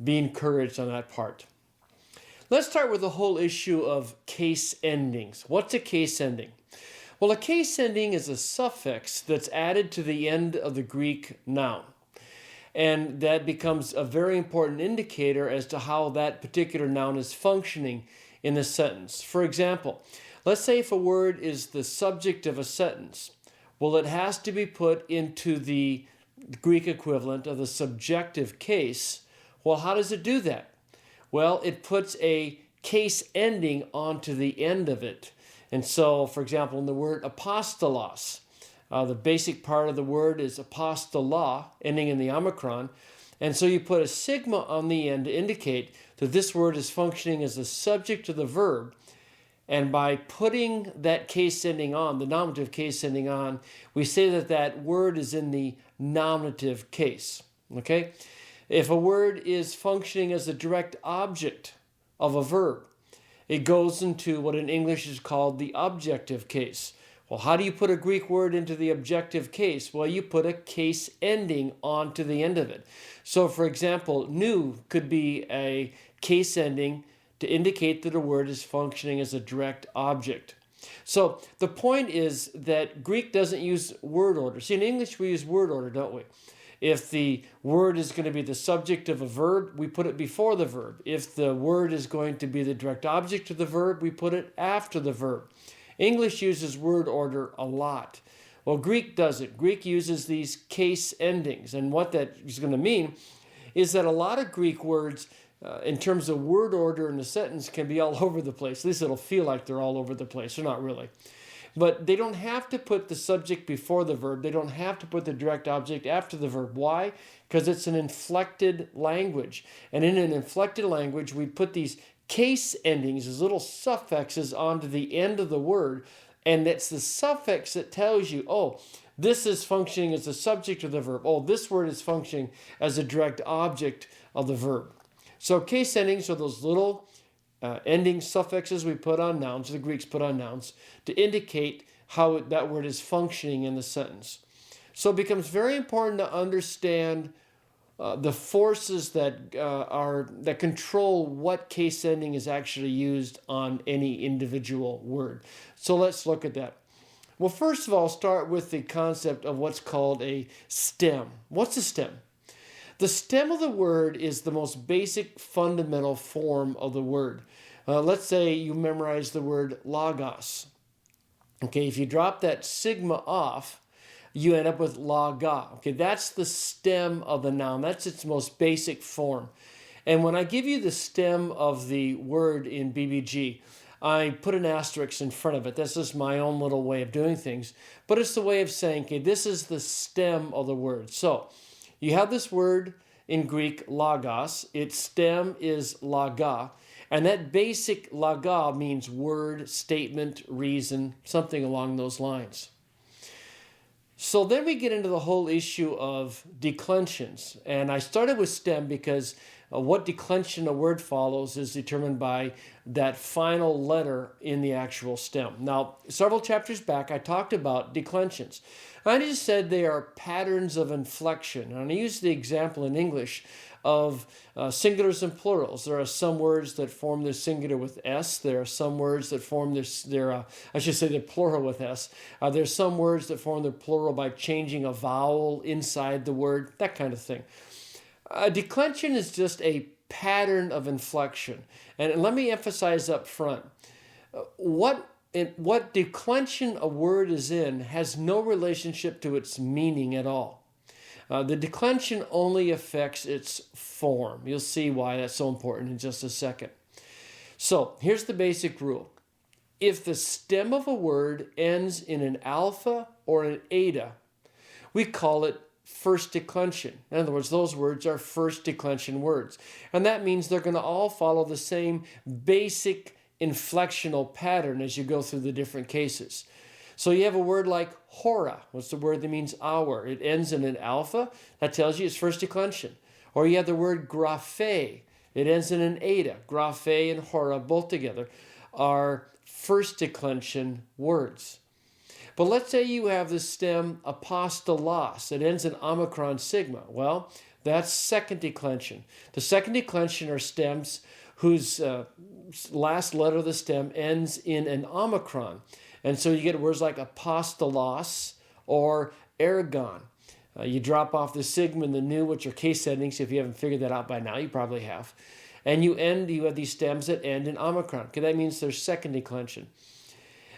be encouraged on that part. Let's start with the whole issue of case endings. What's a case ending? Well, a case ending is a suffix that's added to the end of the Greek noun. And that becomes a very important indicator as to how that particular noun is functioning in the sentence. For example, let's say if a word is the subject of a sentence, well, it has to be put into the Greek equivalent of the subjective case. Well, how does it do that? Well, it puts a case ending onto the end of it. And so, for example, in the word apostolos, the basic part of the word is apostola, ending in the omicron. And so you put a sigma on the end to indicate that this word is functioning as a subject to the verb. And by putting that case ending on, the nominative case ending on, we say that that word is in the nominative case. Okay? If a word is functioning as a direct object of a verb, it goes into what in English is called the objective case. Well, how do you put a Greek word into the objective case? Well, you put a case ending onto the end of it. So, for example, nu could be a case ending to indicate that a word is functioning as a direct object. So the point is that Greek doesn't use word order. See, in English we use word order, don't we? If the word is going to be the subject of a verb, we put it before the verb. If the word is going to be the direct object of the verb, we put it after the verb. English uses word order a lot. Well, Greek doesn't. Greek uses these case endings. And what that is going to mean is that a lot of Greek words, in terms of word order in a sentence, can be all over the place. At least it'll feel like they're all over the place. They're not really. But they don't have to put the subject before the verb. They don't have to put the direct object after the verb. Why? Because it's an inflected language. And in an inflected language, we put these case endings, these little suffixes, onto the end of the word. And it's the suffix that tells you, oh, this is functioning as a subject of the verb. Oh, this word is functioning as a direct object of the verb. So case endings are those little ending suffixes we put on nouns, the Greeks put on nouns, to indicate how that word is functioning in the sentence. So it becomes very important to understand the forces that control what case ending is actually used on any individual word. So let's look at that. Well, first of all, start with the concept of what's called a stem. What's a stem? The stem of the word is the most basic fundamental form of the word. Let's say you memorize the word logos. Okay, if you drop that sigma off, you end up with loga. Okay, that's the stem of the noun. That's its most basic form. And when I give you the stem of the word in BBG, I put an asterisk in front of it. That's just my own little way of doing things. But it's the way of saying, okay, this is the stem of the word. So you have this word in Greek, logos. Its stem is laga. And that basic laga means word, statement, reason, something along those lines. So then we get into the whole issue of declensions. And I started with stem because what declension a word follows is determined by that final letter in the actual stem. Now, several chapters back, I talked about declensions. I just said they are patterns of inflection. And I used the example in English of singulars and plurals. There are some words that form their singular with S. There are some words that form their plural with S. There's some words that form their plural by changing a vowel inside the word, that kind of thing. A declension is just a pattern of inflection. And let me emphasize up front, what declension a word is in has no relationship to its meaning at all. The declension only affects its form. You'll see why that's so important in just a second. So here's the basic rule. If the stem of a word ends in an alpha or an eta, we call it first declension. In other words, those words are first declension words. And that means they're going to all follow the same basic inflectional pattern as you go through the different cases. So you have a word like hora. What's the word that means hour? It ends in an alpha. That tells you it's first declension. Or you have the word graphe. It ends in an eta. Graphe and hora, both together, are first declension words. But let's say you have the stem apostolos. It ends in omicron sigma. Well, that's second declension. The second declension are stems whose last letter of the stem ends in an omicron. And so you get words like apostolos or ergon. You drop off the sigma and the nu, which are case endings. If you haven't figured that out by now, you probably have. And you have these stems that end in omicron. Okay, that means there's second declension.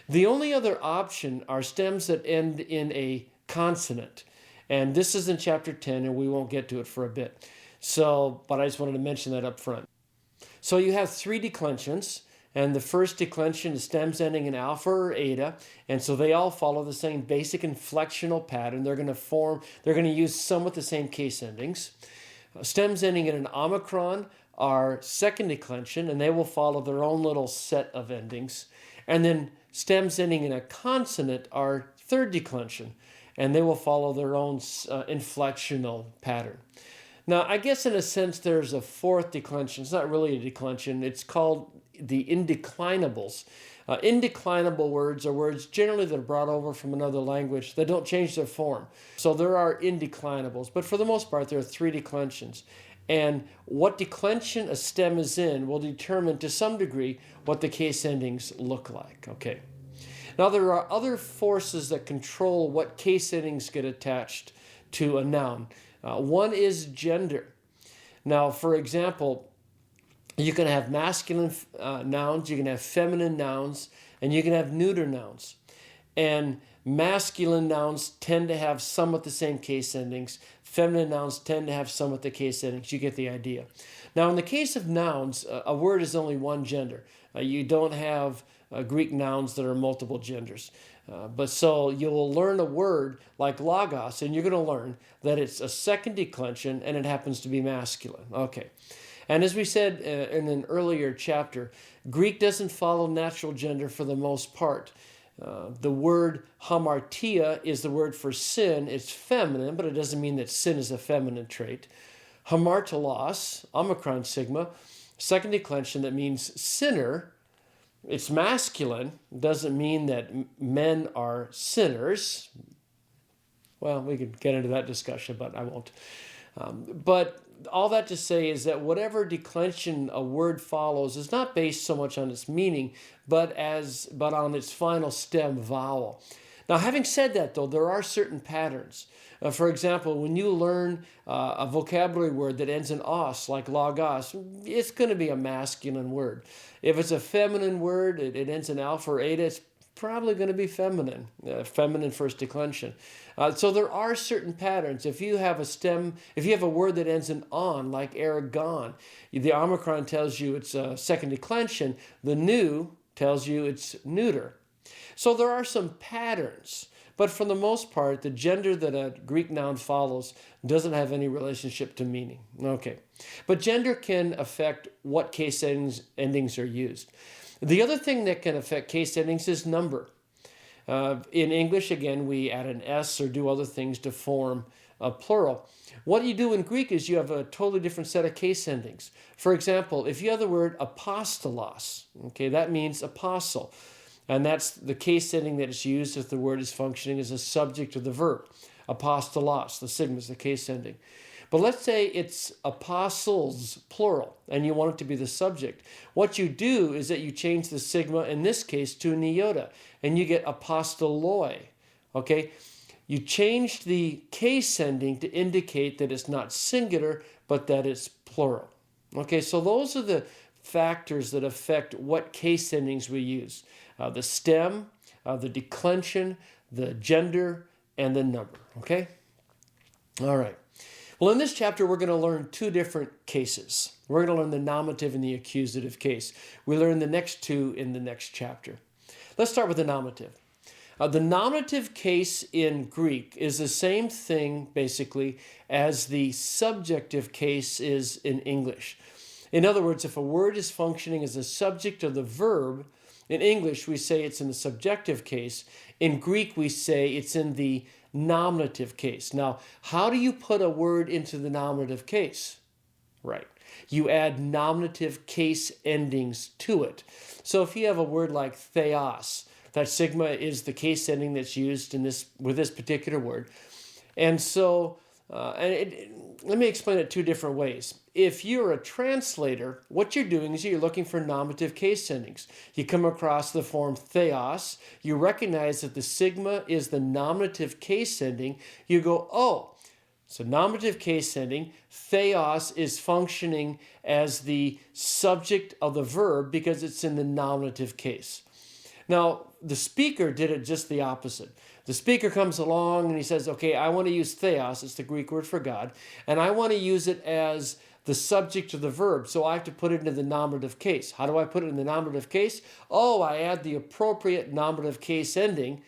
The only other option are stems that end in a consonant. And this is in chapter 10, and we won't get to it for a bit. But I just wanted to mention that up front. So you have three declensions, and the first declension is stems ending in alpha or eta, and so they all follow the same basic inflectional pattern. They're going to use somewhat the same case endings. Stems ending in an omicron are second declension, and they will follow their own little set of endings. And then stems ending in a consonant are third declension, and they will follow their own inflectional pattern. Now, I guess in a sense there's a fourth declension. It's not really a declension. It's called the indeclinables. Indeclinable words are words generally that are brought over from another language that don't change their form. So there are indeclinables, but for the most part there are three declensions. And what declension a stem is in will determine to some degree what the case endings look like. Okay. Now there are other forces that control what case endings get attached to a noun. One is gender. Now, for example, you can have masculine nouns, you can have feminine nouns, and you can have neuter nouns. And masculine nouns tend to have somewhat the same case endings. Feminine nouns tend to have somewhat the case endings. You get the idea. Now, in the case of nouns, a word is only one gender. You don't have Greek nouns that are multiple genders. But so you'll learn a word like logos, and you're going to learn that it's a second declension, and it happens to be masculine. Okay. And as we said in an earlier chapter, Greek doesn't follow natural gender for the most part. The word hamartia is the word for sin. It's feminine, but it doesn't mean that sin is a feminine trait. Hamartolos, omicron sigma, second declension, that means sinner. It's masculine. Doesn't mean that men are sinners. Well, we could get into that discussion, but I won't. But all that to say is that whatever declension a word follows is not based so much on its meaning, but on its final stem vowel. Now, having said that, though, there are certain patterns. For example, when you learn a vocabulary word that ends in os, like logos, it's going to be a masculine word. If it's a feminine word, it ends in alpha or eta, it's probably going to be feminine, feminine first declension. So there are certain patterns. If you have a word that ends in on, like ergon, the omicron tells you it's a second declension. The nu tells you it's neuter. So there are some patterns, but for the most part, the gender that a Greek noun follows doesn't have any relationship to meaning. Okay, but gender can affect what case endings are used. The other thing that can affect case endings is number. In English, again, we add an S or do other things to form a plural. What you do in Greek is you have a totally different set of case endings. For example, if you have the word apostolos, okay, that means apostle. And that's the case ending that is used if the word is functioning as a subject of the verb. Apostolos, the sigma is the case ending. But let's say it's apostles, plural, and you want it to be the subject. What you do is that you change the sigma, in this case, to an iota, and you get apostoloi, okay? You change the case ending to indicate that it's not singular, but that it's plural. Okay, so those are the factors that affect what case endings we use. The stem, the declension, the gender, and the number, okay? All right. Well, in this chapter, we're going to learn two different cases. We're going to learn the nominative and the accusative case. We learn the next two in the next chapter. Let's start with the nominative. The nominative case in Greek is the same thing, basically, as the subjective case is in English. In other words, if a word is functioning as a subject of the verb, in English we say it's in the subjective case. In Greek we say it's in the nominative case. Now, how do you put a word into the nominative case? Right. You add nominative case endings to it. So if you have a word like theos, that sigma is the case ending that's used with this particular word. And so Let me explain it two different ways. If you're a translator, what you're doing is you're looking for nominative case endings. You come across the form theos, you recognize that the sigma is the nominative case ending. You go, oh, so nominative case ending, theos is functioning as the subject of the verb because it's in the nominative case. Now, the speaker did it just the opposite. The speaker comes along and he says, okay, I want to use theos, it's the Greek word for God, and I want to use it as the subject of the verb, so I have to put it into the nominative case. How do I put it in the nominative case? Oh, I add the appropriate nominative case ending,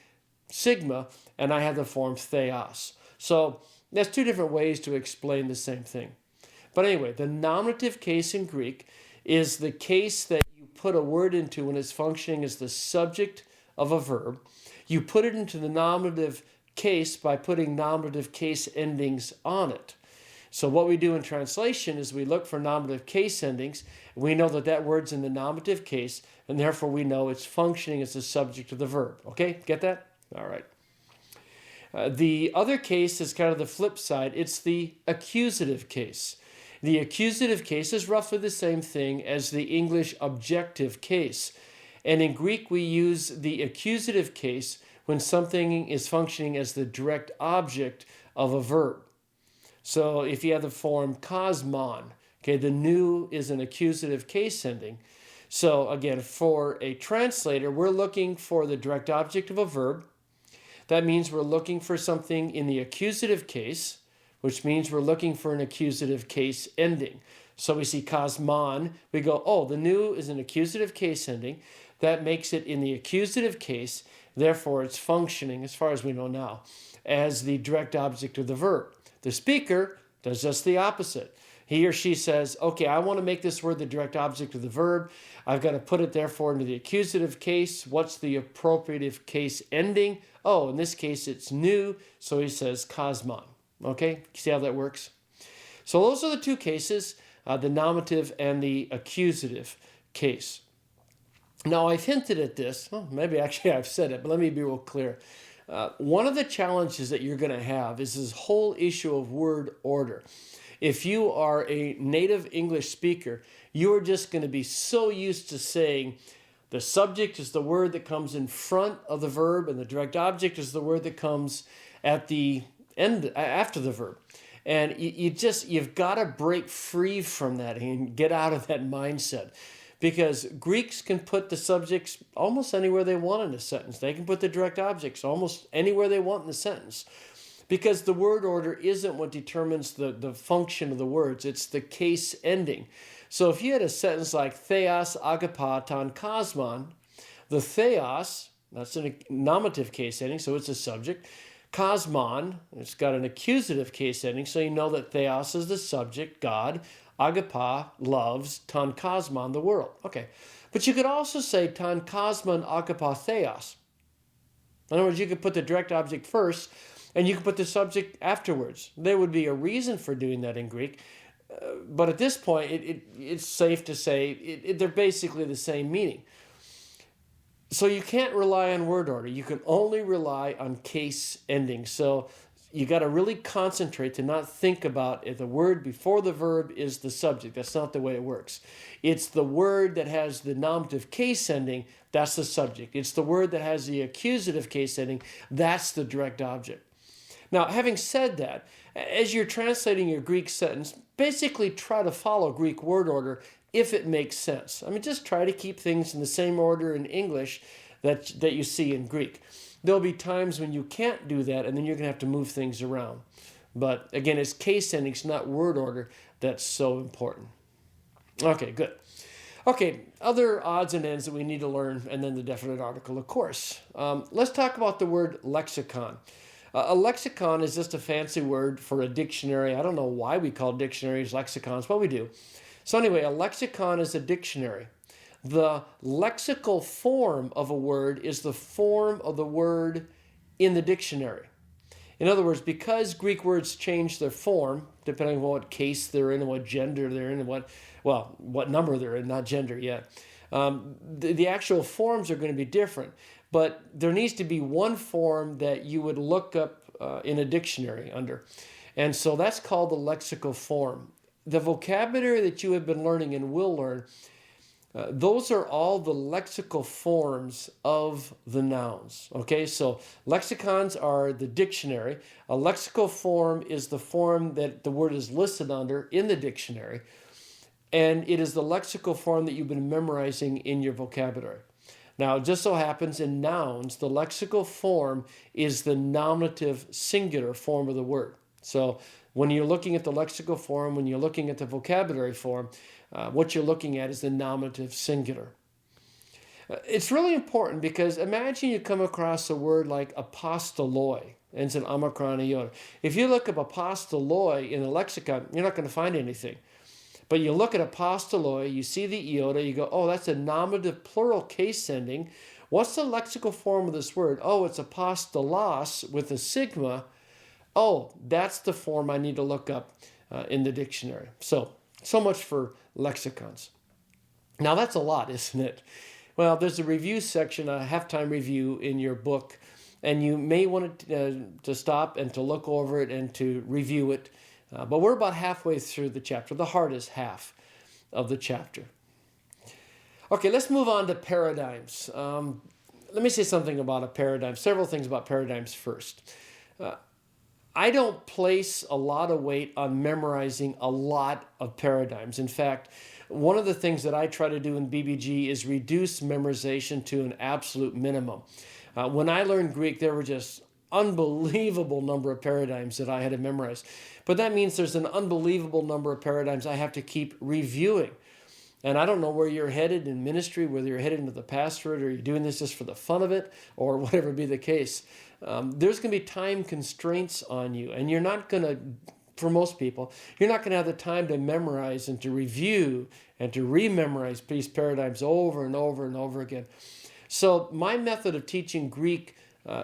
sigma, and I have the form theos. So that's two different ways to explain the same thing. But anyway, the nominative case in Greek is the case that you put a word into when it's functioning as the subject of a verb. You put it into the nominative case by putting nominative case endings on it. So what we do in translation is we look for nominative case endings. We know that that word's in the nominative case, and therefore we know it's functioning as the subject of the verb. Okay, get that? All right. The other case is kind of the flip side. It's the accusative case. The accusative case is roughly the same thing as the English objective case. And in Greek, we use the accusative case when something is functioning as the direct object of a verb. So if you have the form kosmon, okay, the nu is an accusative case ending. So again, for a translator, we're looking for the direct object of a verb. That means we're looking for something in the accusative case, which means we're looking for an accusative case ending. So we see kosmon, we go, oh, the nu is an accusative case ending. That makes it in the accusative case, therefore it's functioning, as far as we know now, as the direct object of the verb. The speaker does just the opposite. He or she says, okay, I want to make this word the direct object of the verb. I've got to put it, therefore, into the accusative case. What's the appropriative case ending? Oh, in this case, it's nu, so he says kosmon. Okay, see how that works? So those are the two cases, the nominative and the accusative case. Now, I've hinted at this. Well, maybe actually I've said it, but let me be real clear. One of the challenges that you're going to have is this whole issue of word order. If you are a native English speaker, you are just going to be so used to saying the subject is the word that comes in front of the verb and the direct object is the word that comes at the end, after the verb. And you've got to break free from that and get out of that mindset. Because Greeks can put the subjects almost anywhere they want in a sentence. They can put the direct objects almost anywhere they want in the sentence. Because the word order isn't what determines the function of the words. It's the case ending. So if you had a sentence like theos agapa ton kosmon, the theos, that's a nominative case ending, so it's a subject. Kosmon, it's got an accusative case ending, so you know that theos is the subject, God. Agapa loves ton kosmon, the world. Okay. But you could also say ton kosmon agapa theos. In other words, you could put the direct object first and you could put the subject afterwards. There would be a reason for doing that in Greek. But at this point, it's safe to say they're basically the same meaning. So you can't rely on word order. You can only rely on case ending. So you got to really concentrate to not think about if the word before the verb is the subject. That's not the way it works. It's the word that has the nominative case ending, that's the subject. It's the word that has the accusative case ending, that's the direct object. Now, having said that, as you're translating your Greek sentence, basically try to follow Greek word order if it makes sense. I mean, just try to keep things in the same order in English that you see in Greek. There'll be times when you can't do that, and then you're going to have to move things around. But again, it's case endings, not word order, that's so important. Okay, good. Okay, other odds and ends that we need to learn, and then the definite article, of course. Let's talk about the word lexicon. A lexicon is just a fancy word for a dictionary. I don't know why we call dictionaries lexicons, but we do. So anyway, a lexicon is a dictionary. The lexical form of a word is the form of the word in the dictionary. In other words, because Greek words change their form, depending on what case they're in and what gender they're in and what number they're in, not gender yet, the actual forms are going to be different. But there needs to be one form that you would look up in a dictionary under. And so that's called the lexical form. The vocabulary that you have been learning and will learn, those are all the lexical forms of the nouns. Okay, so lexicons are the dictionary. A lexical form is the form that the word is listed under in the dictionary, and it is the lexical form that you've been memorizing in your vocabulary. Now, it just so happens in nouns, the lexical form is the nominative singular form of the word. So when you're looking at the lexical form, when you're looking at the vocabulary form, what you're looking at is the nominative singular. It's really important because imagine you come across a word like apostoloi, ends in omicron iota. If you look up apostoloi in the lexicon, you're not going to find anything. But you look at apostoloi, you see the iota, you go, oh, that's a nominative plural case ending. What's the lexical form of this word? Oh, it's apostolos with a sigma. Oh, that's the form I need to look up in the dictionary. So much for lexicons. Now, that's a lot, isn't it? Well, there's a review section, a halftime review in your book, and you may want to stop and to look over it and to review it. But we're about halfway through the chapter. The hardest half of the chapter. Okay, let's move on to paradigms. Let me say something about a paradigm. Several things about paradigms first. I don't place a lot of weight on memorizing a lot of paradigms. In fact, one of the things that I try to do in BBG is reduce memorization to an absolute minimum. When I learned Greek, there were just unbelievable number of paradigms that I had to memorize. But that means there's an unbelievable number of paradigms I have to keep reviewing. And I don't know where you're headed in ministry, whether you're headed into the pastorate or you're doing this just for the fun of it or whatever be the case. There's going to be time constraints on you, and you're not going to, for most people, you're not going to have the time to memorize and to review and to rememorize these paradigms over and over and over again. So my method of teaching Greek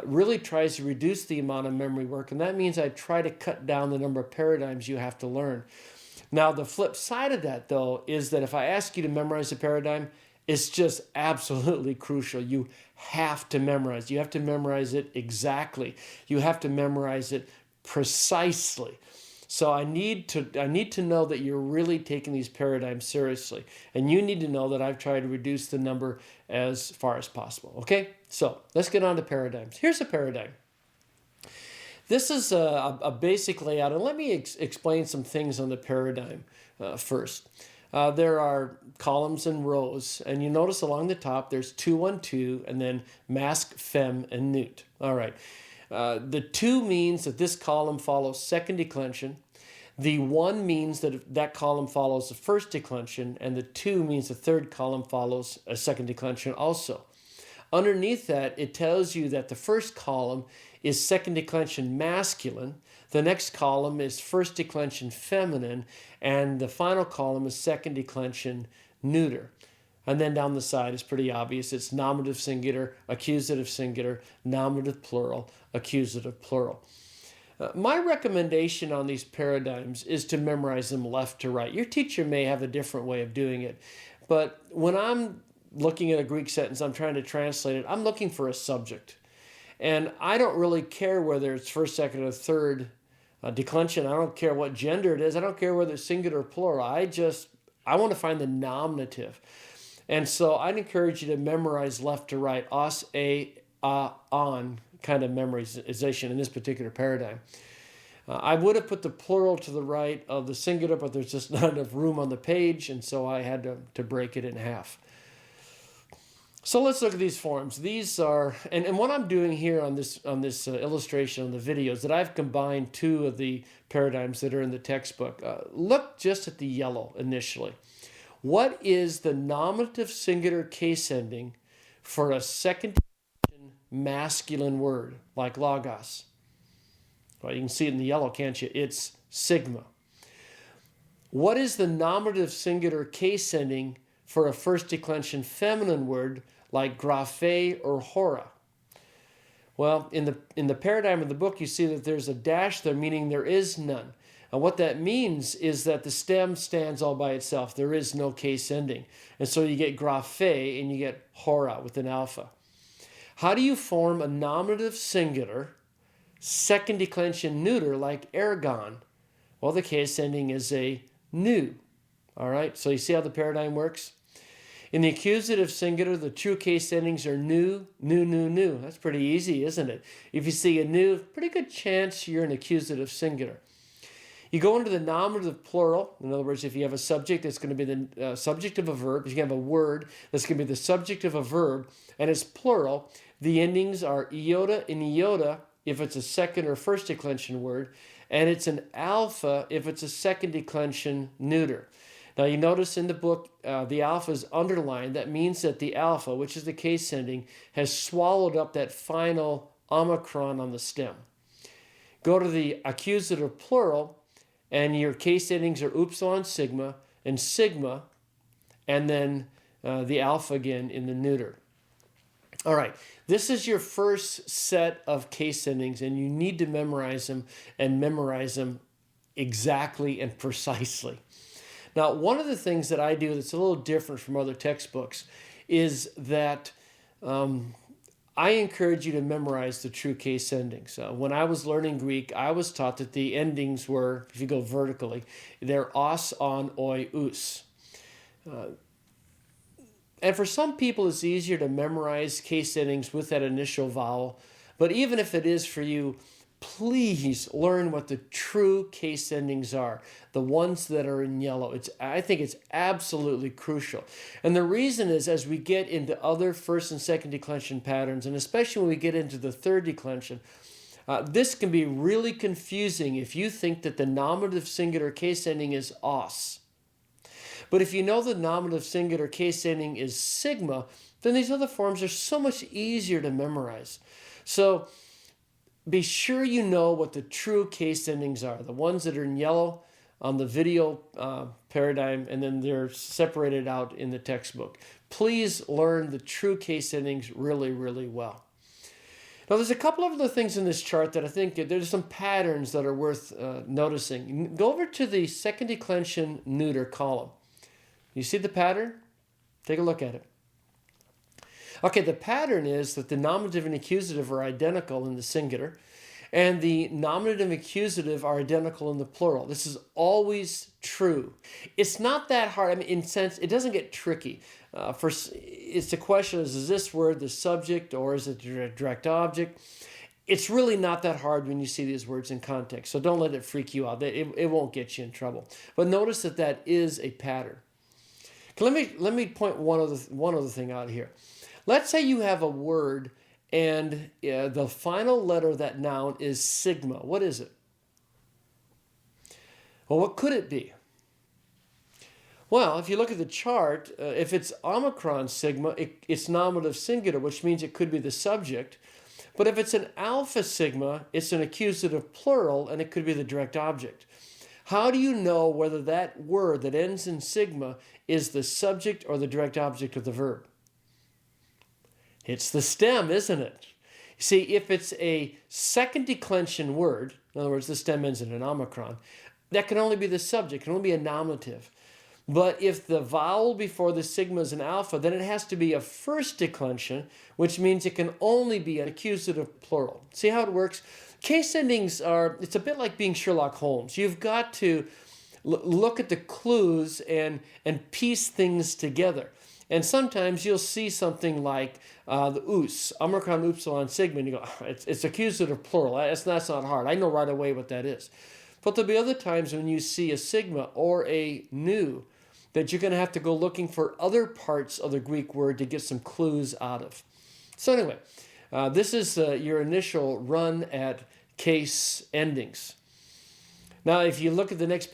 really tries to reduce the amount of memory work, and that means I try to cut down the number of paradigms you have to learn. Now, the flip side of that, though, is that if I ask you to memorize a paradigm, it's just absolutely crucial. You have to memorize. You have to memorize it exactly. You have to memorize it precisely. So I need to know that you're really taking these paradigms seriously. And you need to know that I've tried to reduce the number as far as possible. Okay? So let's get on to paradigms. Here's a paradigm. This is a basic layout. And let me explain some things on the paradigm first. There are columns and rows. And you notice along the top there's 2, 1, 2, and then masc, fem, and neut. All right. The 2 means that this column follows second declension. The 1 means that that column follows the first declension, and the 2 means the third column follows a second declension also. Underneath that, it tells you that the first column is second declension masculine, the next column is first declension feminine, and the final column is second declension neuter. And then down the side is pretty obvious. It's nominative singular, accusative singular, nominative plural, accusative plural. My recommendation on these paradigms is to memorize them left to right. Your teacher may have a different way of doing it, but when I'm looking at a Greek sentence, I'm trying to translate it, I'm looking for a subject. And I don't really care whether it's first, second, or third declension. I don't care what gender it is. I don't care whether it's singular or plural. I want to find the nominative. And so I'd encourage you to memorize left to right, os, a, on kind of memorization in this particular paradigm. I would have put the plural to the right of the singular, but there's just not enough room on the page, and so I had to break it in half. So let's look at these forms. These are, and what I'm doing here on this illustration on the video is that I've combined 2 of the paradigms that are in the textbook. Look just at the yellow initially. What is the nominative singular case ending for a second masculine word like logos? Well, you can see it in the yellow, can't you? It's sigma. What is the nominative singular case ending for a first declension feminine word like graphe or hora? Well, in the paradigm of the book, you see that there's a dash there, meaning there is none. And what that means is that the stem stands all by itself. There is no case ending. And so you get graphe and you get hora with an alpha. How do you form a nominative singular second declension neuter like ergon, well, the case ending is a new. All right, so you see how the paradigm works? In the accusative singular, the true case endings are new, new, new, new. That's pretty easy, isn't it? If you see a new, pretty good chance you're an accusative singular. You go into the nominative plural. In other words, if you have a subject that's going to be the subject of a verb, if you have a word that's going to be the subject of a verb, and it's plural, the endings are iota and iota if it's a second or first declension word, and it's an alpha if it's a second declension neuter. Now you notice in the book the alpha is underlined. That means that the alpha, which is the case ending, has swallowed up that final omicron on the stem. Go to the accusative plural, and your case endings are upsilon sigma, and then the alpha again in the neuter. All right, this is your first set of case endings, and you need to memorize them and memorize them exactly and precisely. Now, one of the things that I do that's a little different from other textbooks is that I encourage you to memorize the true case endings. When I was learning Greek, I was taught that the endings were, if you go vertically, they're os, on, oi, us. And for some people, it's easier to memorize case endings with that initial vowel. But even if it is for you, please learn what the true case endings are, the ones that are in yellow. I think it's absolutely crucial. And the reason is, as we get into other first and second declension patterns, and especially when we get into the third declension, this can be really confusing if you think that the nominative singular case ending is os. But if you know the nominative singular case ending is sigma, then these other forms are so much easier to memorize. So be sure you know what the true case endings are, the ones that are in yellow on the video paradigm, and then they're separated out in the textbook. Please learn the true case endings really, really well. Now, there's a couple of other things in this chart that I think there's some patterns that are worth noticing. Go over to the second declension neuter column. You see the pattern? Take a look at it. Okay, the pattern is that the nominative and accusative are identical in the singular, and the nominative and accusative are identical in the plural. This is always true. It's not that hard. I mean, in sense, it doesn't get tricky. It's the question is this word the subject or is it a direct object? It's really not that hard when you see these words in context, so don't let it freak you out. It won't get you in trouble. But notice that is a pattern. Let me point one other thing out here. Let's say you have a word and the final letter of that noun is sigma. What is it? Well, what could it be? Well, if you look at the chart, if it's omicron sigma, it's nominative singular, which means it could be the subject. But if it's an alpha sigma, it's an accusative plural, and it could be the direct object. How do you know whether that word that ends in sigma is the subject or the direct object of the verb? It's the stem, isn't it? See, if it's a second declension word, in other words, the stem ends in an omicron, that can only be the subject, it can only be a nominative. But if the vowel before the sigma is an alpha, then it has to be a first declension, which means it can only be an accusative plural. See how it works? Case endings it's a bit like being Sherlock Holmes. You've got to look at the clues and piece things together. And sometimes you'll see something like the us, omicron upsilon sigma, and you go, it's accusative plural. That's not hard. I know right away what that is. But there'll be other times when you see a sigma or a nu that you're going to have to go looking for other parts of the Greek word to get some clues out of. So anyway, this is your initial run at case endings. Now, if you look at the next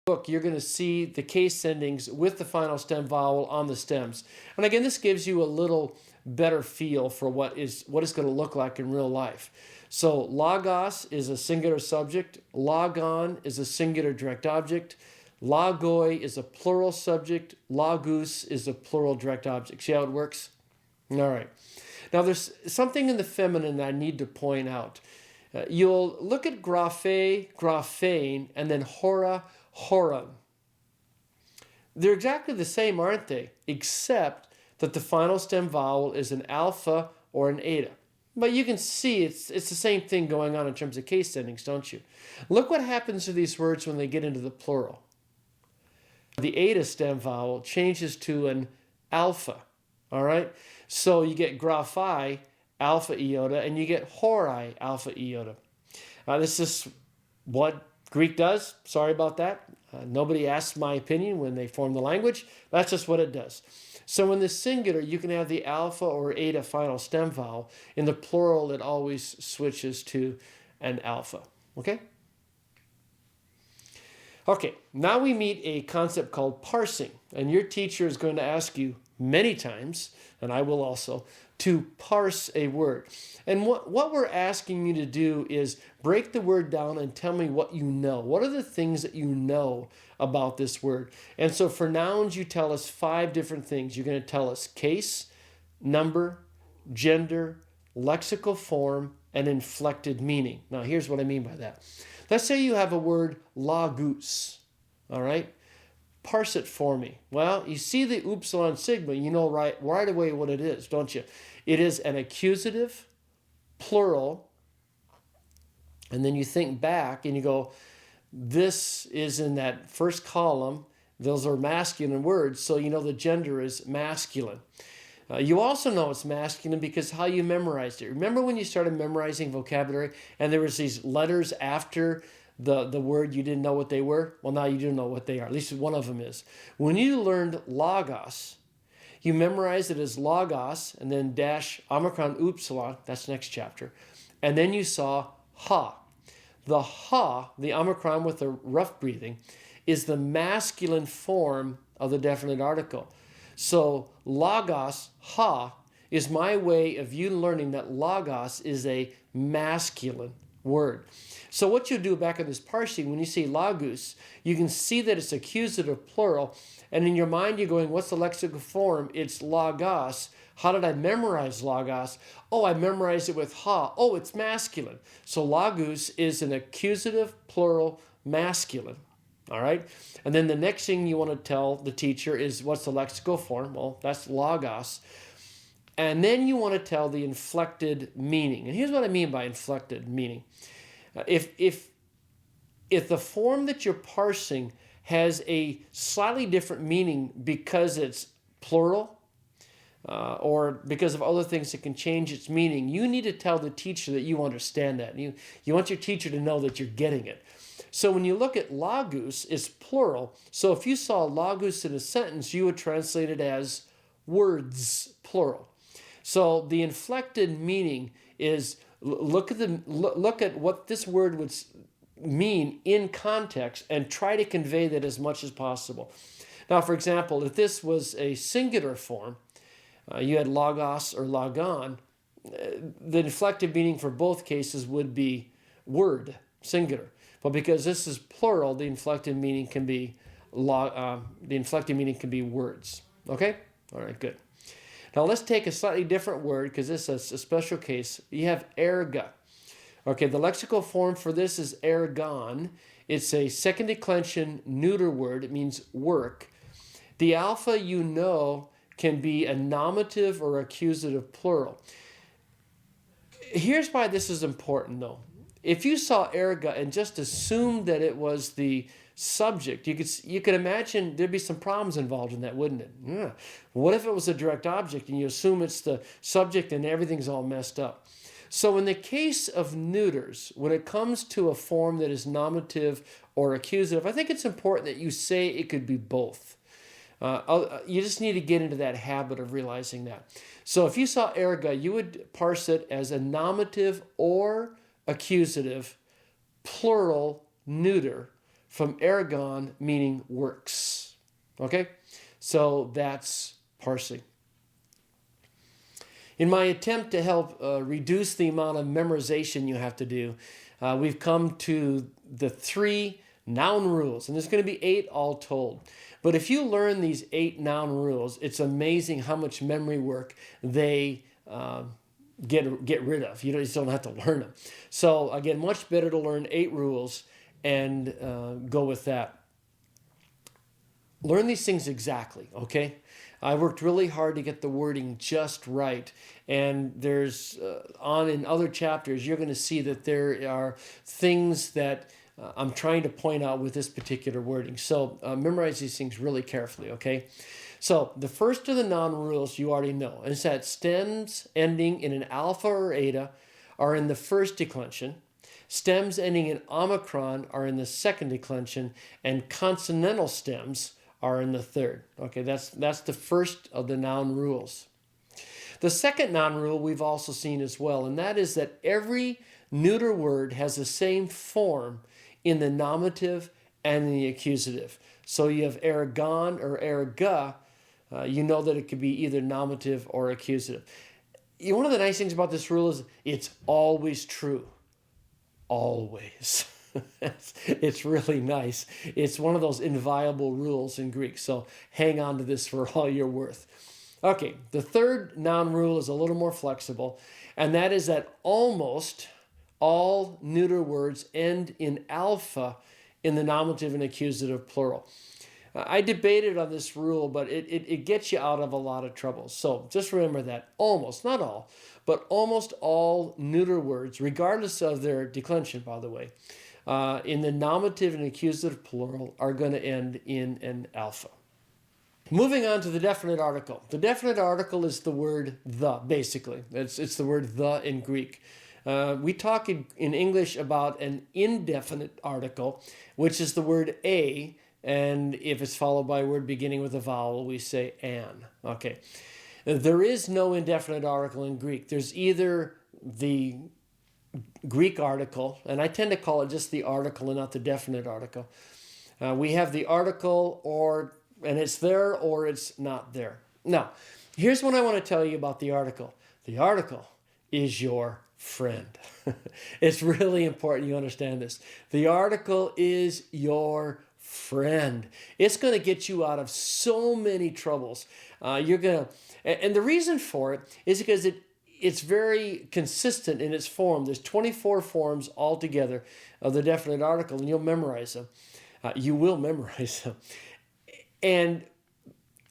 book, you're going to see the case endings with the final stem vowel on the stems. And again, this gives you a little better feel for what it's going to look like in real life. So logos is a singular subject, logon is a singular direct object, logoi is a plural subject, logus is a plural direct object. See how it works? All right. Now there's something in the feminine that I need to point out. You'll look at graphe, graphein, and then hora, horon. They're exactly the same, aren't they? Except that the final stem vowel is an alpha or an eta. But you can see it's the same thing going on in terms of case endings, don't you? Look what happens to these words when they get into the plural. The eta stem vowel changes to an alpha, all right? So you get graphai, alpha iota, and you get horai, alpha iota. This is what Greek does. Sorry about that. Nobody asked my opinion when they formed the language. That's just what it does. So in the singular, you can have the alpha or eta final stem vowel. In the plural, it always switches to an alpha. Okay? Okay, now we meet a concept called parsing. And your teacher is going to ask you many times, and I will also, to parse a word. And what we're asking you to do is break the word down and tell me what you know. What are the things that you know about this word? And so for nouns, you tell us 5 different things. You're going to tell us case, number, gender, lexical form, and inflected meaning. Now, here's what I mean by that. Let's say you have a word lagus, all right? Parse it for me. Well, you see the upsilon sigma, you know right away what it is, don't you? It is an accusative, plural, and then you think back and you go, this is in that first column. Those are masculine words, so you know the gender is masculine. You also know it's masculine because how you memorized it. Remember when you started memorizing vocabulary and there was these letters after the word, you didn't know what they were? Well, now you do know what they are. At least one of them is. When you learned logos, you memorized it as logos and then dash omicron upsilon. That's next chapter. And then you saw ha. The ha, the omicron with the rough breathing, is the masculine form of the definite article. So logos, ha, is my way of you learning that logos is a masculine word. So what you do back in this parsing, when you see lagus, you can see that it's accusative plural, and in your mind you're going, what's the lexical form? It's logos. How did I memorize logos? Oh, I memorized it with ha. Oh, it's masculine. So lagus is an accusative plural masculine. All right? And then the next thing you want to tell the teacher is what's the lexical form? Well, that's logos. And then you want to tell the inflected meaning. And here's what I mean by inflected meaning. If the form that you're parsing has a slightly different meaning because it's plural or because of other things that can change its meaning, you need to tell the teacher that you understand that. You want your teacher to know that you're getting it. So when you look at lagus, it's plural. So if you saw lagus in a sentence, you would translate it as words, plural. So the inflected meaning is look at what this word would mean in context and try to convey that as much as possible. Now, for example, if this was a singular form, you had logos or logon, the inflected meaning for both cases would be word, singular. But because this is plural, the inflected meaning can be words. Okay? All right, good. Now let's take a slightly different word because this is a special case. You have erga. Okay, the lexical form for this is ergon. It's a second declension neuter word. It means work. The alpha, you know, can be a nominative or accusative plural. Here's why this is important, though. If you saw erga and just assumed that it was the subject, you could imagine there'd be some problems involved in that, wouldn't it? Yeah. What if it was a direct object and you assume it's the subject and everything's all messed up? So in the case of neuters, when it comes to a form that is nominative or accusative, I think it's important that you say it could be both. You just need to get into that habit of realizing that. So if you saw erga, you would parse it as a nominative or accusative, plural, neuter, from ergon, meaning works. Okay? So that's parsing. In my attempt to help reduce the amount of memorization you have to do, we've come to the 3 noun rules, and there's going to be 8 all told. But if you learn these 8 noun rules, it's amazing how much memory work they get rid of. You just don't have to learn them. So again, much better to learn 8 rules and go with that. learn these things exactly, okay? I worked really hard to get the wording just right. And there's, on in other chapters, you're going to see that there are things that I'm trying to point out with this particular wording. So memorize these things really carefully, okay? So the first of the noun rules you already know is that stems ending in an alpha or eta are in the first declension. Stems ending in omicron are in the second declension, and consonantal stems are in the third. Okay, that's the first of the noun rules. The second noun rule we've also seen as well, and that is that every neuter word has the same form in the nominative and in the accusative. So you have ergon or erga, you know that it could be either nominative or accusative. One of the nice things about this rule is it's always true. Always. It's really nice. It's one of those inviolable rules in Greek. So hang on to this for all you're worth. Okay, the third noun rule is a little more flexible, and that is that almost all neuter words end in alpha in the nominative and accusative plural. I debated on this rule, but it gets you out of a lot of trouble. So just remember that almost, not all, but almost all neuter words, regardless of their declension, by the way, in the nominative and accusative plural are going to end in an alpha. Moving on to the definite article. The definite article is the word the, basically. It's the word the in Greek. We talk in English about an indefinite article, which is the word a, and if it's followed by a word beginning with a vowel, we say an. Okay. There is no indefinite article in Greek. There's either the Greek article, and I tend to call it just the article and not the definite article. We have the article, and it's there or it's not there. Now, here's what I want to tell you about the article. The article is your friend. It's really important you understand this. The article is your friend. It's going to get you out of so many troubles. And the reason for it is because it's very consistent in its form. There's 24 forms altogether of the definite article, and you'll memorize them. You will memorize them. And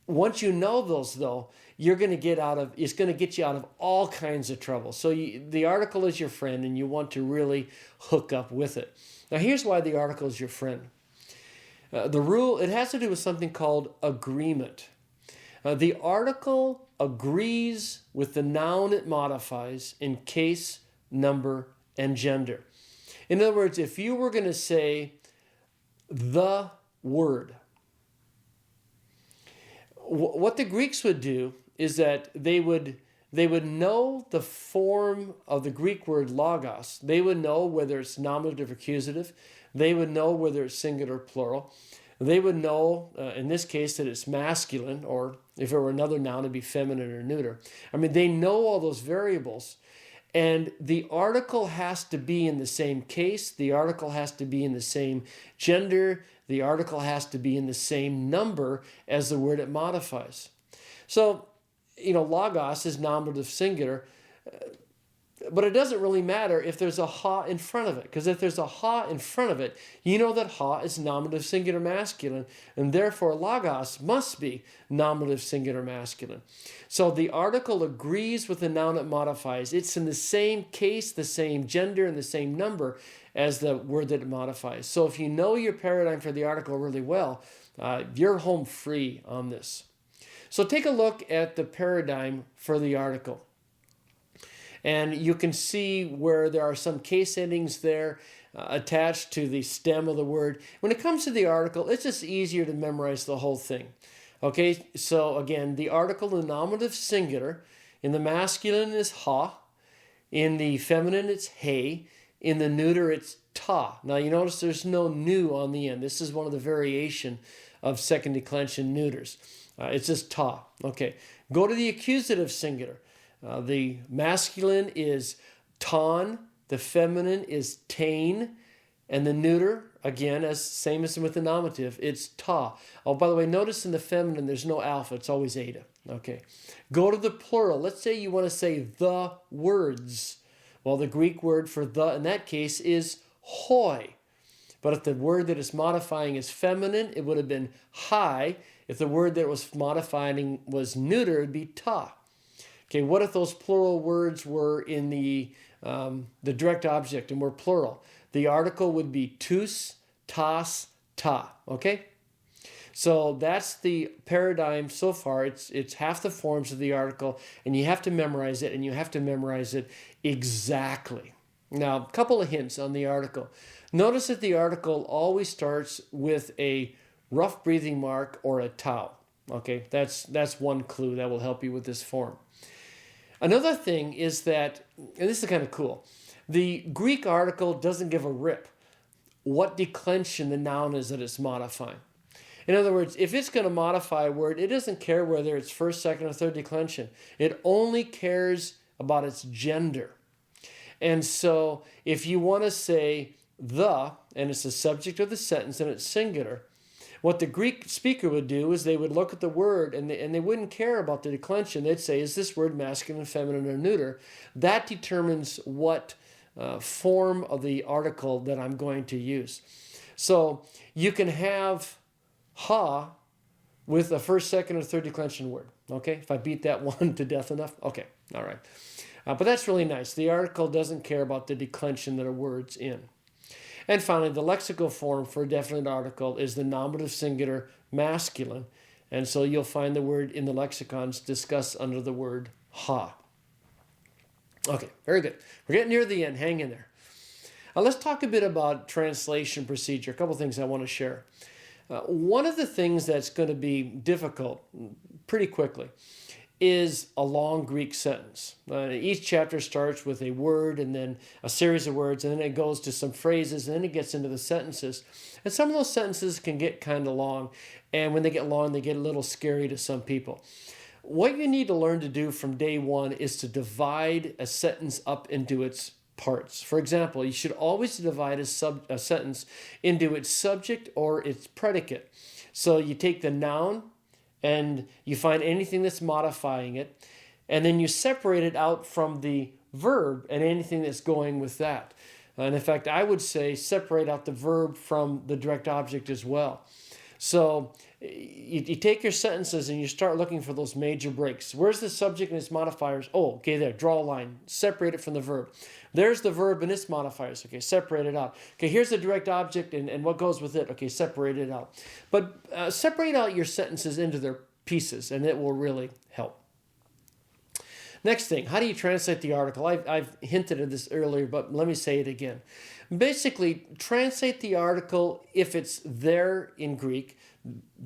once you know those, though, it's going to get you out of all kinds of trouble. So the article is your friend, and you want to really hook up with it. Now, here's why the article is your friend. The rule, it has to do with something called agreement. The article agrees with the noun it modifies in case, number, and gender. In other words, if you were going to say the word, what the Greeks would do is that they would know the form of the Greek word logos. They would know whether it's nominative or accusative. They would know whether it's singular or plural. They would know, in this case, that it's masculine, or if it were another noun, it'd be feminine or neuter. I mean, they know all those variables. And the article has to be in the same case. The article has to be in the same gender. The article has to be in the same number as the word it modifies. So, logos is nominative singular, but it doesn't really matter if there's a ha in front of it, because if there's a ha in front of it, you know that ha is nominative singular masculine, and therefore logos must be nominative singular masculine. So the article agrees with the noun it modifies. It's in the same case, the same gender, and the same number as the word that it modifies. So if you know your paradigm for the article really well, you're home free on this. So take a look at the paradigm for the article. And you can see where there are some case endings there attached to the stem of the word. When it comes to the article, it's just easier to memorize the whole thing. Okay, so again, the article, the nominative singular, in the masculine is ha, in the feminine it's he, in the neuter it's ta. Now you notice there's no nu on the end. This is one of the variation of second declension neuters. It's just ta. Okay, go to the accusative singular. The masculine is ton, the feminine is tain, and the neuter, again, same as with the nominative, it's ta. Oh, by the way, notice in the feminine there's no alpha, it's always eta. Okay. Go to the plural. Let's say you want to say the words. Well, the Greek word for the in that case is hoi. But if the word that it's modifying is feminine, it would have been hi. If the word that it was modifying was neuter, it would be ta. Okay, what if those plural words were in the direct object and were plural? The article would be tus, tas, ta. Okay? So that's the paradigm so far. It's half the forms of the article, and you have to memorize it, and you have to memorize it exactly. Now, a couple of hints on the article. Notice that the article always starts with a rough breathing mark or a tau. Okay, that's one clue that will help you with this form. Another thing is that, and this is kind of cool, the Greek article doesn't give a rip what declension the noun is that it's modifying. In other words, if it's going to modify a word, it doesn't care whether it's first, second, or third declension. It only cares about its gender. And so if you want to say the, and it's the subject of the sentence and it's singular, what the Greek speaker would do is they would look at the word and they wouldn't care about the declension. They'd say, is this word masculine, feminine, or neuter? That determines what form of the article that I'm going to use. So you can have ha with a first, second, or third declension word. Okay, if I beat that one to death enough? Okay, all right. But that's really nice. The article doesn't care about the declension that a word's in. And finally, the lexical form for a definite article is the nominative singular masculine. And so you'll find the word in the lexicons discussed under the word ha. Okay, very good. We're getting near the end. Hang in there. Let's talk a bit about translation procedure. A couple things I want to share. One of the things that's going to be difficult pretty quickly is a long Greek sentence. Each chapter starts with a word and then a series of words, and then it goes to some phrases, and then it gets into the sentences. And some of those sentences can get kind of long, and when they get long, they get a little scary to some people. What you need to learn to do from day one is to divide a sentence up into its parts. For example, you should always divide a sentence into its subject or its predicate. So you take the noun, and you find anything that's modifying it, and then you separate it out from the verb and anything that's going with that. And in fact, I would say separate out the verb from the direct object as well. So you take your sentences and you start looking for those major breaks. Where's the subject and its modifiers? Oh, okay, there, draw a line, separate it from the verb. There's the verb and its modifiers. Okay, separate it out. Okay, here's the direct object and what goes with it. Okay, separate it out. But separate out your sentences into their pieces, and it will really help. Next thing, how do you translate the article? I've hinted at this earlier, but let me say it again. Basically, translate the article if it's there in Greek.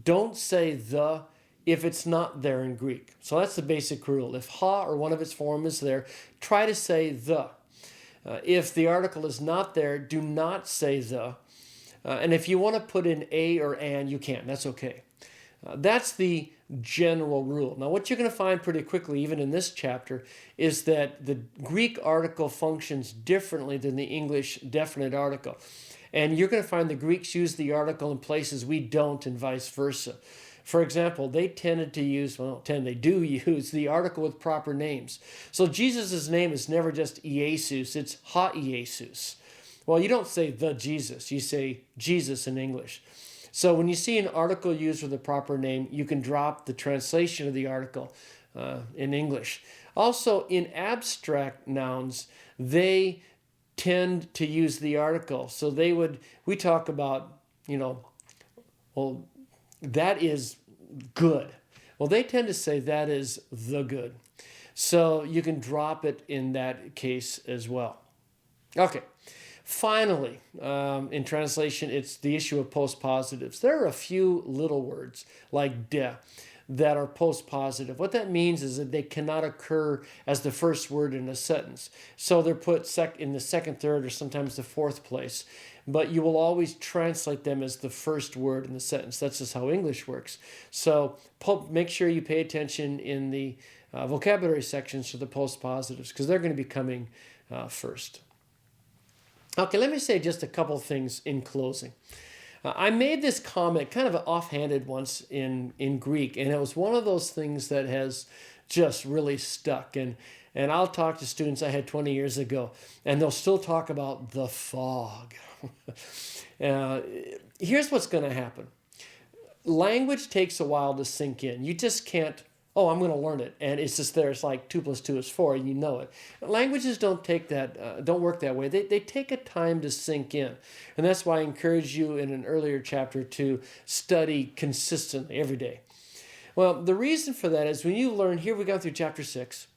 Don't say the if it's not there in Greek. So that's the basic rule. If ha or one of its form is there, try to say the. If the article is not there, do not say the. And if you want to put in a or an, you can. That's okay. That's the general rule. Now, what you're going to find pretty quickly, even in this chapter, is that the Greek article functions differently than the English definite article. And you're going to find the Greeks use the article in places we don't, and vice versa. For example, they tended to use, they do use the article with proper names. So Jesus' name is never just Iesus, it's Ha Iesus. Well, you don't say the Jesus, you say Jesus in English. So when you see an article used with a proper name, you can drop the translation of the article in English. Also, in abstract nouns, they tend to use the article. So we talk about, that is good. Well, they tend to say that is the good. So you can drop it in that case as well. Okay. Finally, in translation, it's the issue of postpositives. There are a few little words like de that are postpositive. What that means is that they cannot occur as the first word in a sentence. So they're put in the second, third, or sometimes the fourth place. But you will always translate them as the first word in the sentence. That's just how English works. So make sure you pay attention in the vocabulary sections to the postpositives, because they're going to be coming first. Okay, let me say just a couple things in closing. I made this comment, kind of offhanded once in Greek, and it was one of those things that has just really stuck. And I'll talk to students I had 20 years ago, and they'll still talk about the fog. Here's what's going to happen. Language takes a while to sink in. You just can't, oh, I'm going to learn it, and it's just there. It's like 2 + 2 is 4, and you know it. Languages don't take that, don't work that way. They take a time to sink in, and that's why I encourage you in an earlier chapter to study consistently every day. Well, the reason for that is when you learn, here we go through chapter 6,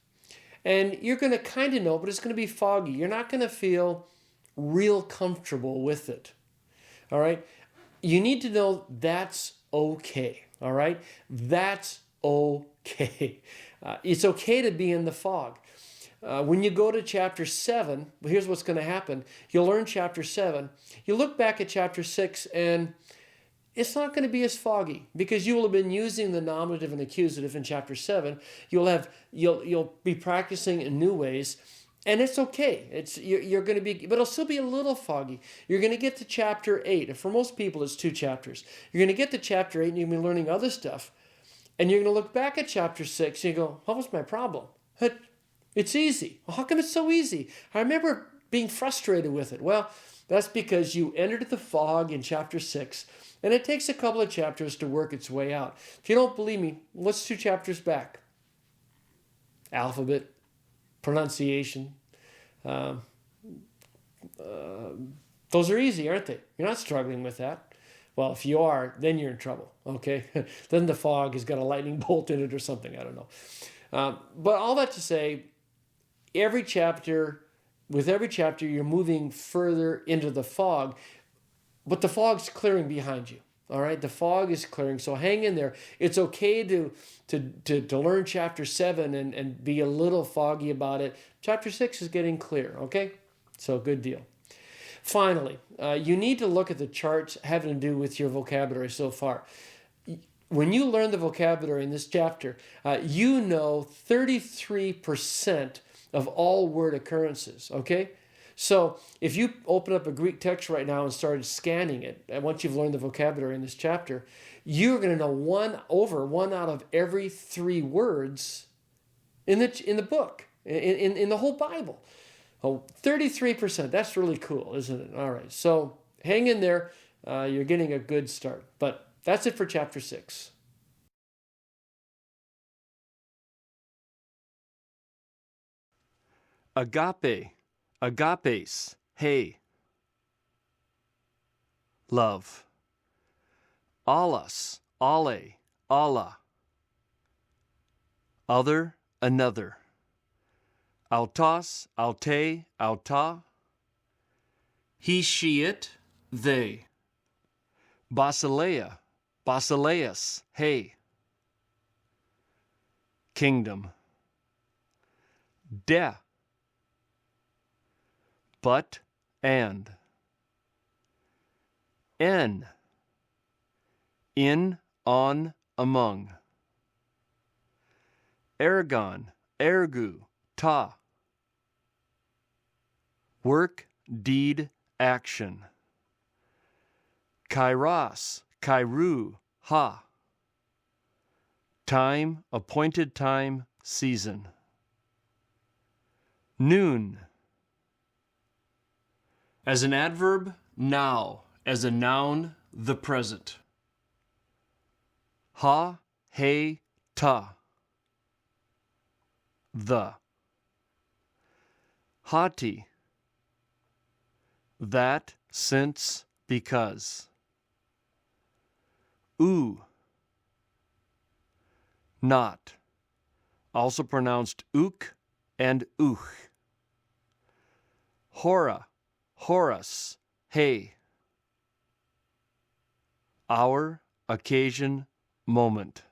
and you're going to kind of know, but it's going to be foggy. You're not going to feel real comfortable with it. All right? You need to know that's okay. All right? That's okay. It's okay to be in the fog. When you go to chapter 7, here's what's going to happen. You'll learn chapter 7. You look back at chapter 6, and it's not going to be as foggy because you will have been using the nominative and accusative in chapter 7. You'll be practicing in new ways, and it's okay. You're going to be, but it'll still be a little foggy. You're going to get to chapter 8. And for most people, it's 2 chapters. You're going to get to chapter 8, and you'll be learning other stuff. And you're going to look back at chapter 6, and you go, what was my problem? It's easy. Well, how come it's so easy? I remember being frustrated with it. Well, that's because you entered the fog in chapter 6, and it takes a couple of chapters to work its way out. If you don't believe me, let's 2 chapters back. Alphabet, pronunciation. Those are easy, aren't they? You're not struggling with that. Well, if you are, then you're in trouble, okay? Then the fog has got a lightning bolt in it or something, I don't know. But all that to say, with every chapter, you're moving further into the fog, but the fog's clearing behind you, all right? The fog is clearing, so hang in there. It's okay to learn chapter 7 and be a little foggy about it. Chapter 6 is getting clear, okay? So good deal. Finally, you need to look at the charts having to do with your vocabulary so far. When you learn the vocabulary in this chapter, you know 33% of all word occurrences, okay? So if you open up a Greek text right now and started scanning it, and once you've learned the vocabulary in this chapter, you're going to know one out of every 3 words in the book, in the whole Bible. Oh, 33%. That's really cool, isn't it? All right. So hang in there. You're getting a good start. But that's it for chapter 6. Agape, agapes, hey. Love. Allas, alle, Allah. Other, another. Autos, aute, auta. He, she, it, they. Basileia, basileus, hey. Kingdom. De. But, and. En. In, on, among. Ergon, ergu, ta. Work, deed, action. Kairos, kairu, ha. Time, appointed time, season. Noon. As an adverb, now. As a noun, the present. Ha, he, ta. The. Hati. That, since, because. Oo. Not. Also pronounced ook and ooch. Hora, Horus, hey. Hour, occasion, moment.